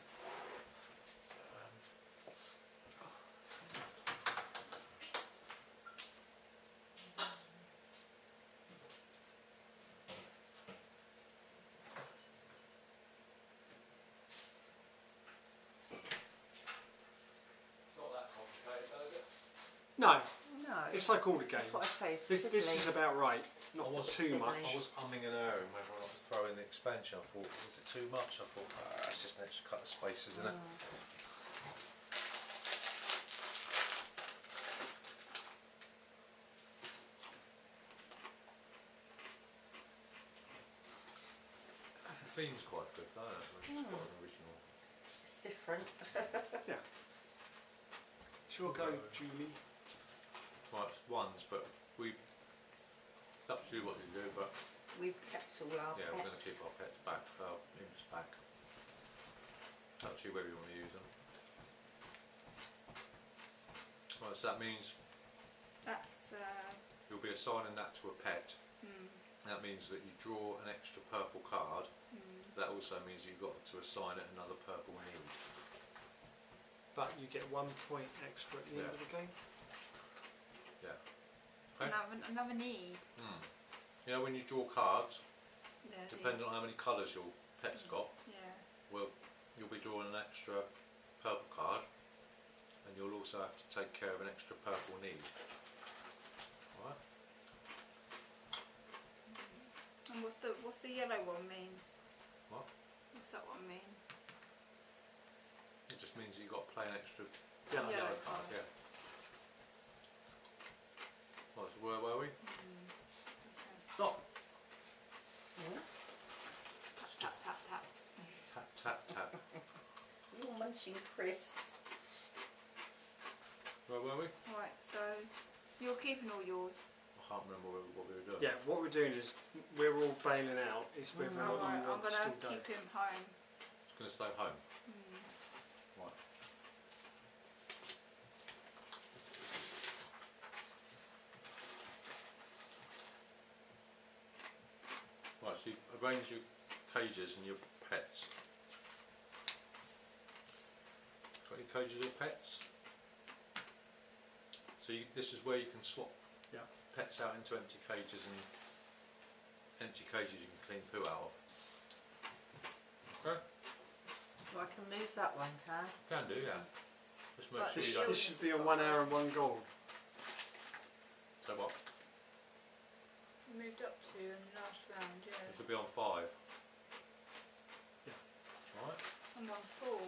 It's not that complicated, though, is it? No, No. it's like all the games. That's what I say. It's This is fiddly. about right. Not I was too fiddly. much. I was umming and ahhing whether or not to throw in the expansion. I thought, is it too much? I thought, it's just an extra cut of space, isn't it? The theme's quite good, though. It's quite an original. It's different. Yeah. Sure go, Julie. Well, it's ones, but we. It's up to you what you do, but We've kept all our yeah, we're going to pets. keep our pets back, our imps back. Up to you whether you want to use them. Right, so that means That's you'll be assigning that to a pet. hmm, That means that you draw an extra purple card. hmm. That also means you've got to assign it another purple need. But you get 1 point extra at the end of the game. Yeah. Okay. Another need. You know when you draw cards, Yeah, depending on how many colours your pet's got, Yeah. well, you'll be drawing an extra purple card, and you'll also have to take care of an extra purple need. Alright? And what's the yellow one mean? What? What's that one mean? It just means you've got to play an extra Yeah. Yellow card, card. yeah. Right, so where were we? Stop! Tap tap tap. Tap, tap, tap. You're munching crisps. Where were we? Right, so You're keeping all yours. I can't remember what we were doing. Yeah, what we're doing is we're all bailing out. It's whether or not Alright, you I'm want to going still to go. keep him home. It's going to stay home. Right. Right, so you arrange your cages and your pets. Got any cages of pets? So this is where you can swap pets out into empty cages, and empty cages you can clean poo out of. Okay? Well, I can move that one, can I? Can do, yeah. Just make But sure you the don't... This should be on 1 hour and 1 gold. So what? We moved up to in the last round, yeah. It could be on 5. Yeah. Alright? I'm on 4.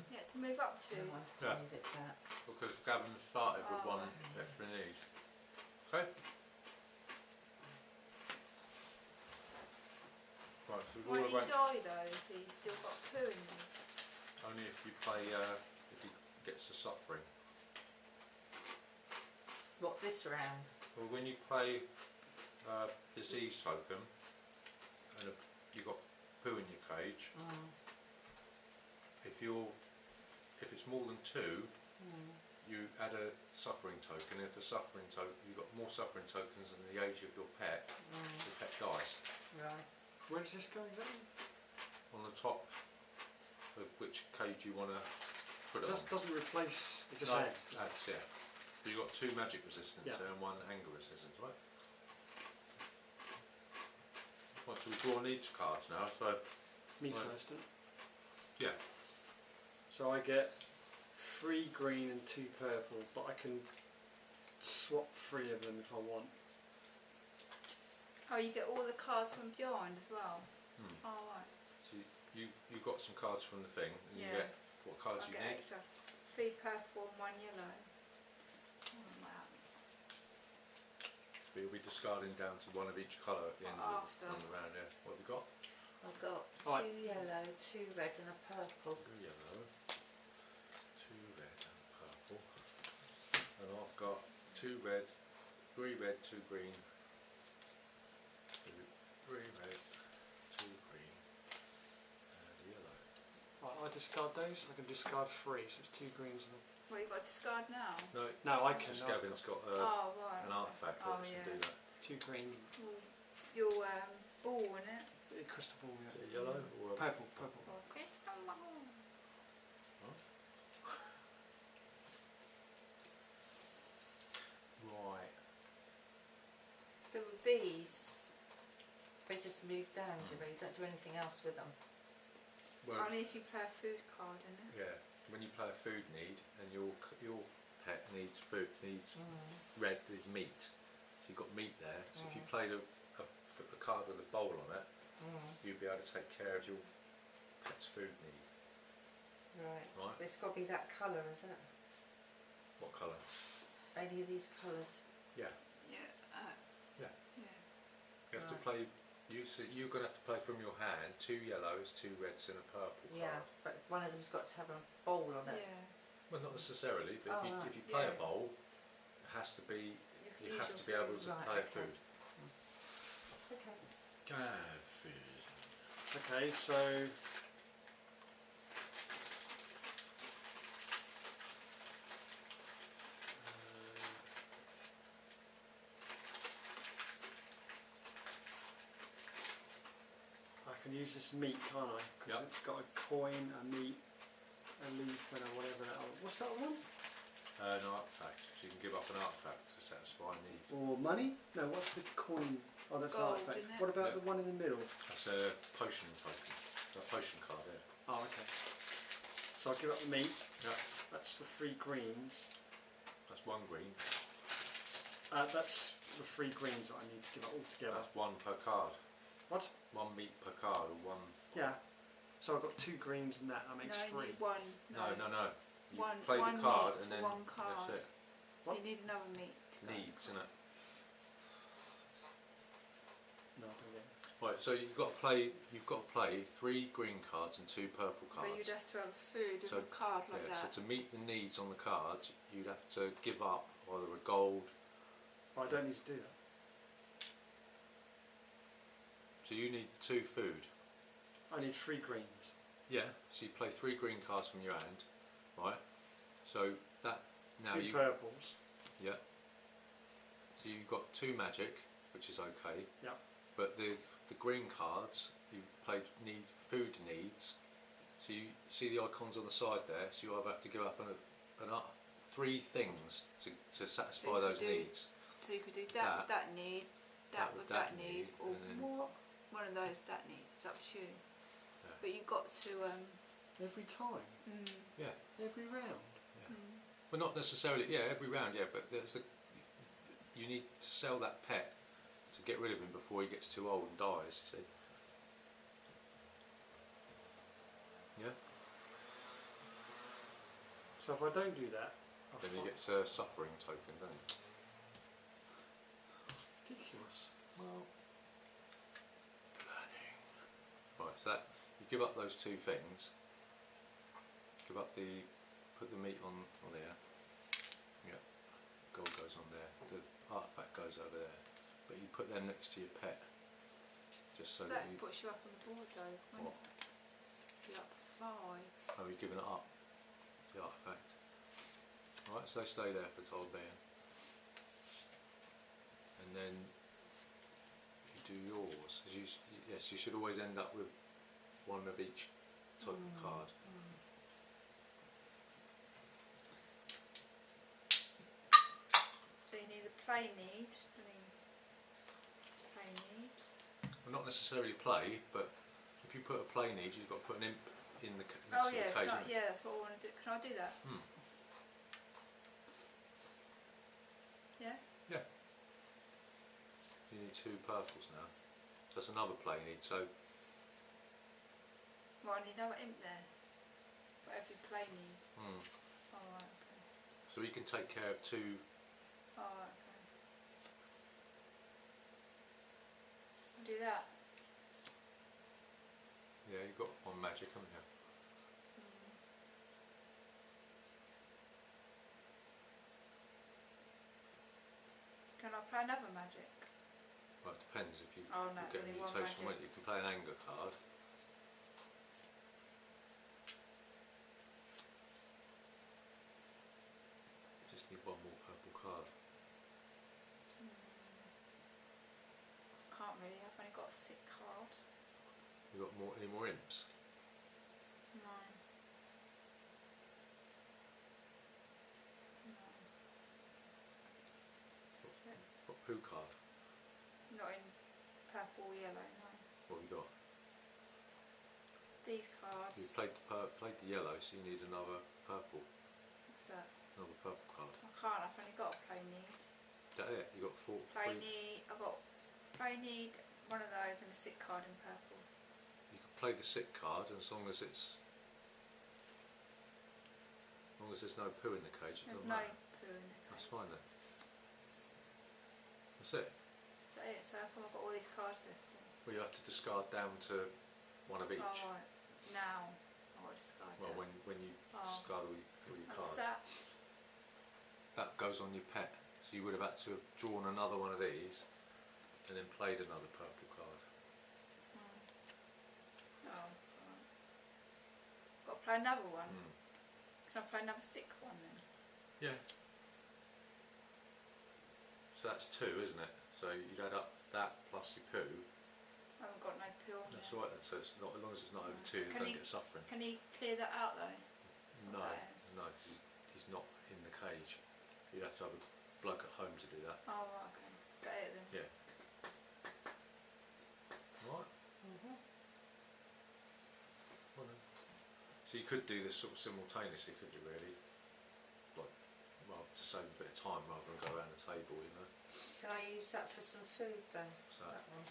Yeah, to move up to. I want to Yeah. move it back. Because Gavin started with Oh. 1 extra need. Okay? Right, so we've Why all do you arranged... die though if he's still got poo in his? Only if you play, if he gets a suffering. What, this round? Well, when you play disease token, and you've got poo in your cage, if it's more than 2, you add a suffering token. If the suffering token, you've got more suffering tokens than the age of your pet, the pet dies. Right. Where does this go exactly? On the top of which cage you want to put it on. Doesn't replace, it just No, adds. doesn't it? adds, yeah. But you've got 2 magic resistance Yeah. there and 1 anger resistance, right? Right, so we draw each cards now, so Me Right. first, don't yeah. So I get 3 green and 2 purple, but I can swap 3 of them if I want. Oh, you get all the cards from behind as well. Oh right. So you got some cards from the thing, and you Yeah. get what cards I you get need. extra 3 purple and 1 yellow. Oh, wow. But you'll be discarding down to 1 of each colour at the end After. of the round. Yeah. What have you got? I've got Right. 2 yellow, 2 red and a purple. 2 yellow, 2 red and purple, and I've got 2 red, 3 red, 2 green, 3 red, 2 green, and a yellow. Right, I discard those. I can discard 3, so it's 2 greens and Well, you've got to discard now. no, I It's can. just I've Gavin's got Oh right. an artefact that Oh, lets him yeah. do that. 2 green, Well, your ball in it. crystal ball. Is Yeah. it a yellow or a Purple, purple. Or crystal ball. right? So these, they just move down, do they? You don't do anything else with them? Well, Only if you play a food card in it. yeah. When you play a food need and your pet needs food, needs red, needs meat. So you've got meat there. So if you played a card with a bowl on it, you'd be able to take care of your pet's food need. Right. Right. It's got to be that colour, is it? What colour? Any of these colours? Yeah. Yeah. Yeah. Yeah. You have to Right. play. You're going to have to play from your hand 2 yellows, 2 reds, and a purple Yeah, card. but one of them's got to have a bowl on it. Yeah. Well, not necessarily, but Oh, right. if you play a Yeah. bowl, it has to be. can You use have your to be able to Right, play a okay. food. Okay. Food. Okay, so I can use this meat, can't I? Because Yep. it's got a coin, a meat, a leaf, and a whatever that. What's that one? An artefact. So you can give up an artefact to satisfy a need. Or money? No, what's the coin? Oh, that's Gold, artifact. isn't it? What about Yep. the one in the middle? That's a potion token. A potion card, yeah. Oh, okay. So I'll give up the meat. Yeah. That's the 3 greens. That's 1 green. That's the 3 greens that I need to give up altogether. That's 1 per card. What? 1 meat per card, or 1. Yeah. So I've got 2 greens and that makes No, 3. you need 1. No. You One- play one the card meat and for then 1 card. that's it. So you need another meat. to go. Needs, innit? No, I don't get it. Right, so you've got to play 3 green cards and 2 purple So cards. you'd have to have food with So- a card like Yeah, that. so to meet the needs on the cards, you'd have to give up either a gold. But I don't need to do that. So you need 2 food. I need 3 greens. Yeah. So you play 3 green cards from your hand, right? So that now 2 you purples. yeah. So you've got 2 magic, which is okay. Yeah. But the green cards you played need food needs. So you see the icons on the side there. So you either have to give up 3 things to satisfy you those do needs. So you could do that with that need, that with that need, or and then- more, one of those that need. It's up to you. Yeah. But you've got to. Every time. Yeah. Every round. Well, not necessarily. Yeah, every round. Yeah, but you need to sell that pet to get rid of him before he gets too old and dies. You see. Yeah. So if I don't do that, Then he gets a suffering token, doesn't he? It's ridiculous. Well, Right, so that you give up those 2 things. Give up put the meat on there. Yeah, gold goes on there. The artifact goes over there. But you put them next to your pet, just so that that you. puts you up on the board though. What? You're up 5. Oh, you've given it up. The artifact. Right, so they stay there for the time being. And then you do yours. Yes, you should always end up with 1 of each type of card. So you need a play need. Play need. Well, not necessarily play, but if you put a play need, you've got to put an imp in the next Oh to the yeah, cage. yeah, that's what I want to do. Can I do that? Yeah. Yeah. You need 2 purples now. So that's another play need. So Well, I need another imp there. For every play need. hmm. Alright, okay. So you can take care of 2. Alright, okay. I'll do that. Yeah, you've got 1 magic, haven't you? Can I play another magic? Well, it depends if you Oh no, you it's get a only 1 mutation. magic. You can play an anger card. Just need 1 more purple card. Can't really, I've only got a sick card. You got any more imps? No. No. That's it. What poo card? Not in purple or yellow, no. What have you got? These cards. You played the yellow, so you need another purple. What's that? Another purple card. I can't, I've only got a play need. Is that it? You got 4. Play 3. need, I've got play need, one of those and a sick card in purple. You can play the sick card, and as long as there's no poo in the cage, it There's doesn't no matter. poo in the That's cage. fine then. That's it. Is that it? So I've got all these cards left then? Well, you have to discard down to 1 of each. Oh right, now I'll discard Well, that. when you Oh. discard all your And cards, what's that? that goes on your pet. So you would have had to have drawn another one of these, and then played another purple card. Oh, it's alright. Got to play another one. Mm. Can I play another sick one then? Yeah. So that's 2, isn't it? So you'd add up that plus your poo. I haven't got no poo on That's there. right then. So it's not, as long as it's not over 2, you Can don't he- get suffering. Can he clear that out though? No, Okay. no, 'cause he's not in the cage. You'd have to have a bloke at home to do that. Oh right, okay. Is that it then? Yeah. Right. Well then. So you could do this sort of simultaneously, could you really? Like, well, to save a bit of time rather than go around the table, you know. Can I use that for some food then? So That one.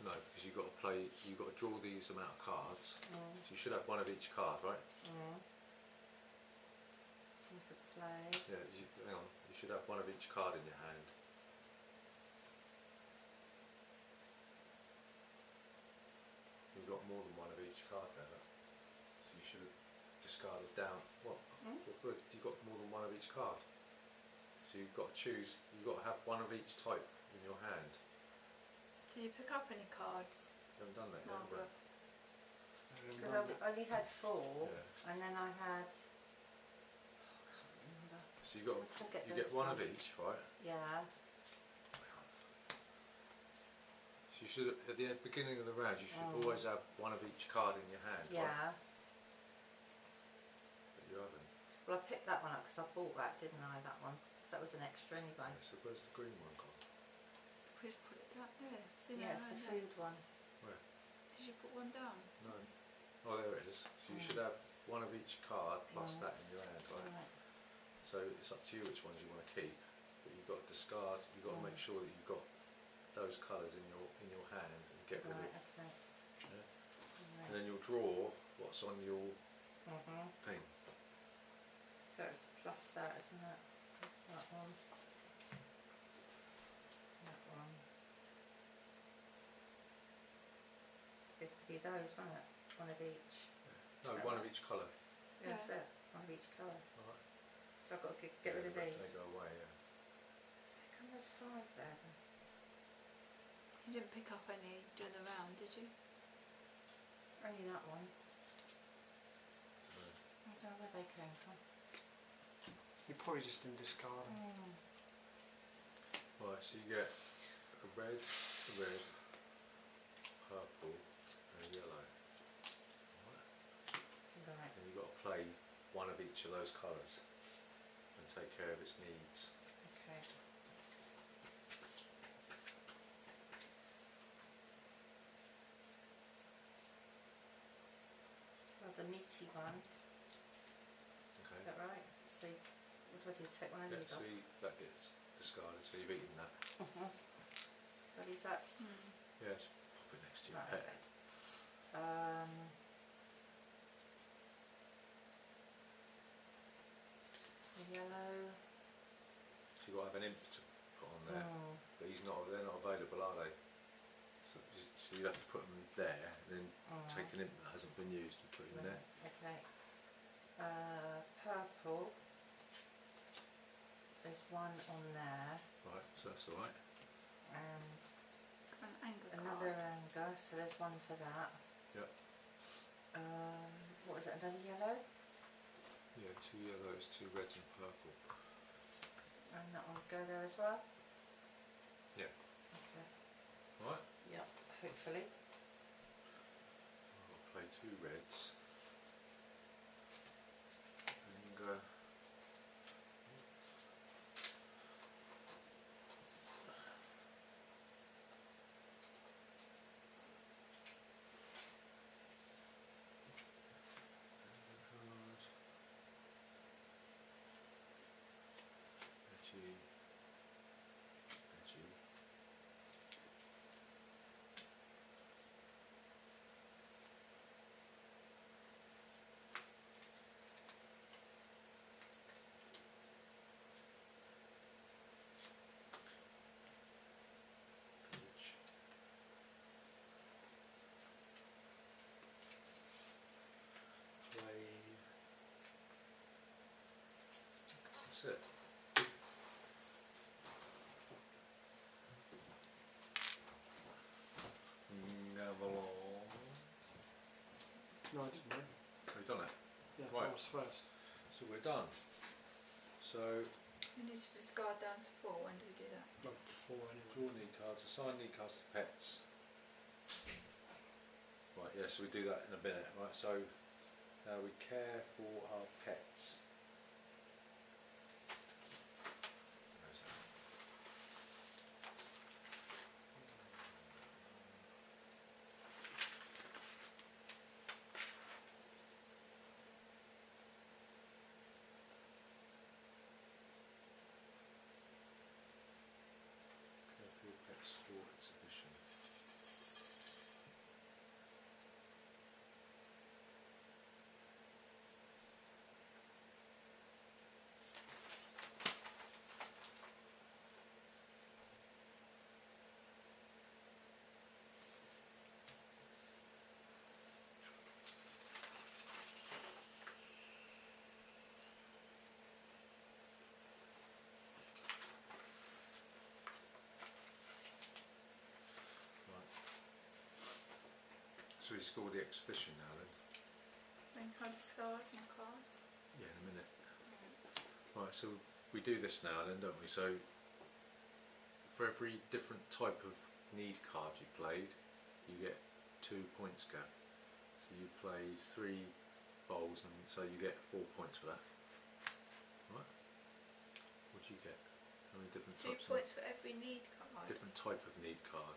no, because you've got to draw these amount of cards. Mm. So you should have 1 of each card, right? With the play. Yeah. Hang on. You should have 1 of each card in your hand. you've got more than one of each card there. Look. So you should have discarded down. What? Hmm? Look, you've got more than one of each card. So you've got to choose. You've got to have one of each type in your hand. Did you pick up any cards, You haven't done that yet, have Margaret? you? Because I only had 4, Yeah. and then I had. I can't remember. So you got. Let's look at You those get one of ones. each, right? Yeah. So you should, at the beginning of the round, you should always have one of each card in your hand. Right? Yeah. But you haven't. Well, I picked that one up because I bought that, didn't I? That one. So that was an extra anyway. Yeah, so where's the green one gone? Please put it down there. See Yeah, it's the food one. Where? Did you put one down? No. Oh, there it is. So you should have one of each card plus that in your hand, right? Right. So it's up to you which ones you want to keep. But you've got to discard. You've got to make sure that you've got those colours in your hand and get rid Right, of. okay. Yeah? Right. And then you'll draw what's on your thing. So it's plus that, isn't it? So that one. That one. It could be those, won't it? One of each. No, one of each colour. Yeah, Yeah. that's it. One of each colour. Alright. So I've got to get rid of They these. go away, yeah. So how come there's 5 there then? You didn't pick up any during the round, did you? Only that one. So, I don't know where they came from. You probably just didn't discard them. right, so you get a red, purple, and a yellow. Alright. Right. And you've got to play one of each of those colours and take care of its needs. Okay. Well, the meaty one. Okay. Is that right? So, what do I do? Take one of Yeah, these so off? that gets discarded, so you've eaten that. Do I leave that? Yes, pop it next to your Right, pet. okay. The yellow. So you've got to have an imp to put on there, but they're not available, are they? So you have to put them there, and then take an imp that hasn't been used and put it in there. Okay. Purple. There's one on there, Right, so that's alright. and An anger another card. anger, so there's one for that. Yep. What was it, another yellow? Yeah, 2 yellows, 2 reds and purple. And that one will go there as well? Yeah. Okay. Right, Yep, hopefully. I'll play 2 reds. And Edgy. Village. Play. That's it. Navalon. No, I didn't. We've done it. Yeah, Right. I was first. So we're done. So You need to discard down to 4. When do we do that? Like 4 anyway. draw need cards, assign need cards to pets. Right, yeah, so we do that in a minute. Right, so now we care for our pets. Where's that? Care for your pets for exhibition. So we score the exhibition now then? When can I discard my cards? Yeah, in a minute. Right, so we do this now then, don't we? So for every different type of need card you played, you get 2 points gap. So you played 3 bowls, and so you get 4 points for that. Right? What do you get? How many different 2 types? points for every need card. Different type of need card.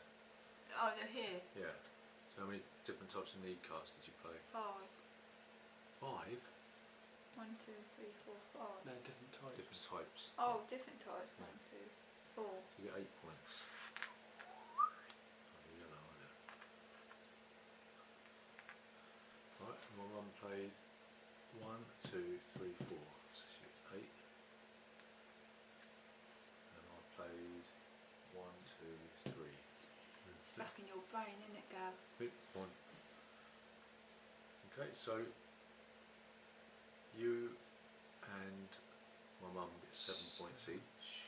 Oh, they're here. Yeah. So how many different types of need cards did you play? 5. 5? 1, 2, 3, 4, 5. No, different types. Different types. Oh, different types. Yeah. 1, 2, 4. So you get 8 points. Oh, yellow, isn't it? Right, and my mum played 1, 2, 3, 4. So she gets 8. And I played 1, 2, 3. It's back in your brain, isn't it, Gav? Bit 1. Okay, so you and my mum get 7 points each.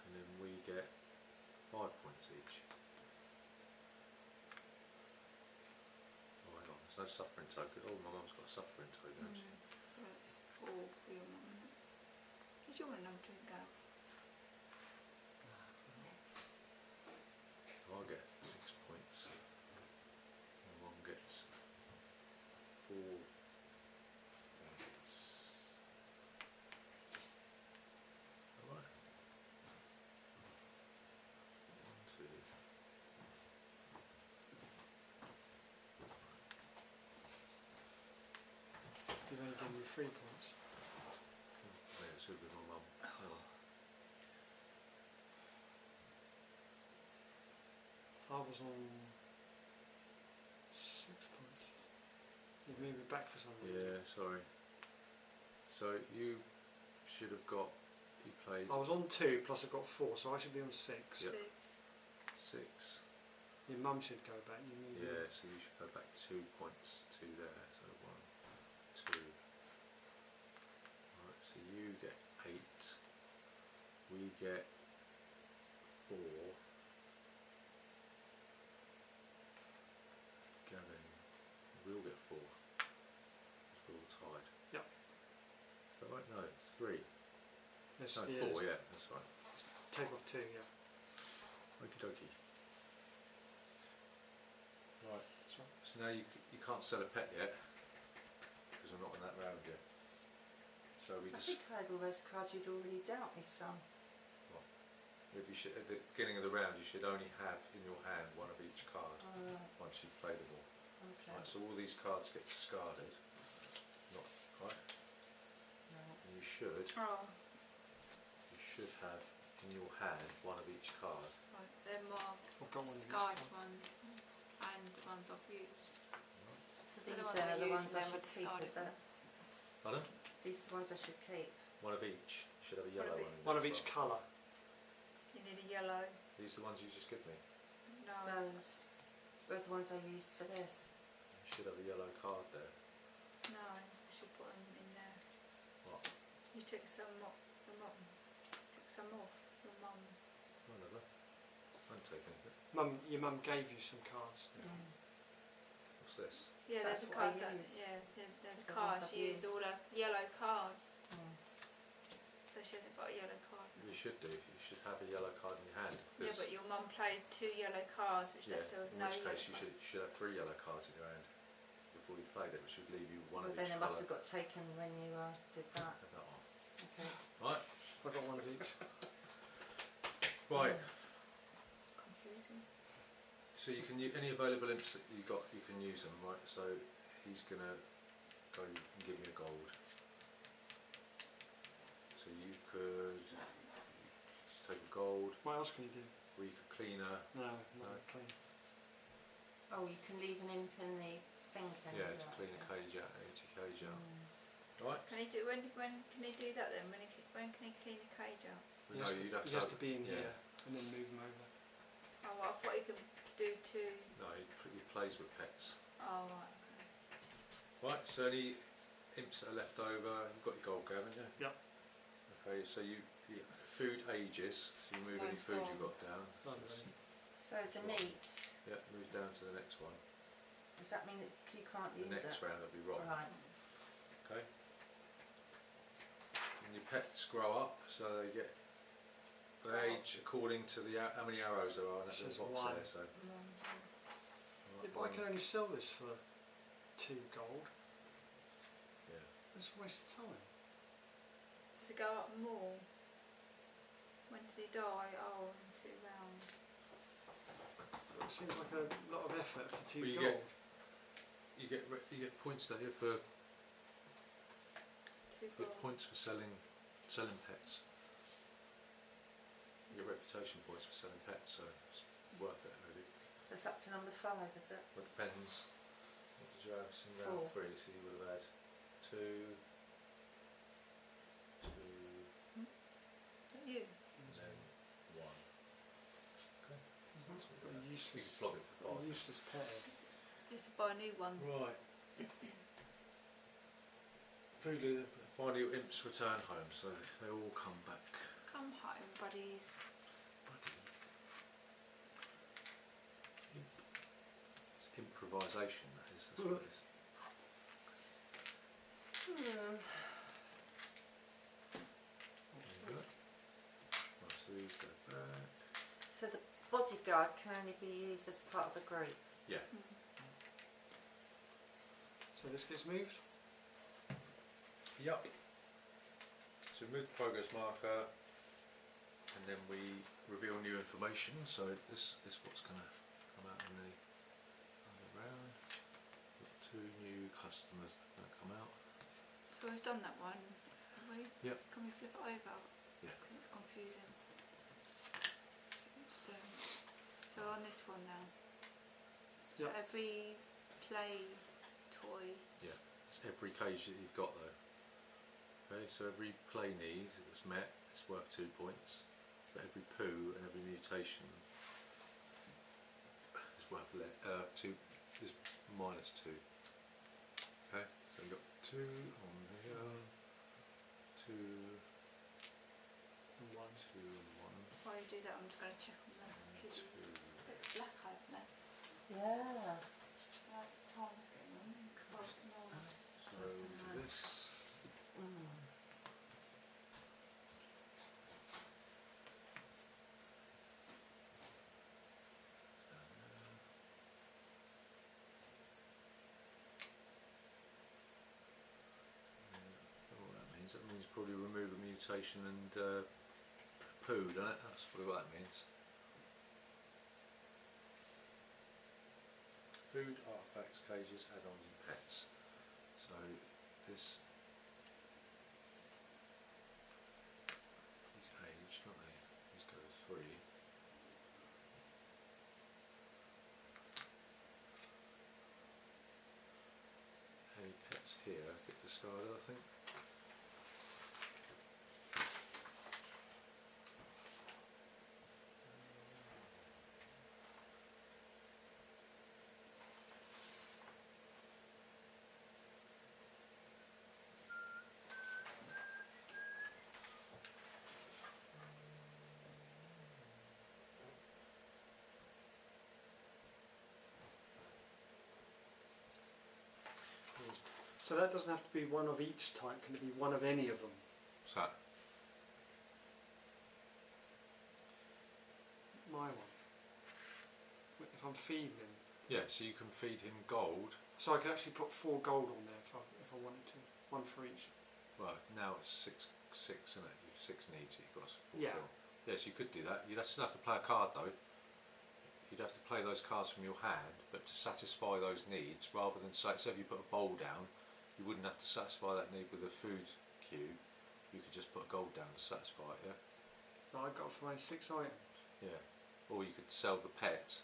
And then we get 5 points each. Oh, hang on, there's no suffering token. Oh, my mum's got a suffering token, hasn't she? So it's 4 for your mum, isn't it? Did you want another drink, Gav? I'll get 6 points. My mum gets 4 points. Alright. 1, 2. You've only given me 3 points. Yeah, it's with my mum. Hang on. I was on 6 points. You've moved it back for some reason. Yeah, sorry. So you should have got, you played I was on 2 plus I got 4, so I should be on 6. Yep. 6. 6. Your mum should go back. You need Yeah, so you should go back 2 points to there. So 1, 2. Alright, so you get 8. We get 4. Gavin, we'll get 4. We're all tied. Yep. Is that right? No, it's 3. Yes, No, yeah, 4, yeah, that's right. Take off 2, yeah. Okie dokie. Right, That's right. so now you can't sell a pet yet, because we're not on that round yet. So we I just, think I had all those cards you'd already dealt me some. if you should, at the beginning of the round you should only have in your hand 1 of each card, once you've played them all. Okay. Right, so all these cards get discarded, not, right, Right. and you should Oh, have in your hand 1 of each card. right. They're marked I've got one of these sky cards. ones and the ones I've used. So They're these the ones are I the use ones and I then should with keep, discarded is it? ones. Pardon? These are the ones I should keep. 1 of each. You should have a One yellow of one. in One there of as each well. colour. You need a yellow. These are the ones you just give me. No. Those were the ones I used for this. You should have a yellow card there. No, I should put them in there. What? You took some off your mum. Took some off your mum. Whatever. I don't take anything. Your mum gave you some cards. Mm. What's this? Yeah, That's there's the what I cards that, use. yeah, they're the The cards ones I've you used, used. all the yellow cards. Mm. So she hasn't got a yellow card now. You should do. You should have a yellow card in your hand. Yeah, but your mum played 2 yellow cards, which yeah, left her with in no which yellow case you card. should have 3 yellow cards in your hand before you played it, which would leave you 1 Well, of then each it must colour. have got taken when you did that. Have that on. Okay. Right. I've got 1 of each. Right. Confusing. So you can any available imps that you got, you can use them. Right. So he's gonna go and give me a gold. So you could just take a gold. What else can you do? Or you could clean a. No, No. not clean. Oh, you can leave an imp in the thing, can you? Yeah, to Right, clean a okay. cage out, empty cage out. Mm. Right. When can he do that then? When can he clean the cage out? He No, has, you'd have he to has have- to be in yeah. here and then move them over. Oh, well, I thought he could do 2. No, he plays with pets. Oh, right, okay. Right, so any imps that are left over, you've got your gold, Gavin, yeah? Yep. Okay, so you Yeah, food ages, so you move any Mine's food gone. you've got down. Lovely. So the meat, Yeah, move down to the next one. does that mean that you can't The use next it? round it'll be wrong. Right. Okay. And your pets grow up, so they get they age according to the how many arrows there are in that It little says box one. there. So. Yeah, but I can only sell this for 2 gold. Yeah. It's a waste of time. Does it go up more? When does he die? Oh, in 2 rounds. It seems like a lot of effort for 2 Well, you gold. You get points there for 2 good gold. points for selling pets. You get reputation points for selling pets, so it's worth it really. So it's up to number 5, is it? Well, it depends. What did you have in round 3? So you would have had 2, 2, Is that you? and then 1. Okay. Got a You can useless, flog it for 5. useless pet. You have to buy a new one. Right. Finally, your imps return home, so they all come back. Come home, buddies. Buddies. It's improvisation, that is. That's what it is. There you go. Right, so these go back. So the bodyguard can only be used as part of a group. Yeah. So this gets moved. Yep. So we move the progress marker, and then we reveal new information. So this is what's going to come out in the other round. Got 2 new customers that are going to come out. So we've done that one, have we? Yep. Can we flip it over? Yeah. It's confusing. So on this one now. So Yep. every play toy. It's every cage that you've got though. Okay, so every play need that's met is worth 2 points. But every poo and every mutation is worth 2. Is -2. Okay, so we've got 2 on here, 2, And 1. 2 and 1. While you do that, I'm just going to check on the And kiddies. 2. It's black eye, isn't it? Yeah. Like time's going on. Casting on. So this. That means probably remove a mutation and poo, doesn't it? That's probably what that means. Food, artifacts, cages, add-ons and pets. So this, these aged, don't they? These go to 3. Any pets here get discarded, I think. So that doesn't have to be one of each type. Can it be one of any of them? What's that? My one. If I'm feeding him. Yeah, so you can feed him gold. So I could actually put 4 gold on there if I wanted to. 1 for each. Well, now it's 6, isn't it? You've 6 needs that you've got to fulfill. Yeah. Yes, you could do that. You'd still have to play a card though. You'd have to play those cards from your hand, but to satisfy those needs, rather than say if you put a bowl down, you wouldn't have to satisfy that need with a food cube. You could just put a gold down to satisfy it, yeah? No, I got for my 6 items. Yeah. Or you could sell the pet.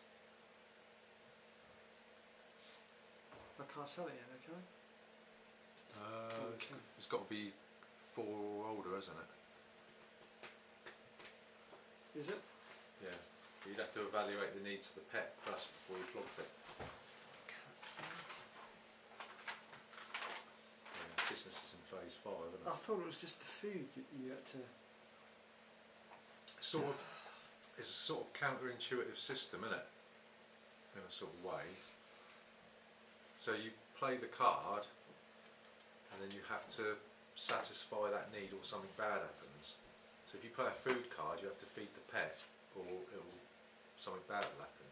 I can't sell it yet, can I? Okay. It's got to be 4 or older, hasn't it? Is it? Yeah. You'd have to evaluate the needs of the pet first before you flogged it. Yeah, business is in phase 5, isn't I it? thought it was just the food that you had to. sort of counterintuitive system, isn't it? In a sort of way. So you play the card, and then you have to satisfy that need, or something bad happens. So if you play a food card, you have to feed the pet, or something bad will happen.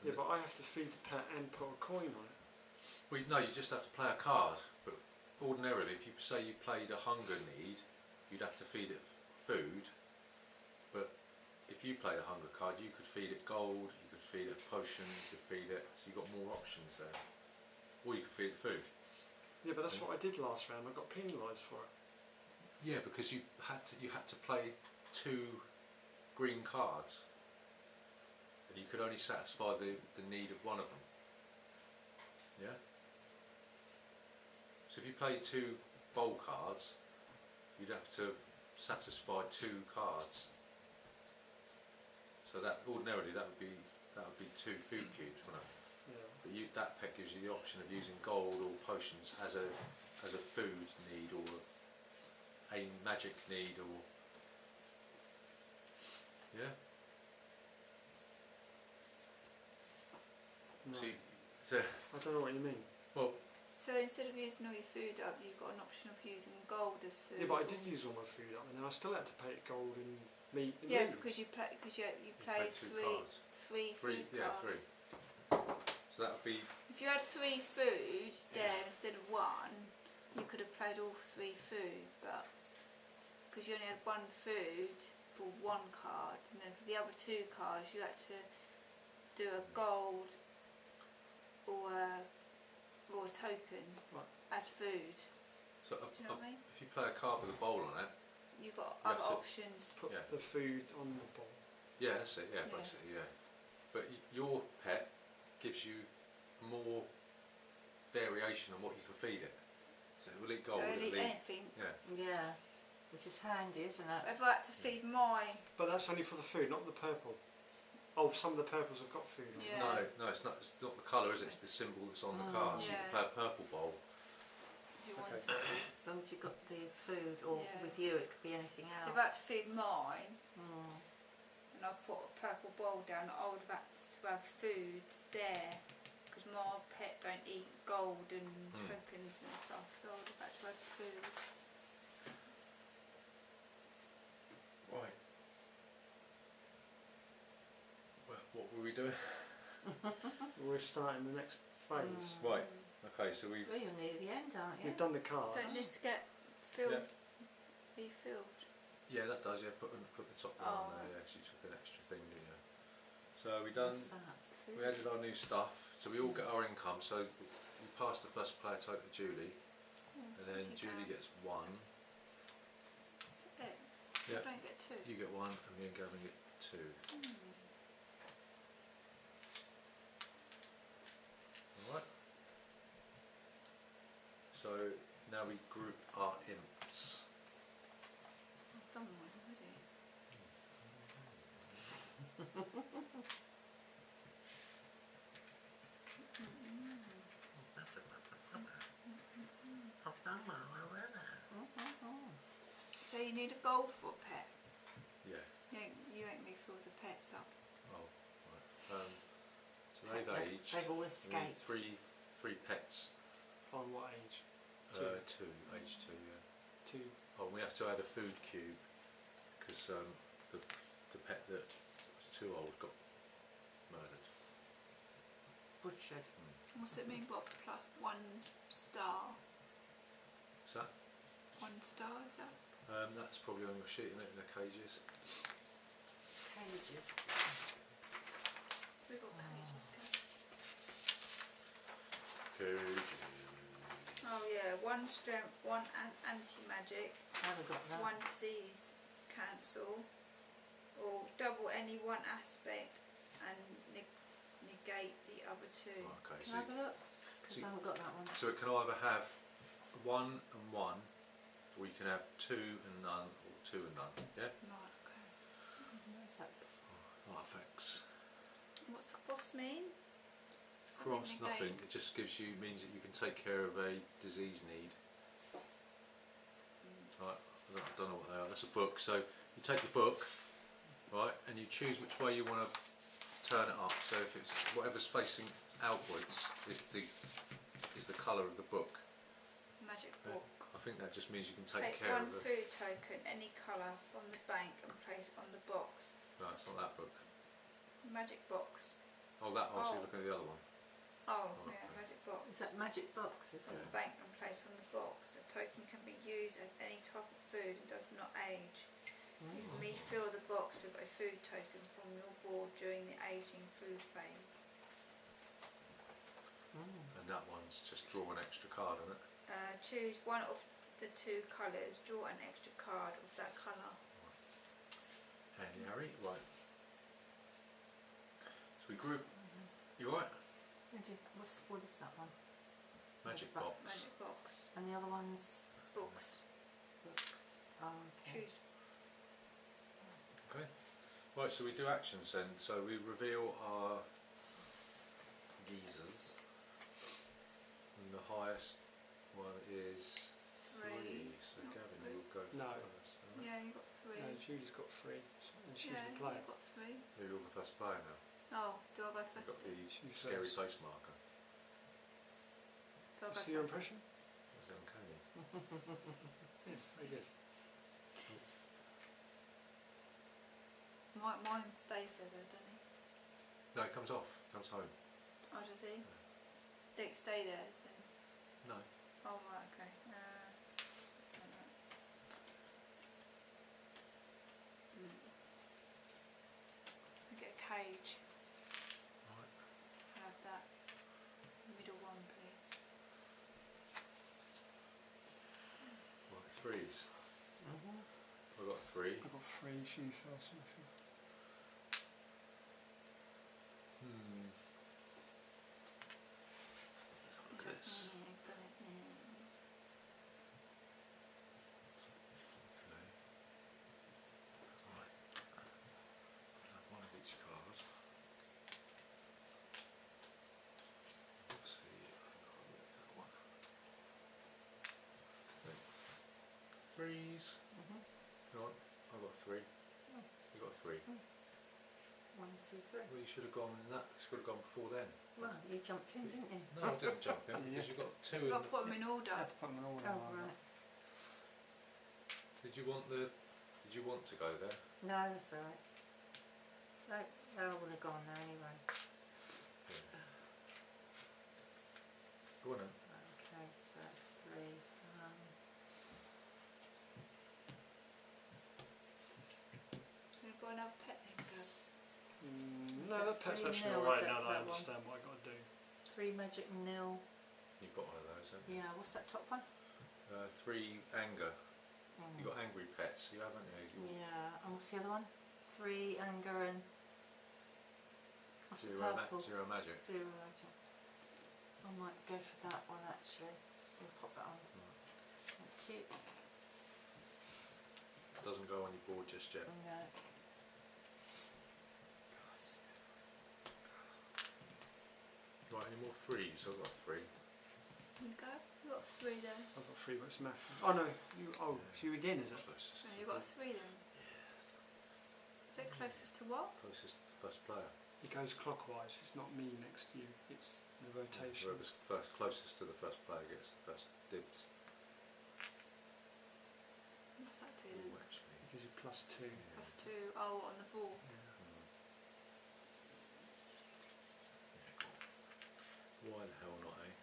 Yeah, but I have to feed the pet and put a coin on it. Well, no, you just have to play a card. But ordinarily, if you say you played a hunger need, you'd have to feed it food. But if you played a hunger card, you could feed it gold, you could feed it a potion, you could feed it. So you've got more options there. Or you could feed it food. Yeah, but that's what I did last round. I got penalised for it. Yeah, because you had to play 2 green cards, and you could only satisfy the need of one of them. Yeah. So if you play 2 bowl cards, you'd have to satisfy 2 cards. So that ordinarily that would be 2 food cubes, wouldn't it? Yeah. But that pet gives you the option of using gold or potions as a food need, or a magic need, or yeah. No. So I don't know what you mean. well, So instead of using all your food up, you've got an option of using gold as food. Yeah, but I did use all my food up, and then I still had to pay it gold and meat. And Yeah, leaves. because you played played 2 cards. three food Yeah, cards. 3. So that would be If you had 3 food there instead of 1, you could have played all 3 food, but because you only had 1 food for 1 card, and then for the other 2 cards you had to do a gold or a token Right. as food. so. Do you know what I mean? If you play a card with a bowl on it, You've got You have other to options. Put Yeah. the food on the bowl. yeah, that's it. Yeah, Yeah. basically, yeah. But your pet gives you more variation on what you can feed it. So will it So gold? Will only it leave? anything. Yeah. Yeah, which is handy, isn't it? If I had to feed my But that's only for the food, not the purple. Oh, some of the purples have got food on. Yeah. No, it's not the colour, is it? It's the symbol that's on the card. So you Yeah. can play a purple bowl. if you Okay. wanted to. As long as you've got the food, or Yeah. with you it could be anything else. So if I had to feed mine Mm. and I put a purple bowl down, I would have had to have food there because my pet don't eat gold and tokens and stuff, so I would have had to have food. Right. Well, what were we doing? We're starting the next phase. Right. Okay, so we've Well, you're near the end, aren't you? We've done the cards. Don't this get filled, Yeah. refilled? yeah, that does. Yeah, put the top one on Oh. there. Yeah, 'cause you took an extra thing, didn't you? So we done. What's that? We added our new stuff, so we all get our income. So we pass the first player token to Julie, and then Julie gets 1. That's it. Yeah. I don't get 2. You get 1, and me and Gavin get 2. Alright. So now we group our imps. I've done mine already. So you need a gold for a pet. Yeah. You ain't me fill the pets up. Oh, right. So they've Yes, aged. they've all We need escaped. three pets. On what age? 2, age 2, yeah. 2. Oh, and we have to add a food cube because the pet that was too old got murdered. Butchered. What's it mean by plus 1 star? Is that? 1 star, is that? That's probably on your sheet, isn't it, in the cages? Cages. We've got cages. Cages. Oh yeah, 1 strength, 1 anti-magic, Haven't got that. 1 disease cancel, or double any 1 aspect and negate the other 2. Okay, Can I have a look? Because so- I haven't got that one. so it can either have 1 and 1, or you can have 2 and none, or 2 and none. Yeah. Right, okay. Where's that? Artifacts. What's the cross mean? Does that Cross, mean nothing. negate? It just means that you can take care of a disease need. Right, I don't know what they are. That's a book. So You take the book, right, and you choose which way you want to turn it up. So if it's whatever's facing outwards is the colour of the book. Magic book. I think that just means you can take Take care one of it. food token, any colour, from the bank and place it on the box. No, it's not that book. Magic box. Oh, that. Oh, so Oh. you're looking at the other one. Oh, Oh, yeah, okay. magic box. Is that magic box, is From it? the bank and place on the box. The token can be used as any type of food and does not age. You can refill the box with a food token from your board during the aging food phase. And that one's just draw an extra card on it. Choose one of the two colours, draw an extra card of that colour. Handy Harry, right. So we group. You alright? What is that one? Magic Box. box. Magic box. And the other one's Books. books. Oh, okay. Choose. Okay. Right, so we do actions then. So we reveal our geezers. And the highest one is 3. So Not Gavin, 3. you'll go No. first. Alright. Yeah, you got 3. No, Julie's got 3, and she's yeah, the player. you got 3. You're the first player now. Oh, do I go You've first? got the She's scary first. face marker. Do I go See your first? impression? That's uncanny. Yeah, very good. Mine stays there though, doesn't he? No, it comes off. Comes home. Oh, does he? Did it stay there then? No. Oh, right, okay. I get a cage. Right. I'll have that middle one, please. Right, 3s. Mhm. I've got 3. I've got 3, she first, Matthew. Is Look that at this. got it there. Okay. Right. I'll have one of each card. Let's see. I've got one. Okay. 3s. Mhm. Right. I've got 3. Oh. You got 3. 1, 2, 3. Well, you should have gone in that. You should have gone before then. Well, you jumped in, didn't you? No, I didn't jump in because Yeah. you've got 2 You've in. got to put them in I order. have to put them in order. Oh, now, right. Did you want the? Did you want to go there? No, that's alright. No, they're all gone now anyway. Yeah. Go on then. Okay, so that's 3. You've got another pet then, Gav. Is No, that that pet's 3 actually nil, alright is now that that I that one? understand what I've got to do. 3 magic nil. You've got one of those, haven't you? Yeah, what's that top one? 3 anger. Mm. You got angry pets, you haven't you? Yeah, and what's the other one? 3 anger and what's the purple? 0 magic. 0 magic. I might go for that one actually. We'll pop that on. Thank you. Doesn't go on your board just yet. No. Right, any more 3s? I've got 3. You go. You got 3 then. I've got 3, but it's Matthew. Oh no, you. Oh, it's you again, is it? Closest. No, to you got the- 3 then. Is it closest to what? Closest to the first player. It goes clockwise. It's not me next to you. It's the rotation. Whoever's closest to the first player gets the first dibs. What's that do Ooh, then? actually. It gives you +2. Yeah. Plus 2. Oh, on the ball. Mm. Yeah, go on. Why the hell not, eh?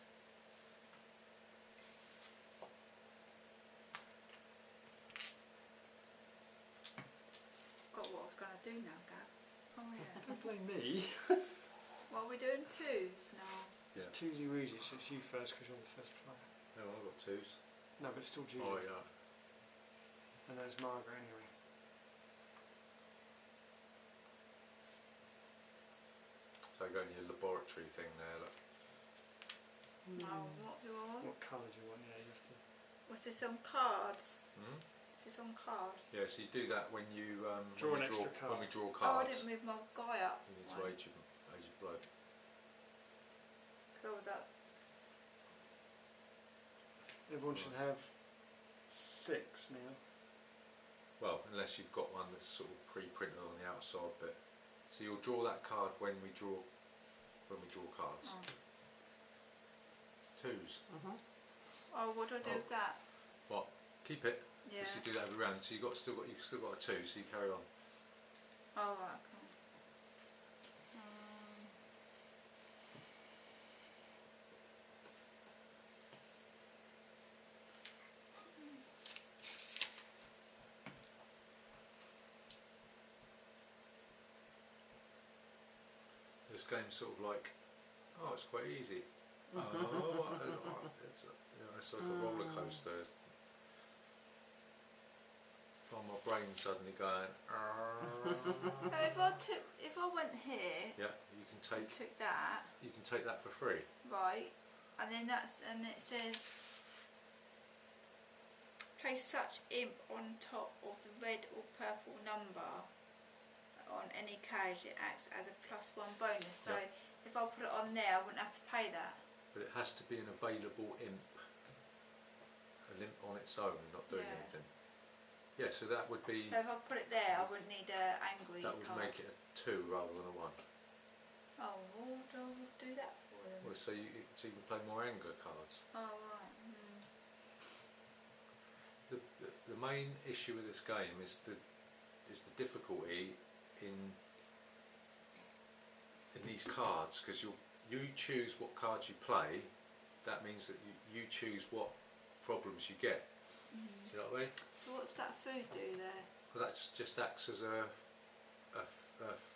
Got what I was going to do now, Gav. Oh yeah. Don't blame me. What are we doing? 2s now. Yeah. It's Toozy Woozy, so it's you first because you're the first player. No, I've got 2s. No, but it's still Julie. Oh, yeah. And there's Margaret anyway. So I go in your laboratory thing there, look. Oh, what do I want? What colour do you want? Yeah, you have to. Was this on cards? Mm? Is this on cards? Yeah, so you do that when you Draw when an we extra card. When we draw Oh, I cards. didn't move my guy up. You need to age your blood. Because I was at. Everyone should have 6 now. Well, unless you've got one that's sort of pre-printed on the outside bit. So you'll draw that card when we draw cards. Oh. Twos. Oh, what do I do with that? What? Keep it. Yeah. Because you do that every round. So you've still got a 2. So you carry on. Oh, right, cool. This game's sort of like, oh, it's quite easy. It's like a roller coaster. Find my brain suddenly going. So if I went here, Yeah, you can and took that, that for free. right, and then it says place such imp on top of the red or purple number on any card, it acts as a +1 bonus. So Yep. if I put it on there, I wouldn't have to pay that. But it has to be an available imp. An imp on its own, not doing Yeah. anything. Yeah, so that would be. So if I put it there, I wouldn't need a angry That would card. make it a 2 rather than a 1. Oh, well, I'll do that for them. Well, so you can play more anger cards. Oh, right. The main issue with this game is the difficulty in these cards, because you choose what cards you play. That means that you choose what problems you get. Do you know what I mean? So what's that food do there? Well, that just acts as a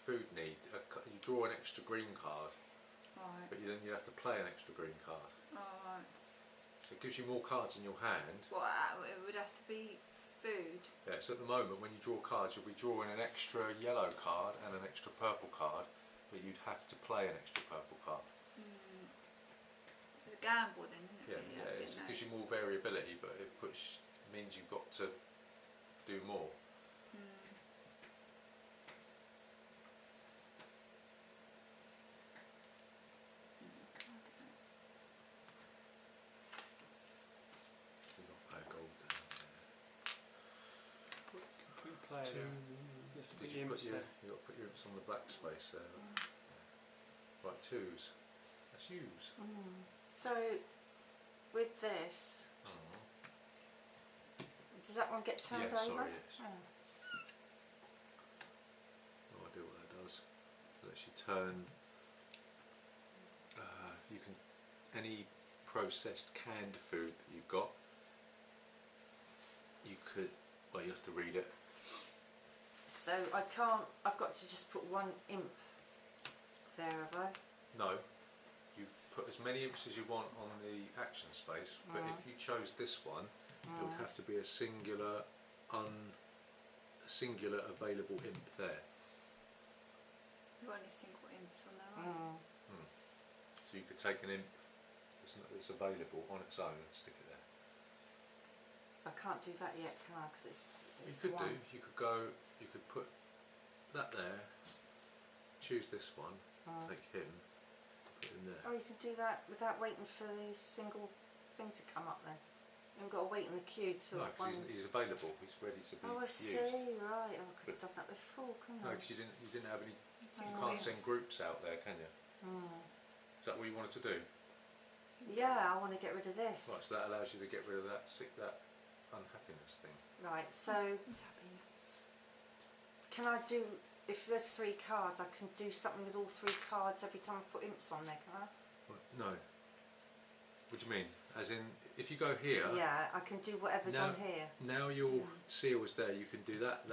food need. You draw an extra green card, Right. but then you have to play an extra green card. Oh, right. So it gives you more cards in your hand. Well, it would have to be food. Yeah, so at the moment when you draw cards, you'll be drawing an extra yellow card and an extra purple card, but you'd have to play an extra purple card. It's a gamble then, isn't it? Yeah, really? it gives you more variability, but it means you've got to do more. There's not pay gold down Play there. Just Did put you the put imps your, there. you got to put your imps on the black space there. Right, 2s. That's U's. So with this, does that one get turned Yeah, over? sorry, yes. Oh. No idea what that does. It lets you turn. You can any processed canned food that you've got. You could. Well, you have to read it. So I can't. I've got to just put one imp there, have I? No. You put as many imps as you want on the action space, but if you chose this one, it would have to be a singular available imp there. You've only single imps on there, right? So you could take an imp that's available on its own and stick it there. I can't do that yet, can I? Because it's You could one. do. You could go. You could put that there. Choose this one. Take him. Put it in there. Oh, you can do that without waiting for the single thing to come up then. You haven't got to wait in the queue till No, because one's... he's available. He's ready to be Oh, I used. see. Right. Oh, I could have done that before, couldn't No, I? because you didn't have any. You Oh. can't send groups out there, can you? Is that what you wanted to do? Yeah, I want to get rid of this. Right. So that allows you to get rid of that unhappiness thing. Right. So He's happy now. can I do? If there's 3 cards, I can do something with all 3 cards every time I put imps on there, can I? No. What do you mean? As in, if you go here. Yeah, I can do whatever's Now- on here. Now your seal is there. You can do that,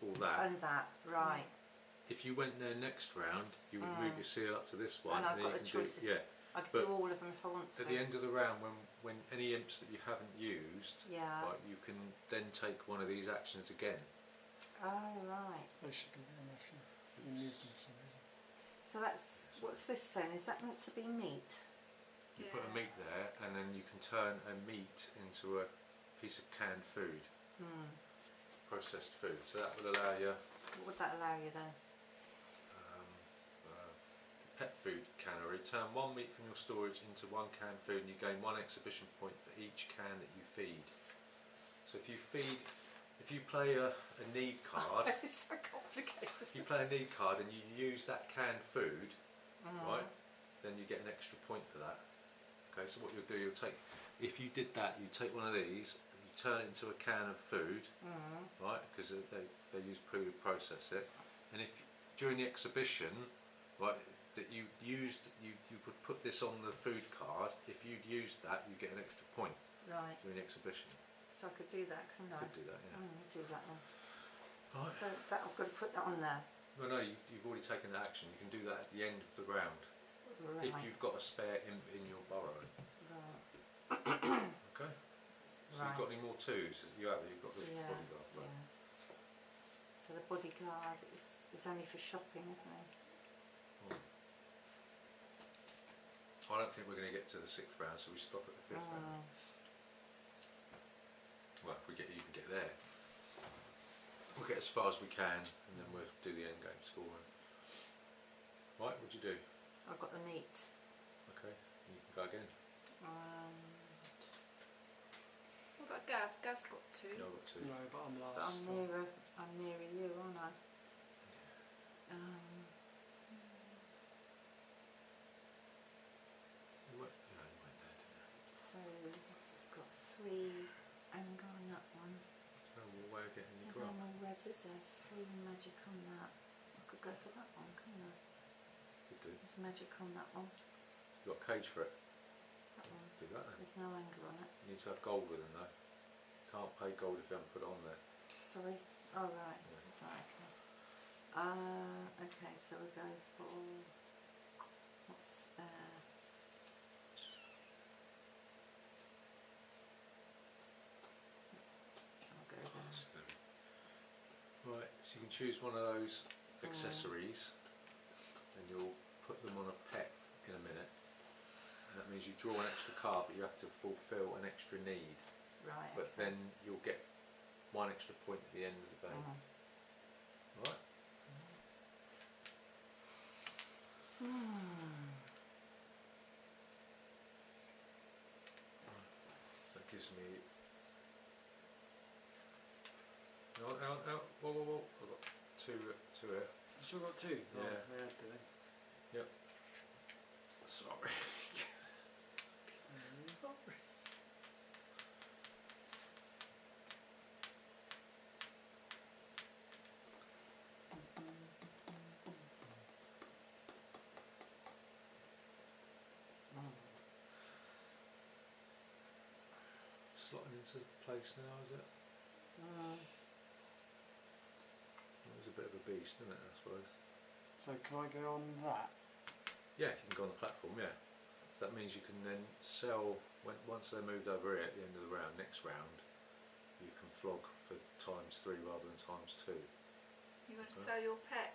or that. And that, right. If you went there next round, you would move your seal up to this one, And I've then got you a can choice. do. Yeah. I could but do all of them if I want to. At the end of the round, when any imps that you haven't used, Yeah. right, you can then take one of these actions again. Oh, right. They should be good enough. You moved them for some reason. So that's, what's this then? Is that meant to be meat? You put a meat there, and then you can turn a meat into a piece of canned food, processed food. So that will allow you. What would that allow you then? Pet food cannery. Turn 1 meat from your storage into 1 canned food, and you gain 1 exhibition point for each can that you feed. So if you feed If you play a need card, This is so complicated. if you play a need card and you use that canned food, right, then you get an extra point for that. Okay, so what you'll do, you'll take, if you did that, you take one of these, and you turn it into a can of food, right, because they use poo to process it, and if during the exhibition, right, that you used, you would put this on the food card, if you'd used that, you get an extra point Right. during the exhibition. So I could do that, couldn't I? Could do that, yeah. Do that one. Right. So that I've got to put that on there. Well, no, you've already taken that action. You can do that at the end of the round Right. if you've got a spare imp in your burrow. Right. Okay. So Right. you've got any more twos? You have. You've got the Yeah. bodyguard. Right. Yeah. So the bodyguard is only for shopping, isn't it? I don't think we're going to get to the 6th round, so we stop at the 5th round. Well, if we get even get there, we'll get as far as we can, and then we'll do the end game scoring. Right, what'd you do? I've got the meat. Okay, you can go again. What about Gav? Gav's got 2. Yeah, I've got 2. No, but I'm But last. I'm nearer you, aren't I? You went there, didn't you? So I've got 3 anger on that one. Oh, well, way of getting your There's no grub. more reds, is there? 3 magic on that. I could go for that one, couldn't I? Could do. There's magic on that one. You've got a cage for it. That one. Do that then. There's no anger on it. You need to have gold with them though. You can't pay gold if you haven't put it on there. Sorry. Oh right. Yeah. Right. Okay. Okay. So we go for what's spare. I'll go there. Right, so you can choose one of those accessories and you'll put them on a pet in a minute. And that means you draw an extra card, but you have to fulfil an extra need. Right. But okay. then you'll get 1 extra point at the end of the game. Right? So that gives me. No, whoa. I've got two here. You still got 2? Yeah. Oh, yeah, do they? Yep. Sorry. Slotting into place now, is it? It's a bit of a beast, isn't it, I suppose? So can I go on that? Yeah, you can go on the platform, yeah. So that means you can then sell, once they're moved over here at the end of the round, next round, you can flog for ×3 rather than ×2. You're going to sell your pet?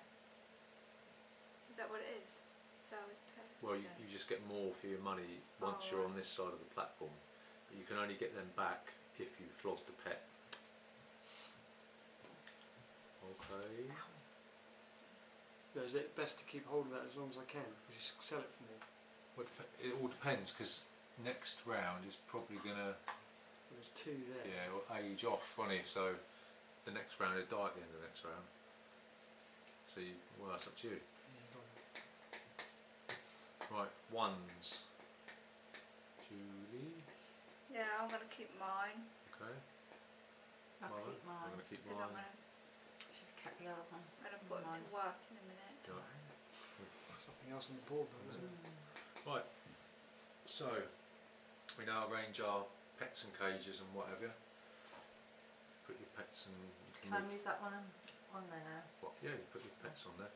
Is that what it is? Sell his pet? Well, Okay. you just get more for your money once you're on this side of the platform. But you can only get them back if you flogged the pet. Okay. Or is it best to keep hold of that as long as I can? Or just sell it for more? Well, it all depends, because next round is probably going to There's 2 there. will age off, won't it? So the next round will die at the end of the next round. So well, that's up to you. Right, 1s. Julie. Yeah, I'm going to keep mine. Okay. I'll Mine. keep I'm mine. going to keep Because I'm mine. going to She's kept the other one. put it to work in a minute. Right. Something else on the board though, isn't it? Right, so we now arrange our pets and cages and whatever. Put your pets and you Can I move. move that one on there now? What? Yeah, you put your pets on there.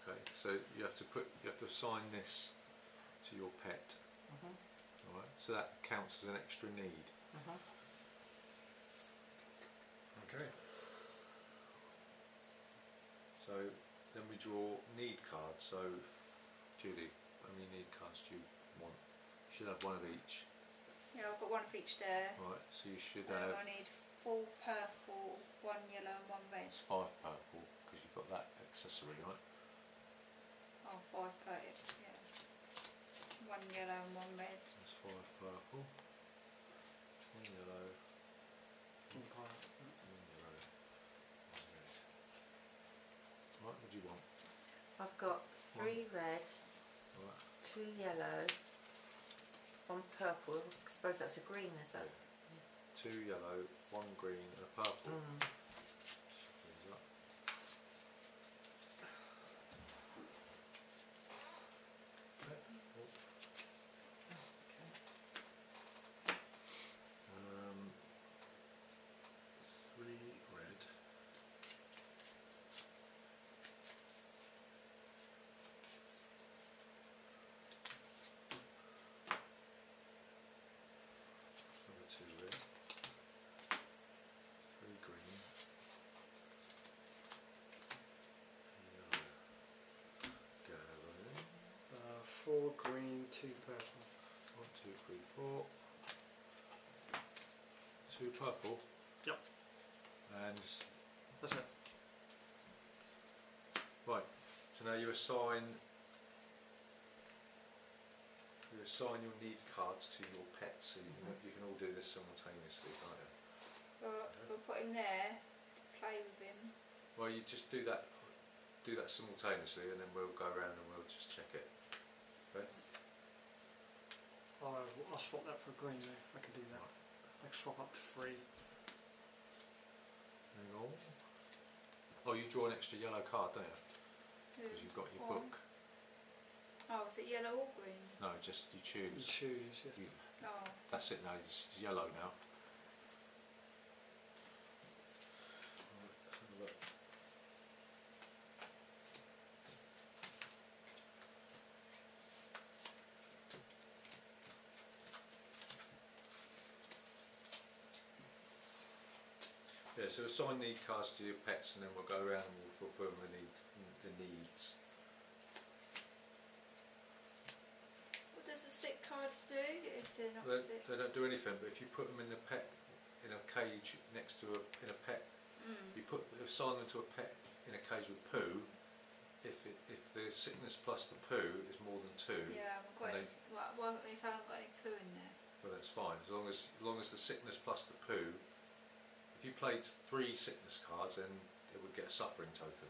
Okay, so you have to assign this to your pet. Alright, so that counts as an extra need. Okay. So then we draw need cards. So Judy, how many need cards do you want? You should have 1 of each. Yeah, I've got 1 of each there. Right, so you should And have I need 4 purple, 1 yellow and 1 red. it's 5 purple because you've got that accessory, right? Oh, 5 purple, yeah. 1 yellow and 1 red. That's 5 purple, 1 yellow, 3 red, Right. 2 yellow, 1 purple. I suppose that's a green, is it? 2 yellow, 1 green and a purple. Mm. These up. Okay. Um, 3 red. 2 red. 3 green. Yellow. Go in. 4 green, 2 purple. 1, 2, 3, 4. 2 purple. Yep. And That's it. right. So now you assign your need cards to your pets, so you can all do this simultaneously, can't you? We'll put him there to play with him. Well, you just do that simultaneously, and then we'll go around and we'll just check it. Okay. I'll swap that for green though. I can do that. I can swap up to 3. Hang on. Oh, you draw an extra yellow card, don't you? Because you've got your book. Oh, is it yellow or green? No, just you choose. You choose, yeah. Oh. That's it now. It's yellow now. Right, have a look. Yeah, so assign need cards to your pets, and then we'll go around and we'll fulfil the needs. What does the sick cards do if they're not sick? They don't do anything, but if you put them in a cage next to in a pet, you assign them to a pet in a cage with poo. If the sickness plus the poo is more than 2, Yeah, I've got it. Well, if I haven't got any poo in there. well, that's fine. As long as the sickness plus the poo. If you played 3 sickness cards, then it would get a suffering token.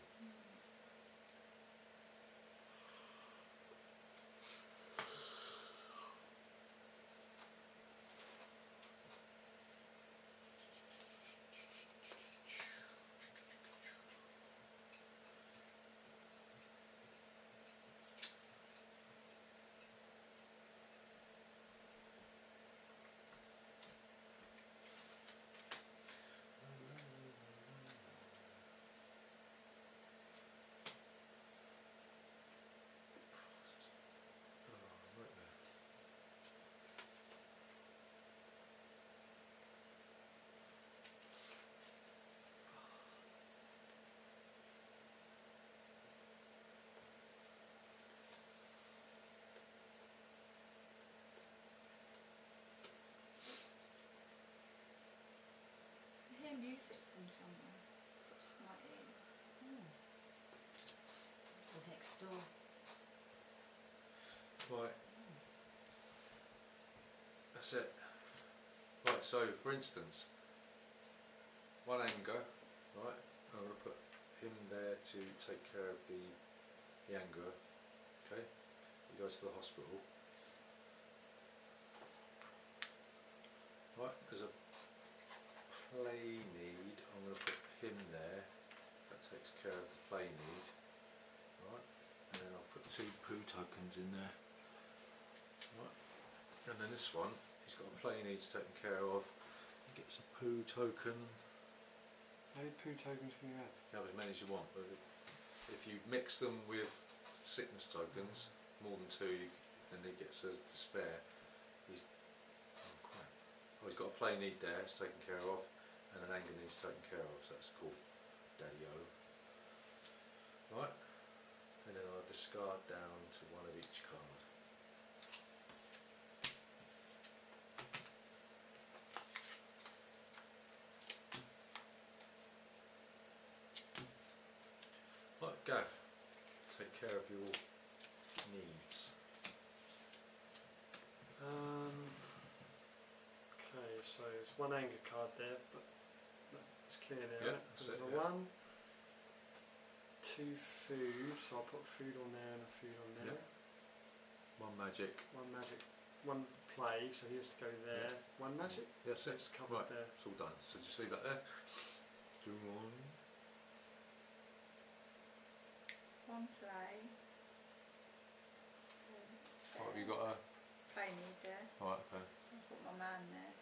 I hear music from somewhere. It's not in. Next door. Right. That's it. Right, so for instance, 1 anger, right, I'm going to put him there to take care of the anger, okay, he goes to the hospital. Right, there's a play need, I'm going to put him there, that takes care of the play need, right, and then I'll put 2 poo tokens in there, right, and then this one, he's got a play needs taken care of, he gets a poo token. How many poo tokens can you have? You have as many as you want, but if you mix them with sickness tokens, more than 2, then he gets a despair. He's got a play need there, it's taken care of, and an anger needs taken care of, so that's called Daddy-O. Right, and then I'll discard down to 1 of each card. Right, Gav, take care of your needs. Okay, so there's 1 anger card there, but it's clear now. Yeah, There's that's a it, yeah. 1, 2 food, so I'll put food on there and a food on there. Yeah. One magic. One magic. One play, so he has to go there. One magic. Yes, So it's covered right. there. It's all done. So just leave that there. Do one. One play. What have you got? Play need there. Right. Okay. I'll put my man there.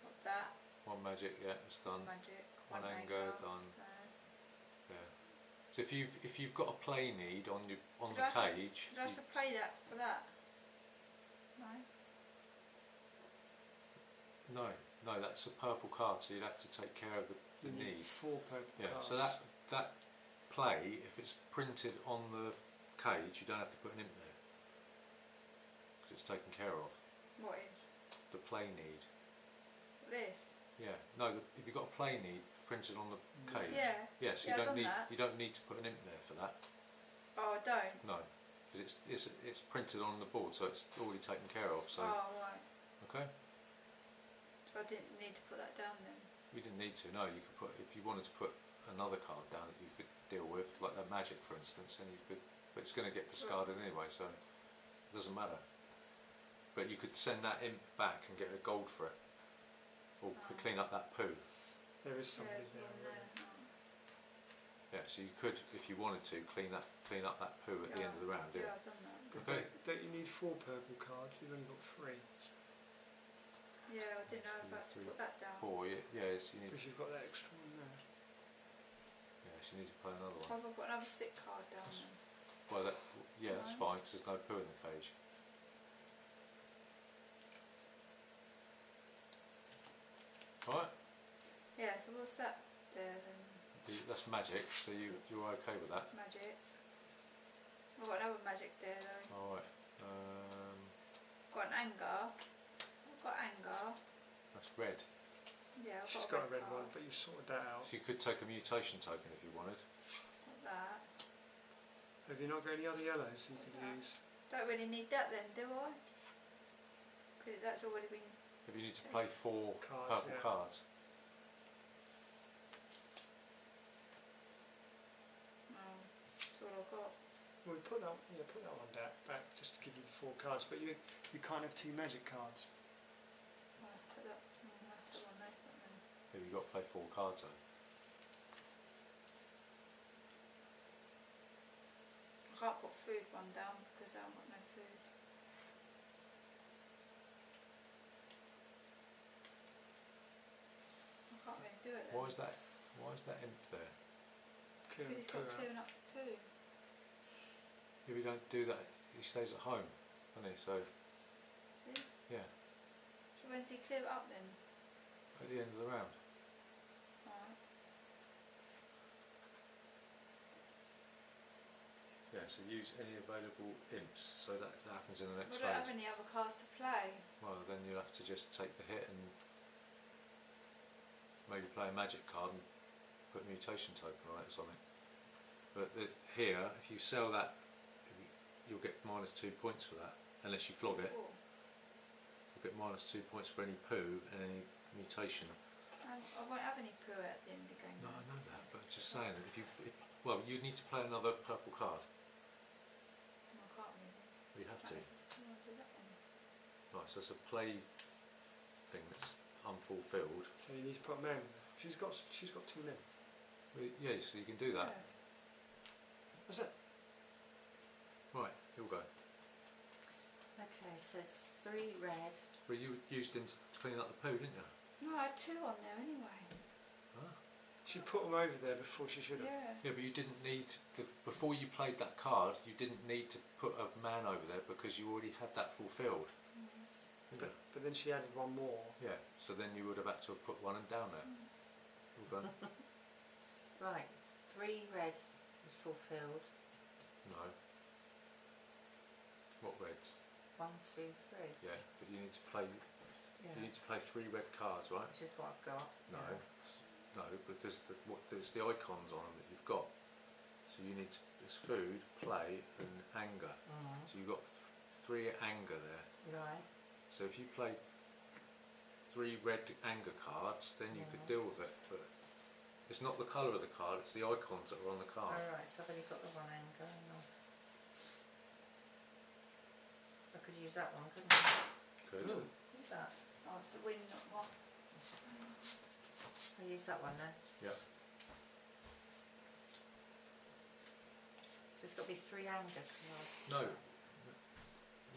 Got that. One magic. Yeah, it's done. Magic. One anger, done. Yeah. So if you've got a play need on the cage. Did I have to play that for that? No. No, that's a purple card, so you'd have to take care of the You need. 4 purple Yeah. cards. So that play, if it's printed on the cage, you don't have to put an imp there because it's taken care of. What is? The play need. This? Yeah. No, if you've got a play need printed on the cage. Yeah. Yes. Yeah, I've done you that. don't need to put an imp there for that. Oh, I don't? No, because it's printed on the board, so it's already taken care of. So Oh, right. okay. So I didn't need to put that down then? You didn't need to. No, you could put if you wanted to put another card down that you could deal with, like that magic, for instance, and you could. But it's going to get discarded anyway, so it doesn't matter. But you could send that imp back and get a gold for it, or clean up that poo. There is somebody There's there. one already. there. Yeah, so you could, if you wanted to, clean up that poo at the end of the round. Yeah, Yeah. I've done that. But Okay. don't you need 4 purple cards? You've only got 3. Yeah, I didn't know about to Three, put that down. 4. Yeah. So you need. Because you've got that extra one there. Yeah, so you need to play another So one. I've got another sick card down then. Well, that's Right. fine because there's no poo in the cage. Right. Yeah, so what's that there then? That's magic. So you're okay with that. Magic. I've got another magic there though. All right. Got an anger. I've got anger. That's red. Yeah, I've She's got got a red card. one, but you sorted that out. So you could take a mutation token if you wanted. Got that. Have you not got any other yellows you could No. use? Don't really need that then, do I? Because that's already been. If you need to play 4 Cards, purple yeah. cards. Oh, that's all I've got. Well, we put that one back just to give you the 4 cards, but you can't have 2 magic cards. I'll have to put that. That's the one that's got then. Have you got to play 4 cards though? I can't put food one down because I haven't got no food. I can't really do it then. Why is that imp there? Clear Because the it's poo got out. clearing up the poo. If you don't do that, he stays at home, doesn't he? So See? yeah, So when's he clear it up then? at the end of the round. Alright. Yeah, so use any available imps. So that happens in the We next don't have phase. any other cards to play. Well, then you'll have to just take the hit and maybe play a magic card and put a mutation token on it or something. But here, if you sell that, you'll get -2 points for that, unless you flog it. Four. You'll get -2 points for any poo and any mutation. I won't have any poo at the end of the game. No, I know that, but just saying that well, you need to play another purple card. I can't really. You have to. I'll do that then. Right, so it's a play thing that's unfulfilled. So you need to put a man. She's got 2 men. Well, yeah, so you can do that. Yeah. That's it. Right, here we go. Okay, so it's 3 red. Well, you used him to clean up the poo, didn't you? No, I had 2 on there anyway. Ah. She put them over there before she should have. Yeah. Yeah, but you didn't need before you played that card. You didn't need to put a man over there because you already had that fulfilled. didn't But then she added 1 more. you? Yeah. So then you would have had to have put one down there. Well done. Right, 3 red is fulfilled. No. What reds? 1, 2, 3. Yeah, but you need to play. Yeah. You need to play 3 red cards, right? Which is what I've got. No, Yeah. no, because there's the icons on them that you've got. So you need to, there's food, play, and anger. So you've got 3 anger there. Right. So if you play 3 red anger cards, then you could deal with it. But it's not the colour of the card; it's the icons that are on the card. Alright, so I've only got the 1 anger. Hang on. use that one, couldn't I? Good. Who's that? Oh, it's the wind, not one. I'll use that one then. Yeah. So it's got to be 3 anger cards. No.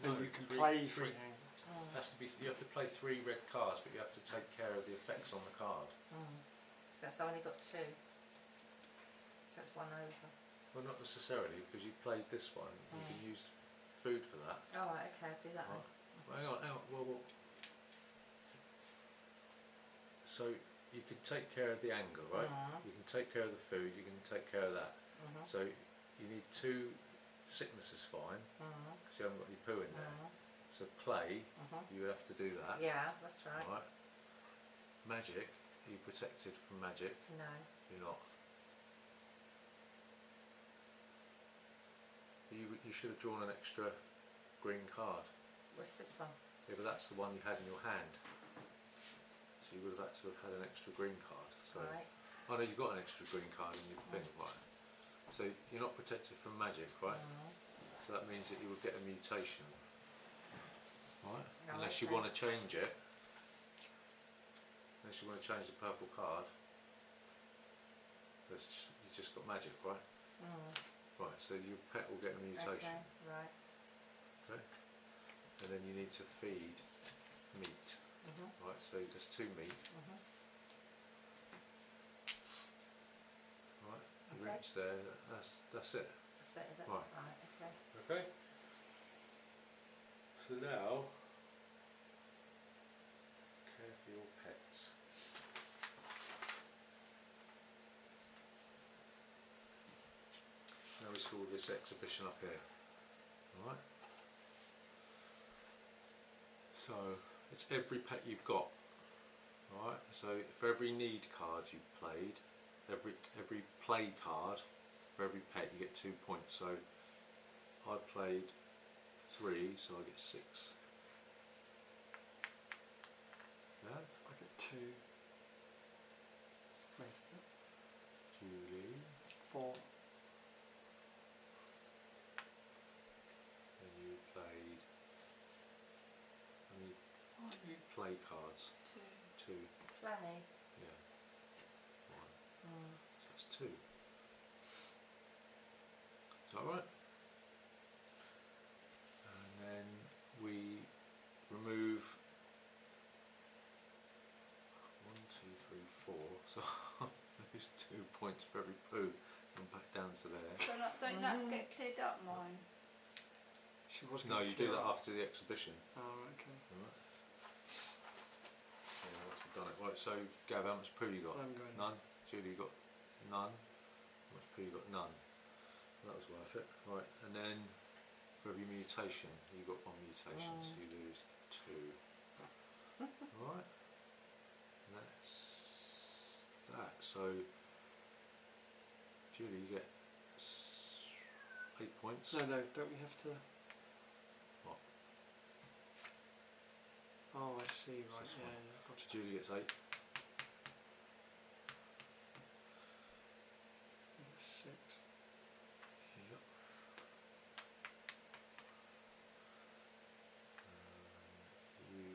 No, you can play free hand. Has to be. You have to play 3 red cards, but you have to take care of the effects on the card. So I've only got 2. So that's 1 over. Well, not necessarily, because you played this one. You can use food for that. Oh, right, okay, I'll do that Right. then. Well, hang on, hang on. Well. So you can take care of the anger, right? You can take care of the food. You can take care of that. So you need 2. Sickness is fine because you haven't got any poo in there. So play, you would have to do that. Yeah, that's right. Right. Magic, are you protected from magic? No. You're not. You should have drawn an extra green card. What's this one? Yeah, but that's the one you had in your hand. So you would have had to have had an extra green card. So, Right. oh no, you've got an extra green card in your thing, right? So you're not protected from magic, right? So that means that you would get a mutation, right? Oh, Unless you okay. want to change it. Unless you want to change the purple card. You just got magic, right? Right, so your pet will get a mutation. Okay, right. Okay. And then you need to feed meat. Right, so there's 2 meat. Right, your Okay. root's there, that's it. That's it, is it? Right. Right, okay. Okay. So now, care for your pets. Now we saw this exhibition up here. Alright. So it's every pet you've got. Alright, so for every need card you've played, every play card, for every pet you get 2 points. So I played 3, so I get 6. Yeah? I get 2. Wait, Julie, 4. and you played how many One, play cards? 2. 2. Flanny. Yeah. 1. So that's 2. Is that right? And then we remove 1, 2, 3, 4. So lose 2 points for every poo and back down to there. So don't that get cleared up, mine? She was No, gonna you do clear that up. after the exhibition. Oh, okay. Alright. Yeah, once we've done it. Right, so Gav, how much poo you got? I'm going. None. Julie, you got none. How much poo you got? None. That was worth it. Right, and then for every mutation, you got 1 mutation, so you lose 2. Alright. And that's that. So Julie, you get 8 points. No, don't we have to... What? Oh, I see, right, This yeah, one. yeah, gotcha. So Julie gets 8. I get 6. Yep.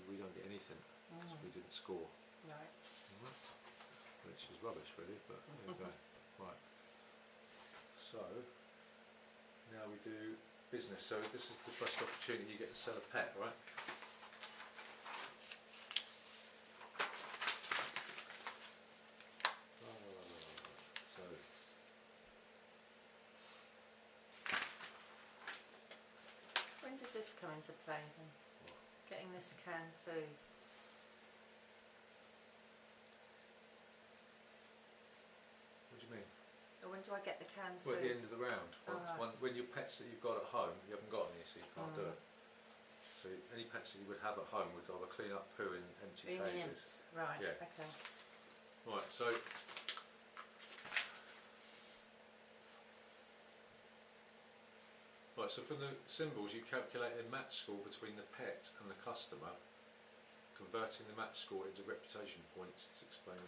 We don't get anything because we didn't score. Right. Alright. Which is rubbish really, but there you go. Right. So now we do business. So this is the first opportunity you get to sell a pet, right? So When does this come into play then? Getting this canned food. what do you mean? Or when do I get the canned Well, at the food? end of the round. When your pets that you've got at home, you haven't got any, so you can't do it. So any pets that you would have at home would either clean up poo in empty cages. Ingredients. Right, Yeah. okay. Right, so from the symbols you calculate a match score between the pet and the customer. Converting the match score into reputation points is explained.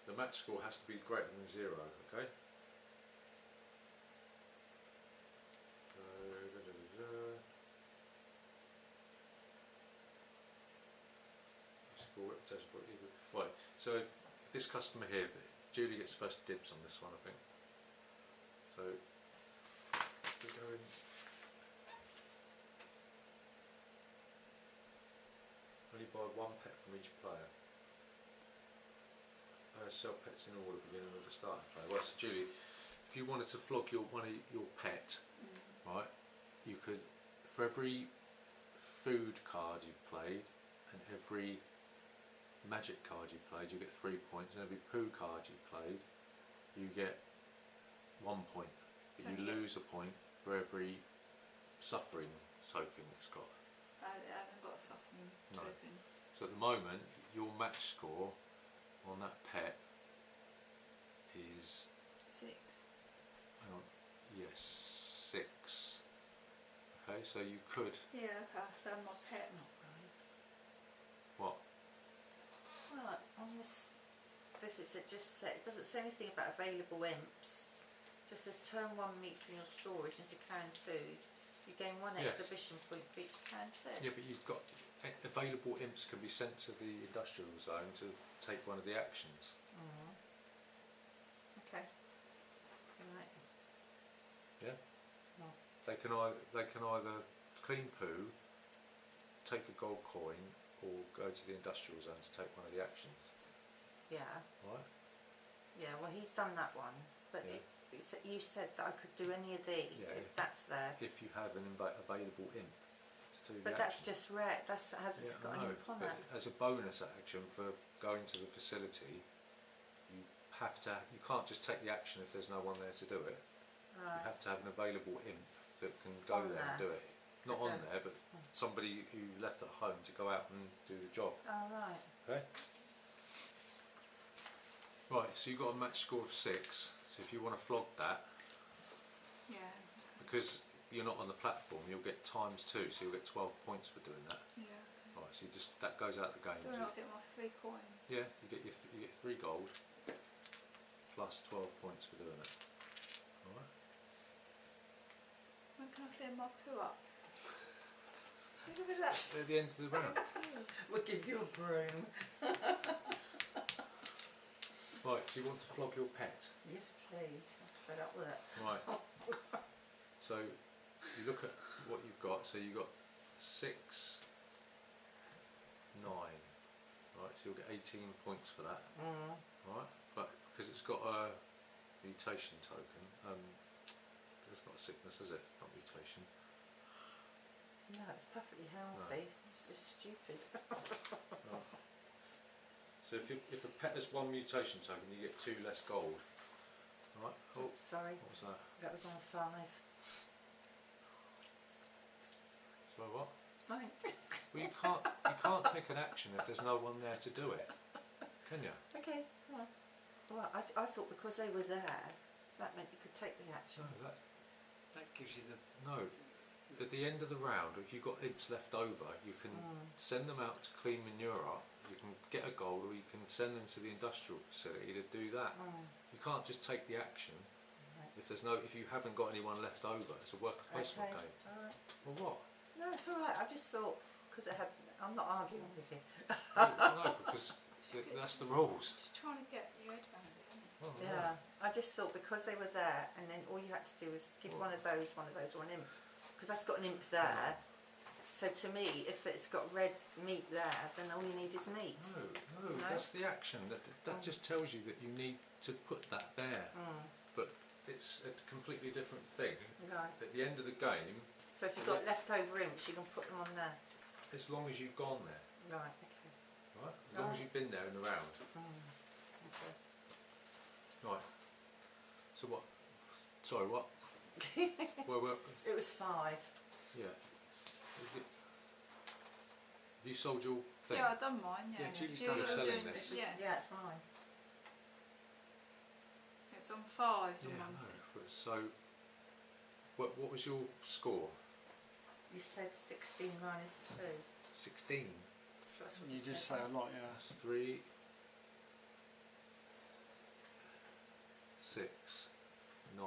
The match score has to be greater than 0, okay? So, So this customer here, Julie gets first dibs on this one, I think. So we go in. Only buy one pet from each player. Sell pets in order, beginning with the starting player. Well, so Julie, if you wanted to flog your pet, right, you could, for every food card you played and every magic card you played, you get 3 points, and every poo card you played, you get 1 point. But you lose a point for every suffering token it's got. I haven't got a suffering token. So at the moment, your match score on that pet is 6. hang on, yes, 6. Okay, so you could. Yeah, okay, so my pet. Not right. What? Well, on this it just it doesn't say anything about available imps. It just says turn 1 meat from your storage into canned food. You gain 1 exhibition point for each canned food. Yeah, but you've got available imps can be sent to the industrial zone to take one of the actions. Okay. Right. Yeah. No. They can either clean poo, take a gold coin, or go to the industrial zone to take one of the actions. Yeah. Right. Yeah. Well, he's done that one, but Yeah. you said that I could do any of these if that's there. If you have an available imp to do But the that's action. just rare. That's hasn't Yeah, got I know, any upon but it. as a bonus action for going to the facility, you can't just take the action if there's no one there to do it. You Right. have to have an available imp that can go On there and there. do it. Not Okay. on there, but somebody who left at home to go out and do the job. Oh right. Okay. Right, so you've got a match score of 6. So if you want to flog that, Yeah. because you're not on the platform, you'll get ×2, so you'll get 12 points for doing that. Yeah. Right, so that goes out the game. So I'll get my 3 coins. Yeah, you get 3 gold plus 12 points for doing it. Alright. When can I clear my poo up? Look at that. At the end of the round. We'll give you a broom. Right, so you want to flog your pet. Yes, please. I'm fed up with it. Right. So you look at what you've got. So you've got 6, 9. Right, so you'll get 18 points for that. Right, but because it's got a mutation token, it's not a sickness, is it? Not mutation. No, it's perfectly healthy. It's just stupid. Right. So if the pet has 1 mutation token, you get 2 less gold. Right. Oh, Sorry, what was that? that was on 5. So what? Right. Well, you can't take an action if there's no one there to do it, can you? Okay. Well, I thought because they were there, that meant you could take the action. No, that gives you the no. At the end of the round, if you've got imps left over, you can send them out to clean manure up. You can get a gold, or you can send them to the industrial facility to do that. You can't just take the action if you haven't got anyone left over. It's a worker placement game. Alright. Well, what? No, it's alright. I just thought, because it had, I'm not arguing with you. No, because that's the rules. Just trying to get your head around it, isn't it? Oh, Yeah, I just thought because they were there, and then all you had to do was give one of those, or an imp, because that's got an imp there. So to me, if it's got red meat there, then all you need is meat. No, that's the action. That just tells you that you need to put that there. But it's a completely different thing. Right. At the end of the game, So if you've got leftover imps, you can put them on there. as long as you've gone there, Right. Okay. right? As long as you've been there in the round. Okay. Right. So what? Sorry, what? Well, It was 5. yeah. Have you sold your thing? Yeah, I've done mine, yeah. Yeah, Julie's She done was selling doing this. it, Yeah, Yeah, it's mine. it was on 5 Yeah, on I one know. thing. But so, what was your score? You said 16 minus 2. 16. That's what You did said. say a lot, yeah. That's 3, 6, 9,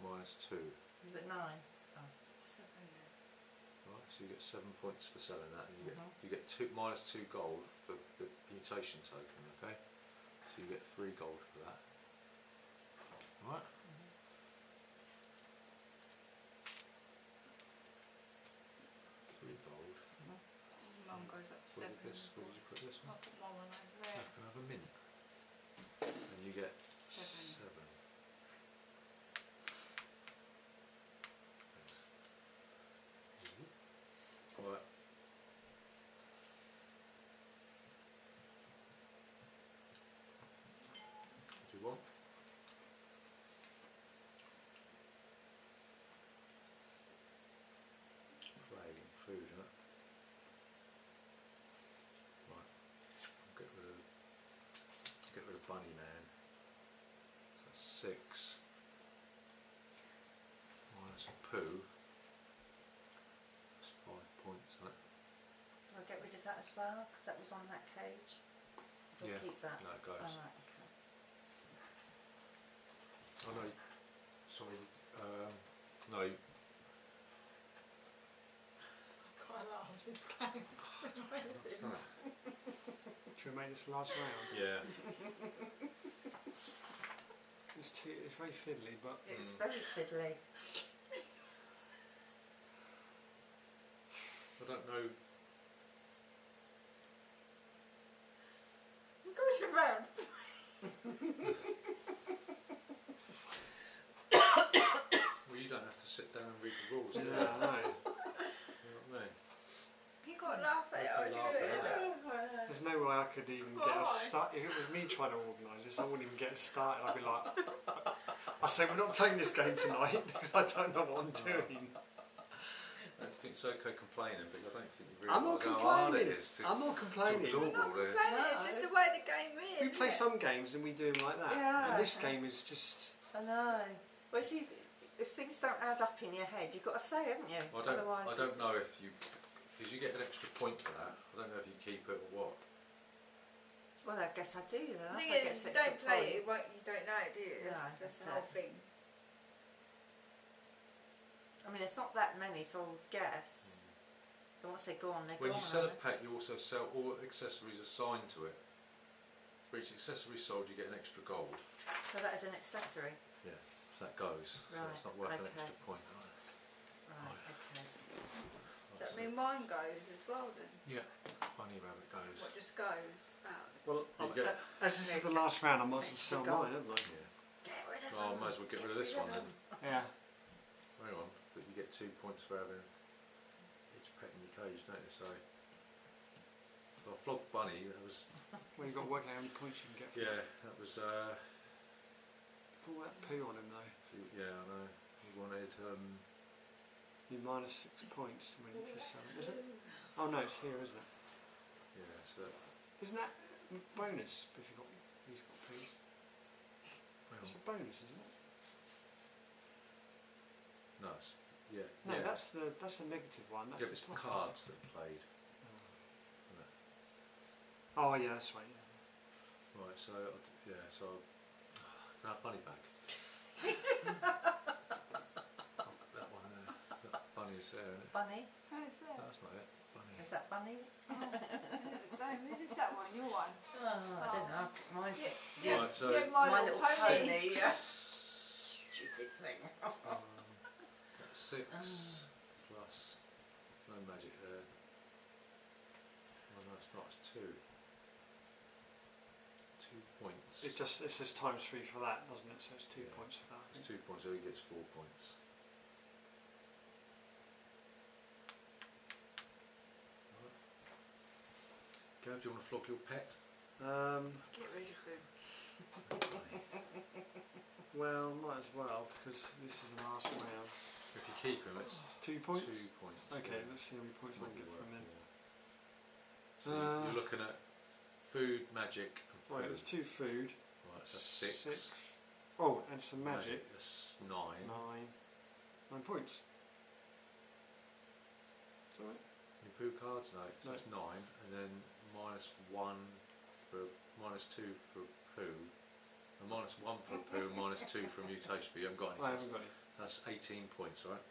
minus 2. Was it 9? Oh. 7. Right, so you get 7 points for selling that, and Mhm. you get -2 gold for the mutation token. Okay, so you get 3 gold for that. Right. Mhm. 3 gold. Mine goes up to Where 7. did you put this I'll one? put my one over I there. can have a mint. And you get 7. 7. Right. What do you want? Flag and food, isn't it? Right. Get rid of Bunny Man. So that's 6. Minus poo. That's 5 points, isn't it? Do I get rid of that as well? Because that was on that cage. Do I Yeah. keep that? No, it goes. Alright, okay. Oh no, sorry. No, Quite a lot of this game. what's that? Should we make this the last round? Yeah. It's very fiddly, but It's very fiddly. I don't know. It goes around. Well, you don't have to sit down and read the rules. do you? yeah, I know. You know what I mean? You can't laugh at it. You How can do you laugh do at it? There's no way I could even get a Why? start. If it was me trying to organise this, I wouldn't even get started. I'd be like, I say we're not playing this game tonight because I don't know what I'm doing. I don't think it's okay complaining, but I don't think you I'm realise not how hard it complaining. is to I'm not complaining. absorb I'm not all the. complaining, it's just the way the game is. We play isn't it? some games and we do them like that. Yeah. And this game is just. I know. Well, see, if things don't add up in your head, you've got to say, haven't you? Otherwise I don't know if you, because you get an extra point for that. I don't know if you keep it or what. Well, I guess I do. Then. The I thing guess is, you it's don't a play it, point. you don't know it, do you? No, That's that's the whole it. thing. I mean, it's not that many, so I'll guess. But once they go on, they When go you on. sell a aren't pet, you also sell all accessories assigned to it. For each accessory sold, you get an extra gold. they? So that is an accessory. Yeah, so that goes. So it's Right, not worth an okay. extra point. Right, okay. Does that mean mine goes as well then? Yeah, bunny rabbit goes. What just goes out? Well, You get- as this is the last round, I might as well sell Go on. mine, haven't I? Yeah. Get rid of Well, I them. might as well get rid of this one then. Yeah. Hang on, but you get 2 points for having each pet in your cage, don't you? So, well, Flog Bunny, that was, Well, you've got to work out how many points you can get from yeah, that was, Pull that poo on him though. yeah, I know. You wanted, You minus 6 points when you just sell it, is it? Oh no, it's here, isn't it? yeah, so, Isn't that bonus if you got he's got poo? well, It's a bonus, isn't it? no, it's, yeah, No, yeah. that's the negative one. That's Yeah, the but it's plus. cards that played. Oh yeah, that's right. Yeah. Right, so, yeah, so, now bunny back. That one there, that bunny's there, isn't it? Bunny? How's that? That's not it, bunny. Is that bunny? The same. Who does that one? Your one? Oh, I don't know. Mine's Yeah, Right, so- yeah, my little pony. pony. Yeah. Stupid thing. That's 6 plus, no magic there. Oh no, it's not, it's 2. 2 points. It says times 3 for that, doesn't it? So it's 2 Yeah. points for that. I It's think. 2 points, so he gets 4 points. Right. Gav, do you want to flog your pet? Get rid of him. Well, might as well because this is the last round. If you keep him, it's 2 points. 2 points. Okay, yeah. let's see how many points I Might can be get from worth, him. yeah. So you're looking at food, magic, and Right, poo. there's 2 food. Right, so that's 6. Oh, and some magic. That's 9. 9 points. Is that right? Your poo cards? No, so No. it's 9, and then -1 for -2 for poo, and -1 for poo, and -2 for mutation. But you haven't got any. I so haven't got it. that's 18 points, right?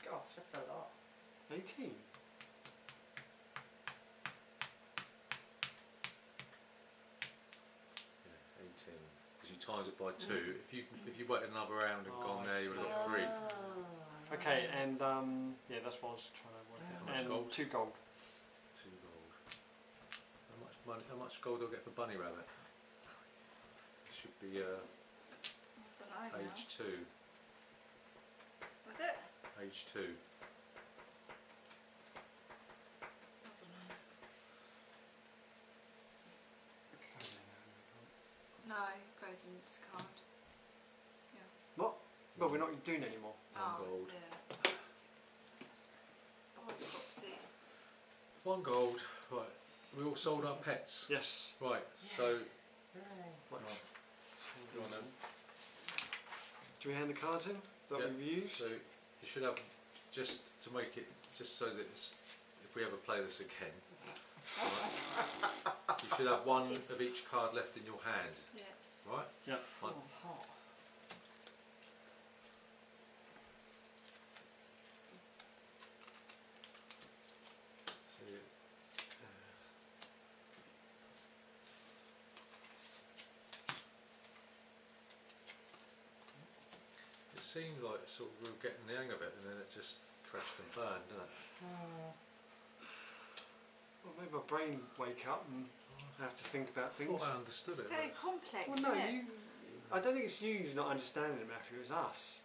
Gosh, that's a lot. 18. Yeah, 18. Because you times it by 2. If you waited another round and gone there, you would have got 3. Okay, and yeah, that's what I was trying to work out. How much And gold? 2 gold. 2 gold. How much gold do I get for Bunny Rabbit? It should be I don't know now. age 2. Was it? Age 2. I don't know. No, it goes in this card. What? Well, we're not doing it anymore. 1 gold. Yeah. Oh, you got to see. 1 gold. Right. We all sold our pets. Yes. Right. So. Right. Go on then. Do we hand the cards in that Yeah. we've used? So you should have, just to make it, just so that it's, if we ever play this again, right, you should have 1 of each card left in your hand, Yeah. right? Yeah. One. So you, it seemed like sort of we were getting the hang of it, and then it just crashed and burned, didn't it? Well, maybe my brain wake up and have to think about I things. thought I understood It's it. very but- complex, Well, no, isn't it? you. I don't think it's you not understanding it, Matthew. It's us.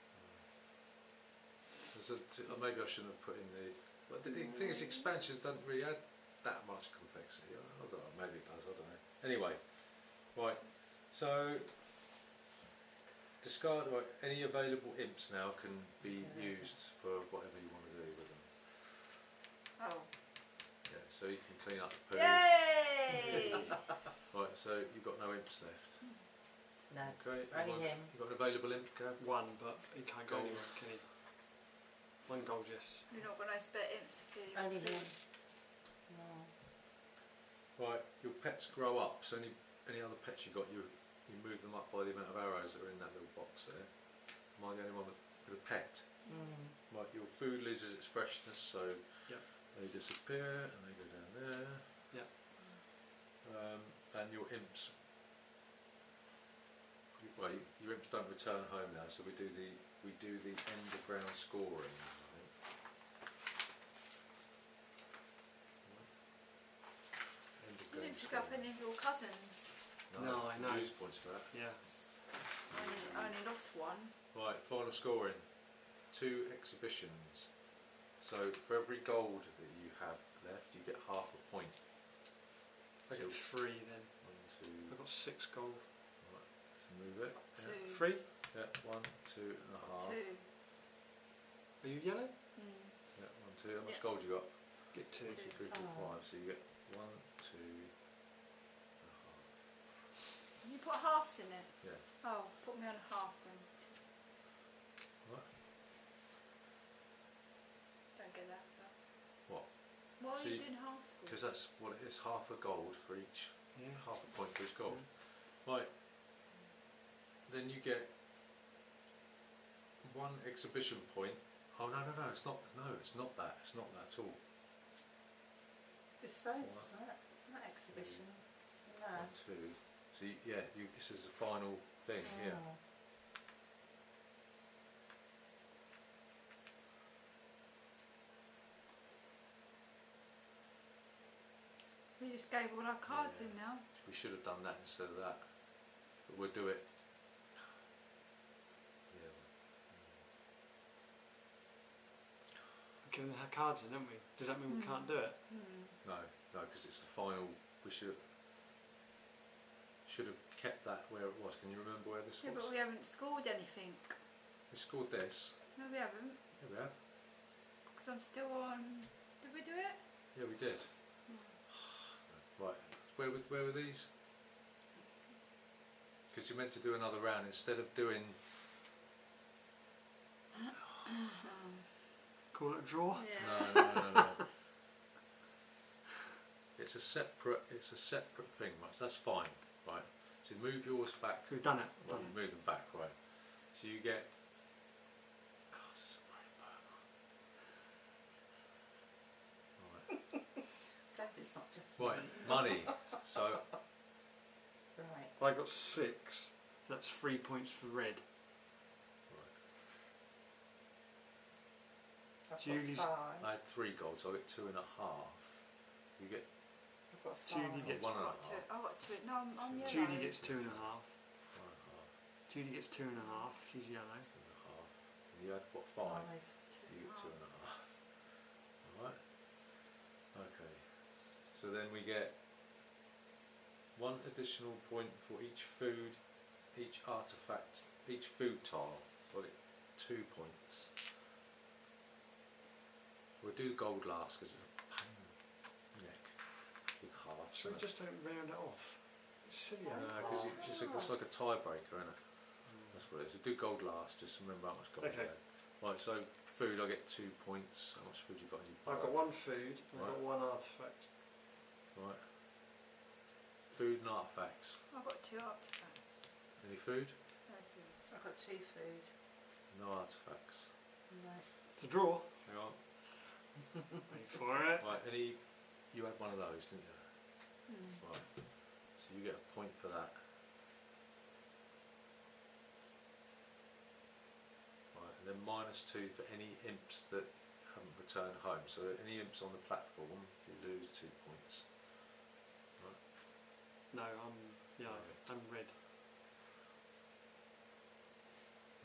Maybe I shouldn't have put in the. But the thing is, expansion doesn't really add that much complexity. I don't know. Maybe it does. I don't know. Anyway, right. So discard. Right. Any available imps now can be used for whatever you want to do with them. Oh. Yeah. So you can clean up the poo. Yay! Right. So you've got no imps left. No, Okay. only him. You got an available imp, Gav? 1, but he can't go Gold. anywhere, can he? 1 gold, yes. You're not got no spare imps to clear. Only him. No. Right, your pets grow up, so any other pets you got, you move them up by the amount of arrows that are in that little box there. Am I the only one with a pet? Right, your food loses its freshness, so Yep. they disappear and they go down there. Yep. And your imps, well, your imps don't return home now, so we do the end of round scoring. I think. End of You game didn't pick up scoring. any of your cousins. No, I know. Lose points for that. Yeah. I only lost 1. Right, final scoring. 2 exhibitions. So for every gold that you have left, you get half a point. I So get 3 then. 1, 2. I've got 6 gold. Right, so move it. 2. Yeah, 3? yeah, 1, 2 and a half. 2. Are you yellow? Yeah, 1, 2. How much Yeah. gold you got? Get 2. 1, 2, 3, 4, Oh. 5. So you get 1, 2 and a half. You put halves in it? Yeah. Oh, put me on a half then. Right. Don't get that. But What? what are So you you- doing halves for? Because that's what it is. Half a gold for each. Yeah. Half a point for each gold. Right. Then you get 1 exhibition point. Oh no, it's not. No, it's not that. It's not that at all. It's those, What? isn't it? It's not exhibition. No. 1, 2. So this is the final thing here. Oh. We just gave all our cards Yeah. in now. We should have done that instead of that. But we'll do it. Yeah. We've given her cards in, haven't we? Does that mean we can't do it? No, because it's the final. We should have kept that where it was. Can you remember where this Yeah, was? but we haven't scored anything. We scored this. No, we haven't. Yeah, we have. Because I'm still on. Did we do it? Yeah, we did. Right. Where were these? Because you meant to do another round instead of doing. Call it a draw? Yeah. No. It's a separate thing, right? So that's fine, right? So move yours back. We've done it. Well, you move them back, right? So you get. Oh, this is a great money. So Right. I got 6, so that's 3 points for red. I've Julie's- got I 5. had 3 gold, so I get 2.5. You get I've got 5. Julie gets- 1.5. I've got 2. No, I'm yellow. Julie gets 2.5. 1.5. Julie gets 2.5. She's yellow. 2.5. And you had what, 5? You get 2.5. Alright. Okay. So then we get 1 additional point for each food, each artifact, each food tile. So I get 2 points. We'll do gold last because it's a pain in the neck with half. So we just don't round it off. It's silly. Because it's like a tiebreaker, isn't it? That's what it is. We'll do gold last, just remember how much gold Okay. you had. Right, so food I get 2 points. How much food you got in your I've got 1 food and I've Right. got 1 artifact. Right. Food and artifacts. I've got 2 artifacts. Any food? I've got 2 food. No artifacts. Right. It's a draw. Hang on. Wait for it. Right, you had one of those, didn't you? Right. So you get a point for that. Right, and then -2 for any imps that haven't returned home. So any imps on the platform, you lose 2 points. No, I'm yellow. Okay. I'm red.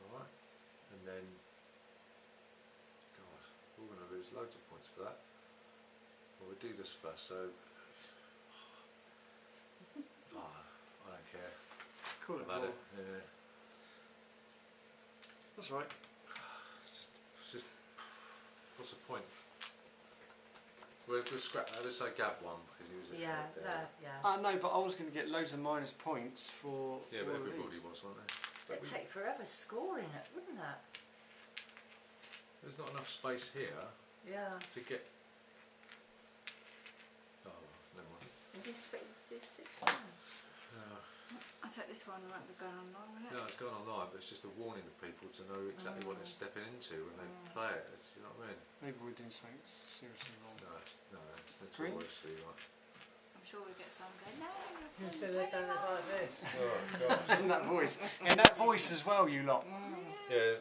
Alright. And then God, we're gonna lose loads of points for that. Well, we'll do this first, so I don't care Cool. about it. Yeah. That's right. It's just what's the point? We'll scrap that. Let's say Gav won because he was at Yeah, the head there. yeah. No, but I was going to get loads of minus points for. Yeah, all but of everybody these. was, wasn't they? It'd take forever scoring it, wouldn't it? There's not enough space here Yeah. to get. Oh, never mind. You expect to do 6 rounds. I take this one, I won't be going online with it. No, it's going online, but it's just a warning to people to know exactly what they're stepping into when they play it. You know what I mean? Maybe we're doing something seriously wrong. No, it's Green? notoriously right. I'm sure we get some going, no, So they've done it like this. Oh, In that voice. In that voice as well, you lot. Yeah,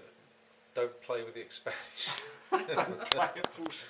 don't play with the expansion. Play it full